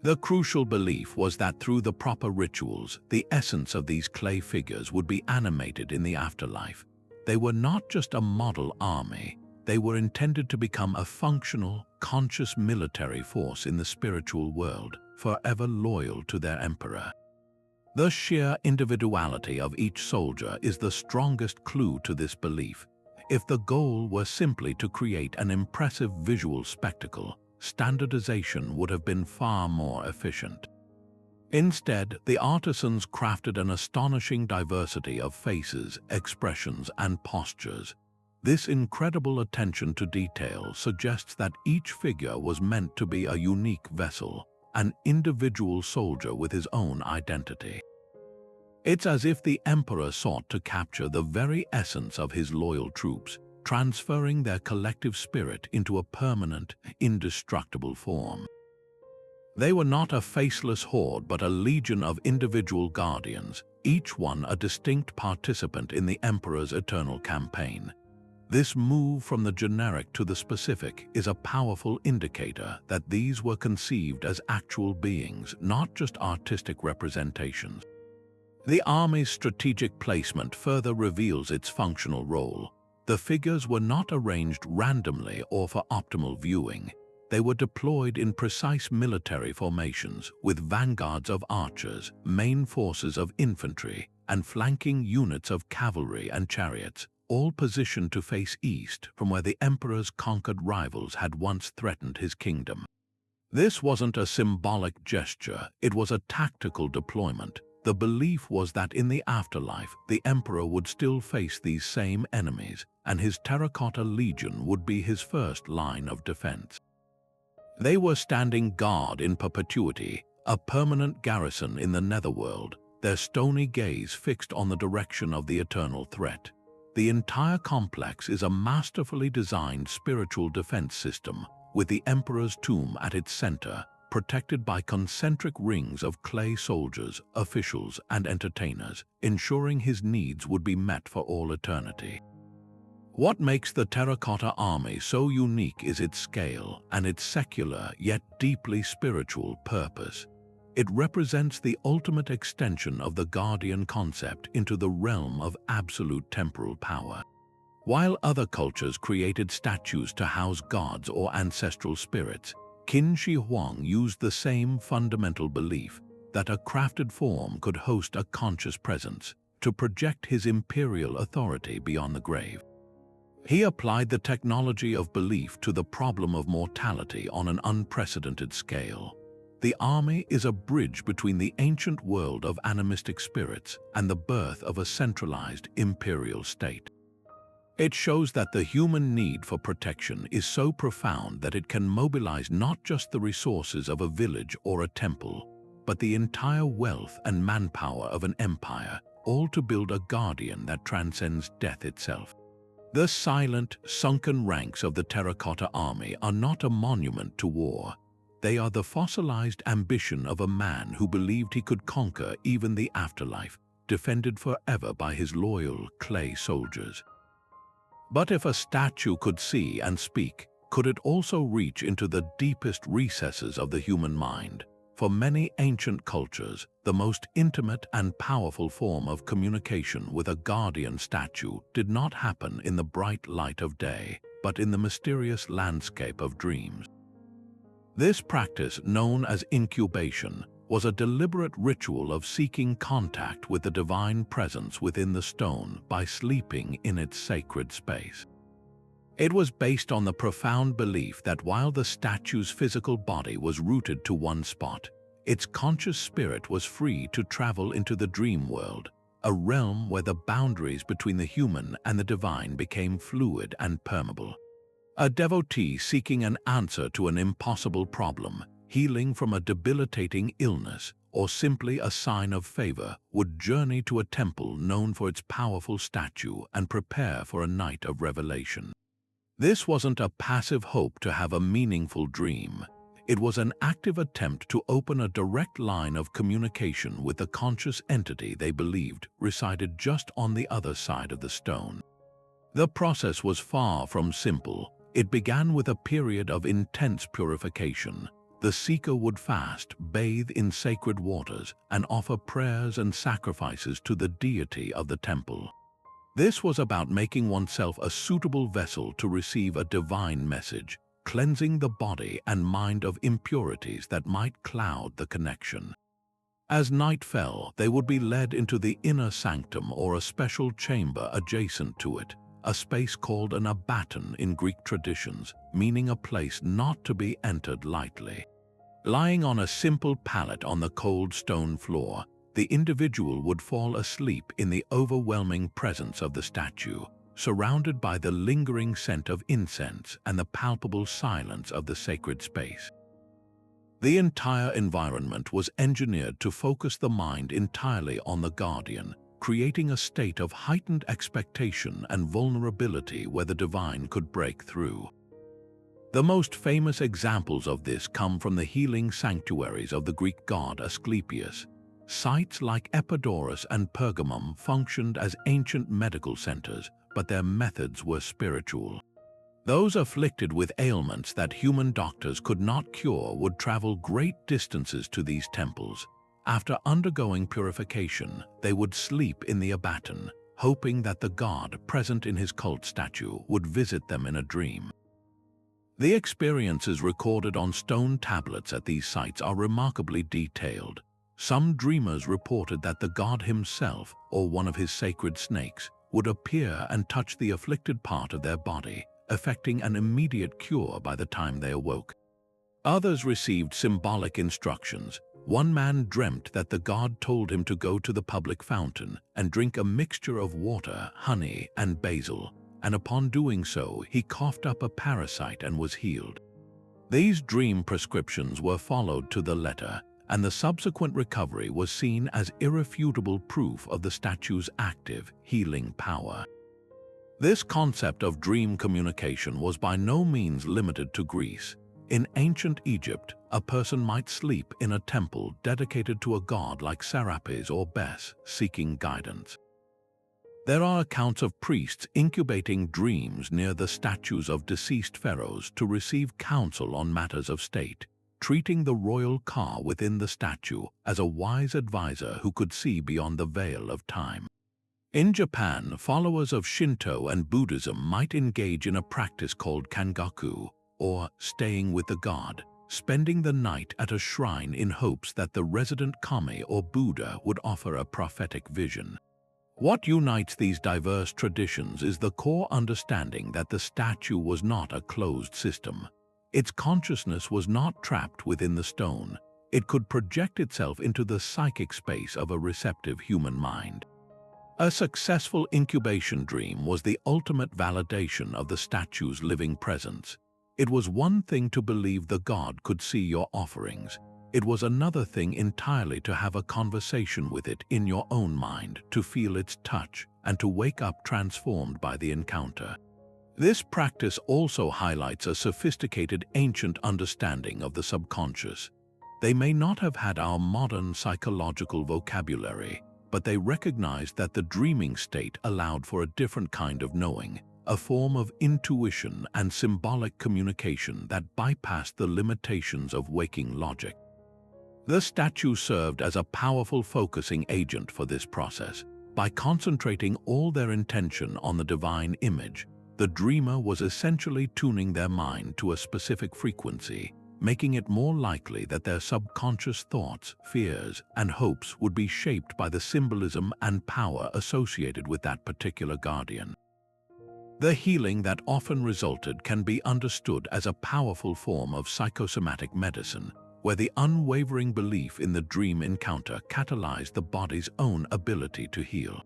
The crucial belief was that through the proper rituals, the essence of these clay figures would be animated in the afterlife. They were not just a model army, they were intended to become a functional, conscious military force in the spiritual world, forever loyal to their emperor. The sheer individuality of each soldier is the strongest clue to this belief. If the goal were simply to create an impressive visual spectacle, standardization would have been far more efficient. Instead, the artisans crafted an astonishing diversity of faces, expressions, and postures. This incredible attention to detail suggests that each figure was meant to be a unique vessel, an individual soldier with his own identity. It's as if the emperor sought to capture the very essence of his loyal troops, transferring their collective spirit into a permanent, indestructible form. They were not a faceless horde but a legion of individual guardians, each one a distinct participant in the emperor's eternal campaign. This move from the generic to the specific is a powerful indicator that these were conceived as actual beings, not just artistic representations. The army's strategic placement further reveals its functional role. The figures were not arranged randomly or for optimal viewing. They were deployed in precise military formations, with vanguards of archers, main forces of infantry, and flanking units of cavalry and chariots, all positioned to face east from where the emperor's conquered rivals had once threatened his kingdom. This wasn't a symbolic gesture, it was a tactical deployment. The belief was that in the afterlife, the emperor would still face these same enemies, and his Terracotta Legion would be his first line of defense. They were standing guard in perpetuity, a permanent garrison in the netherworld, their stony gaze fixed on the direction of the eternal threat. The entire complex is a masterfully designed spiritual defense system, with the emperor's tomb at its center, protected by concentric rings of clay soldiers, officials, and entertainers, ensuring his needs would be met for all eternity. What makes the Terracotta Army so unique is its scale and its secular yet deeply spiritual purpose. It represents the ultimate extension of the guardian concept into the realm of absolute temporal power. While other cultures created statues to house gods or ancestral spirits, Qin Shi Huang used the same fundamental belief that a crafted form could host a conscious presence to project his imperial authority beyond the grave. He applied the technology of belief to the problem of mortality on an unprecedented scale. The army is a bridge between the ancient world of animistic spirits and the birth of a centralized imperial state. It shows that the human need for protection is so profound that it can mobilize not just the resources of a village or a temple, but the entire wealth and manpower of an empire, all to build a guardian that transcends death itself. The silent, sunken ranks of the Terracotta Army are not a monument to war. They are the fossilized ambition of a man who believed he could conquer even the afterlife, defended forever by his loyal clay soldiers. But if a statue could see and speak, could it also reach into the deepest recesses of the human mind? For many ancient cultures, the most intimate and powerful form of communication with a guardian statue did not happen in the bright light of day, but in the mysterious landscape of dreams. This practice, known as incubation, was a deliberate ritual of seeking contact with the divine presence within the stone by sleeping in its sacred space. It was based on the profound belief that while the statue's physical body was rooted to one spot, its conscious spirit was free to travel into the dream world, a realm where the boundaries between the human and the divine became fluid and permeable. A devotee seeking an answer to an impossible problem, healing from a debilitating illness, or simply a sign of favor, would journey to a temple known for its powerful statue and prepare for a night of revelation. This wasn't a passive hope to have a meaningful dream. It was an active attempt to open a direct line of communication with the conscious entity they believed resided just on the other side of the stone. The process was far from simple. It began with a period of intense purification. The seeker would fast, bathe in sacred waters, and offer prayers and sacrifices to the deity of the temple. This was about making oneself a suitable vessel to receive a divine message, cleansing the body and mind of impurities that might cloud the connection. As night fell, they would be led into the inner sanctum or a special chamber adjacent to it, a space called an abaton in Greek traditions, meaning a place not to be entered lightly. Lying on a simple pallet on the cold stone floor, the individual would fall asleep in the overwhelming presence of the statue, surrounded by the lingering scent of incense and the palpable silence of the sacred space. The entire environment was engineered to focus the mind entirely on the guardian, creating a state of heightened expectation and vulnerability where the divine could break through. The most famous examples of this come from the healing sanctuaries of the Greek god Asclepius. Sites like Epidaurus and Pergamum functioned as ancient medical centers, but their methods were spiritual. Those afflicted with ailments that human doctors could not cure would travel great distances to these temples. After undergoing purification, they would sleep in the abaton, hoping that the god present in his cult statue would visit them in a dream. The experiences recorded on stone tablets at these sites are remarkably detailed. Some dreamers reported that the god himself, or one of his sacred snakes, would appear and touch the afflicted part of their body, effecting an immediate cure by the time they awoke. Others received symbolic instructions. One man dreamt that the god told him to go to the public fountain and drink a mixture of water, honey, and basil, and upon doing so, he coughed up a parasite and was healed. These dream prescriptions were followed to the letter, and the subsequent recovery was seen as irrefutable proof of the statue's active, healing power. This concept of dream communication was by no means limited to Greece. In ancient Egypt, a person might sleep in a temple dedicated to a god like Serapis or Bes, seeking guidance. There are accounts of priests incubating dreams near the statues of deceased pharaohs to receive counsel on matters of state, treating the royal ka within the statue as a wise advisor who could see beyond the veil of time. In Japan, followers of Shinto and Buddhism might engage in a practice called kangaku, or staying with the god, spending the night at a shrine in hopes that the resident kami or Buddha would offer a prophetic vision. What unites these diverse traditions is the core understanding that the statue was not a closed system. Its consciousness was not trapped within the stone. It could project itself into the psychic space of a receptive human mind. A successful incubation dream was the ultimate validation of the statue's living presence. It was one thing to believe the god could see your offerings. It was another thing entirely to have a conversation with it in your own mind, to feel its touch, and to wake up transformed by the encounter. This practice also highlights a sophisticated ancient understanding of the subconscious. They may not have had our modern psychological vocabulary, but they recognized that the dreaming state allowed for a different kind of knowing, a form of intuition and symbolic communication that bypassed the limitations of waking logic. The statue served as a powerful focusing agent for this process. By concentrating all their intention on the divine image, the dreamer was essentially tuning their mind to a specific frequency, making it more likely that their subconscious thoughts, fears, and hopes would be shaped by the symbolism and power associated with that particular guardian. The healing that often resulted can be understood as a powerful form of psychosomatic medicine, where the unwavering belief in the dream encounter catalyzed the body's own ability to heal.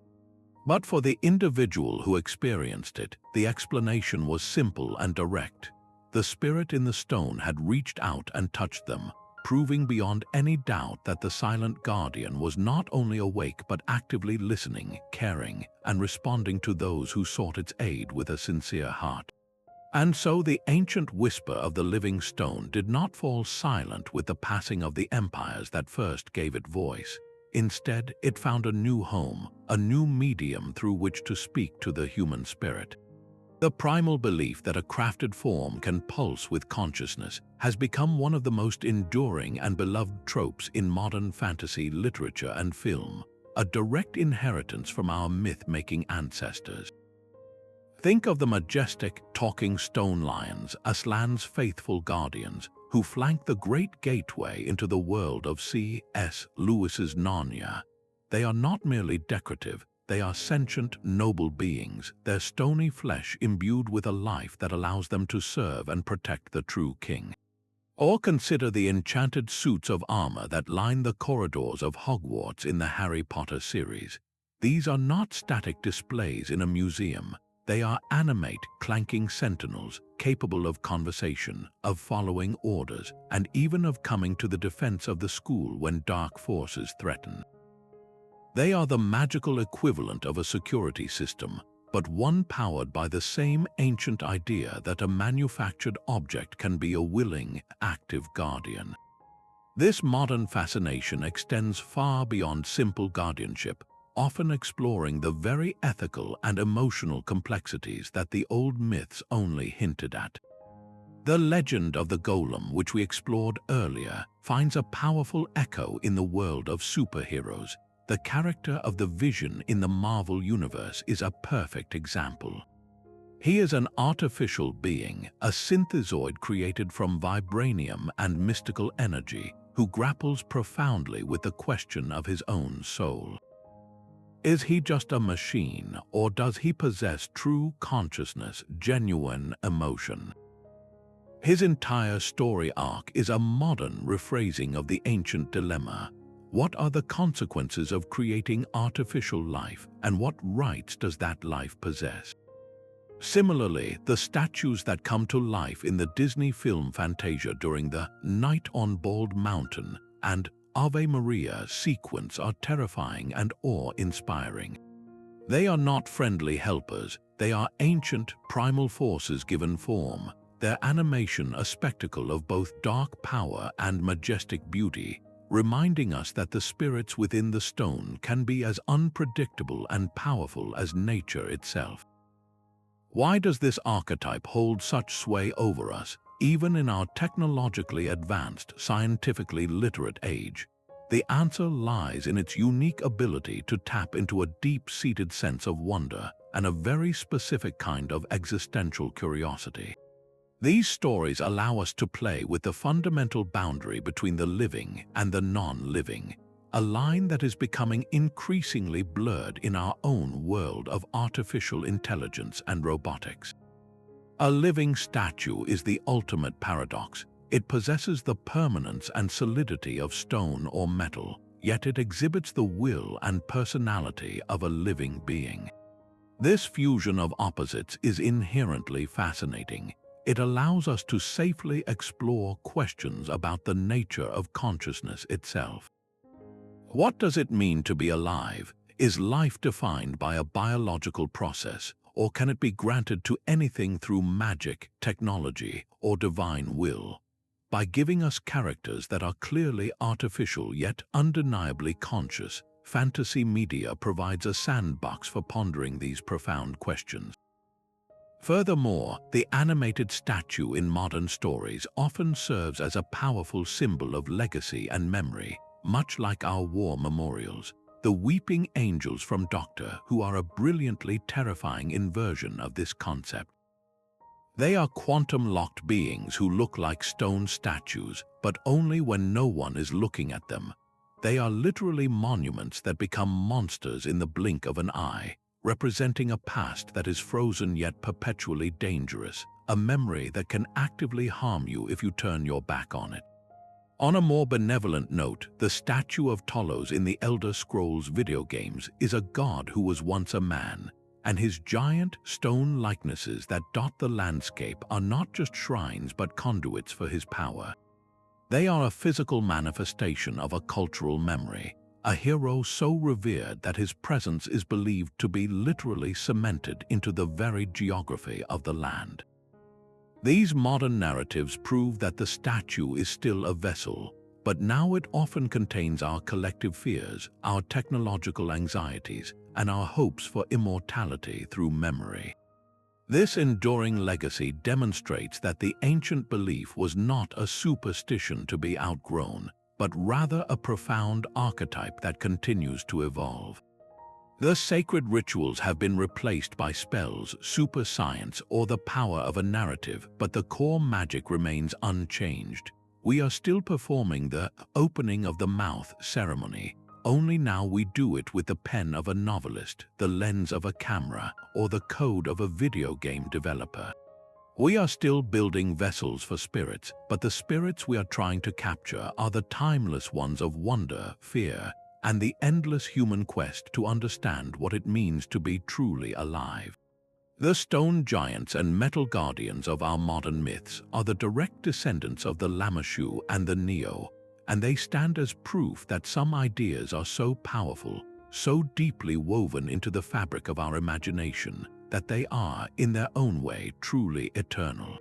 But for the individual who experienced it, the explanation was simple and direct. The spirit in the stone had reached out and touched them, proving beyond any doubt that the silent guardian was not only awake but actively listening, caring, and responding to those who sought its aid with a sincere heart. And so the ancient whisper of the living stone did not fall silent with the passing of the empires that first gave it voice. Instead, it found a new home, a new medium through which to speak to the human spirit. The primal belief that a crafted form can pulse with consciousness has become one of the most enduring and beloved tropes in modern fantasy literature and film, a direct inheritance from our myth-making ancestors. Think of the majestic, talking stone lions, Aslan's faithful guardians, who flank the great gateway into the world of C.S. Lewis's Narnia. They are not merely decorative, they are sentient, noble beings, their stony flesh imbued with a life that allows them to serve and protect the true king. Or consider the enchanted suits of armor that line the corridors of Hogwarts in the Harry Potter series. These are not static displays in a museum. They are animate, clanking sentinels, capable of conversation, of following orders, and even of coming to the defense of the school when dark forces threaten. They are the magical equivalent of a security system, but one powered by the same ancient idea that a manufactured object can be a willing, active guardian. This modern fascination extends far beyond simple guardianship, often exploring the very ethical and emotional complexities that the old myths only hinted at. The legend of the Golem, which we explored earlier, finds a powerful echo in the world of superheroes. The character of the Vision in the Marvel Universe is a perfect example. He is an artificial being, a synthezoid created from vibranium and mystical energy, who grapples profoundly with the question of his own soul. Is he just a machine, or does he possess true consciousness, genuine emotion? His entire story arc is a modern rephrasing of the ancient dilemma. What are the consequences of creating artificial life, and what rights does that life possess? Similarly, the statues that come to life in the Disney film Fantasia during the Night on Bald Mountain and Ave Maria sequence are terrifying and awe-inspiring. They are not friendly helpers, they are ancient, primal forces given form, their animation a spectacle of both dark power and majestic beauty, reminding us that the spirits within the stone can be as unpredictable and powerful as nature itself. Why does this archetype hold such sway over us, even in our technologically advanced, scientifically literate age? The answer lies in its unique ability to tap into a deep-seated sense of wonder and a very specific kind of existential curiosity. These stories allow us to play with the fundamental boundary between the living and the non-living, a line that is becoming increasingly blurred in our own world of artificial intelligence and robotics. A living statue is the ultimate paradox. It possesses the permanence and solidity of stone or metal, yet it exhibits the will and personality of a living being. This fusion of opposites is inherently fascinating. It allows us to safely explore questions about the nature of consciousness itself. What does it mean to be alive? Is life defined by a biological process, or can it be granted to anything through magic, technology, or divine will? By giving us characters that are clearly artificial yet undeniably conscious, fantasy media provides a sandbox for pondering these profound questions. Furthermore, the animated statue in modern stories often serves as a powerful symbol of legacy and memory, much like our war memorials. The weeping angels from Doctor Who are a brilliantly terrifying inversion of this concept. They are quantum-locked beings who look like stone statues, but only when no one is looking at them. They are literally monuments that become monsters in the blink of an eye, representing a past that is frozen yet perpetually dangerous, a memory that can actively harm you if you turn your back on it. On a more benevolent note, the statue of Tolos in the Elder Scrolls video games is a god who was once a man, and his giant stone likenesses that dot the landscape are not just shrines but conduits for his power. They are a physical manifestation of a cultural memory, a hero so revered that his presence is believed to be literally cemented into the very geography of the land. These modern narratives prove that the statue is still a vessel, but now it often contains our collective fears, our technological anxieties, and our hopes for immortality through memory. This enduring legacy demonstrates that the ancient belief was not a superstition to be outgrown, but rather a profound archetype that continues to evolve. The sacred rituals have been replaced by spells, super science, or the power of a narrative, but the core magic remains unchanged. We are still performing the opening of the mouth ceremony, only now we do it with the pen of a novelist, the lens of a camera, or the code of a video game developer. We are still building vessels for spirits, but the spirits we are trying to capture are the timeless ones of wonder, fear, and the endless human quest to understand what it means to be truly alive. The stone giants and metal guardians of our modern myths are the direct descendants of the Lamassu and the Neo, and they stand as proof that some ideas are so powerful, so deeply woven into the fabric of our imagination, that they are, in their own way, truly eternal.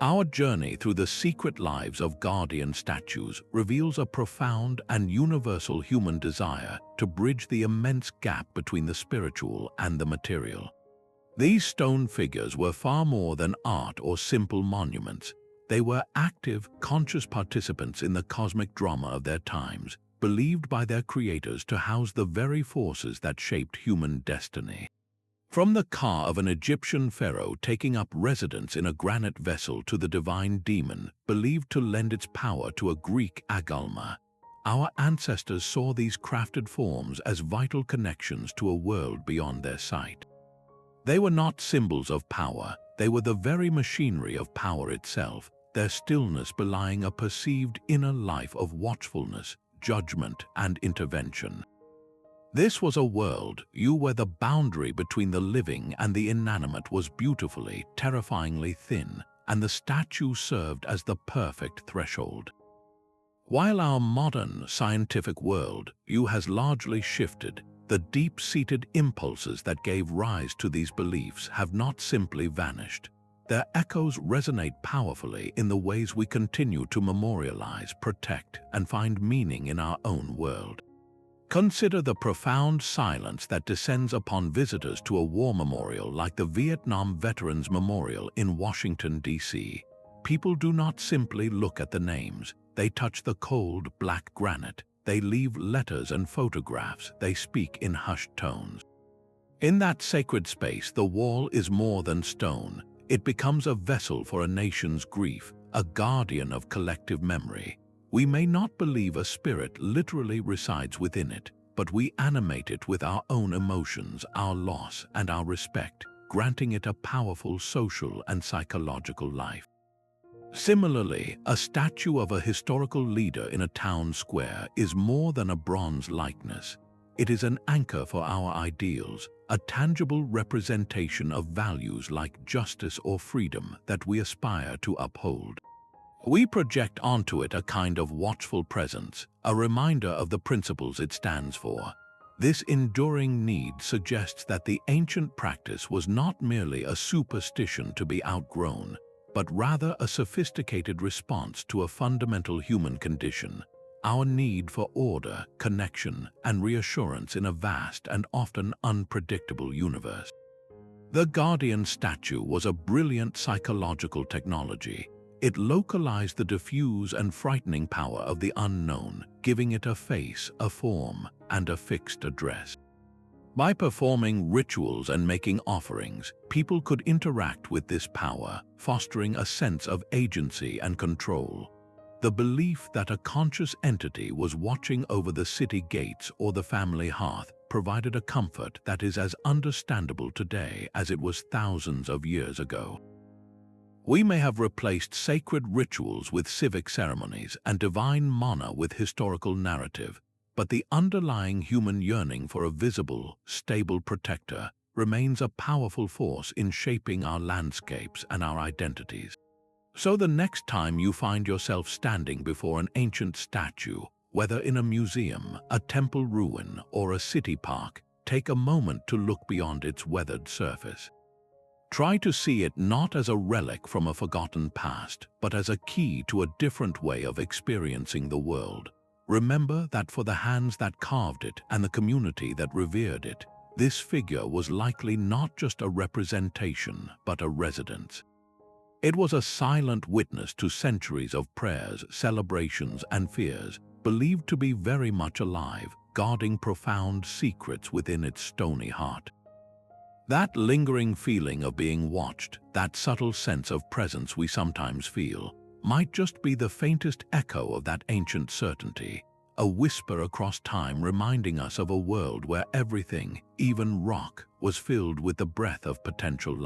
Our journey through the secret lives of guardian statues reveals a profound and universal human desire to bridge the immense gap between the spiritual and the material. These stone figures were far more than art or simple monuments. They were active, conscious participants in the cosmic drama of their times, believed by their creators to house the very forces that shaped human destiny. From the ka of an Egyptian pharaoh taking up residence in a granite vessel to the divine demon believed to lend its power to a Greek Agalmata, our ancestors saw these crafted forms as vital connections to a world beyond their sight. They were not symbols of power, they were the very machinery of power itself, their stillness belying a perceived inner life of watchfulness, judgment, and intervention. This was a world, where the boundary between the living and the inanimate was beautifully, terrifyingly thin, and the statue served as the perfect threshold. While our modern scientific world has largely shifted, the deep-seated impulses that gave rise to these beliefs have not simply vanished. Their echoes resonate powerfully in the ways we continue to memorialize, protect, and find meaning in our own world. Consider the profound silence that descends upon visitors to a war memorial like the Vietnam Veterans Memorial in Washington, D.C. People do not simply look at the names. They touch the cold, black granite. They leave letters and photographs. They speak in hushed tones. In that sacred space, the wall is more than stone. It becomes a vessel for a nation's grief, a guardian of collective memory. We may not believe a spirit literally resides within it, but we animate it with our own emotions, our loss, and our respect, granting it a powerful social and psychological life. Similarly, a statue of a historical leader in a town square is more than a bronze likeness. It is an anchor for our ideals, a tangible representation of values like justice or freedom that we aspire to uphold. We project onto it a kind of watchful presence, a reminder of the principles it stands for. This enduring need suggests that the ancient practice was not merely a superstition to be outgrown, but rather a sophisticated response to a fundamental human condition, our need for order, connection, and reassurance in a vast and often unpredictable universe. The Guardian statue was a brilliant psychological technology. It localized the diffuse and frightening power of the unknown, giving it a face, a form, and a fixed address. By performing rituals and making offerings, people could interact with this power, fostering a sense of agency and control. The belief that a conscious entity was watching over the city gates or the family hearth provided a comfort that is as understandable today as it was thousands of years ago. We may have replaced sacred rituals with civic ceremonies and divine mana with historical narrative, but the underlying human yearning for a visible, stable protector remains a powerful force in shaping our landscapes and our identities. So the next time you find yourself standing before an ancient statue, whether in a museum, a temple ruin, or a city park, take a moment to look beyond its weathered surface. Try to see it not as a relic from a forgotten past, but as a key to a different way of experiencing the world. Remember that for the hands that carved it and the community that revered it, this figure was likely not just a representation, but a residence. It was a silent witness to centuries of prayers, celebrations, and fears, believed to be very much alive, guarding profound secrets within its stony heart. That lingering feeling of being watched, that subtle sense of presence we sometimes feel, might just be the faintest echo of that ancient certainty, a whisper across time reminding us of a world where everything, even rock, was filled with the breath of potential life.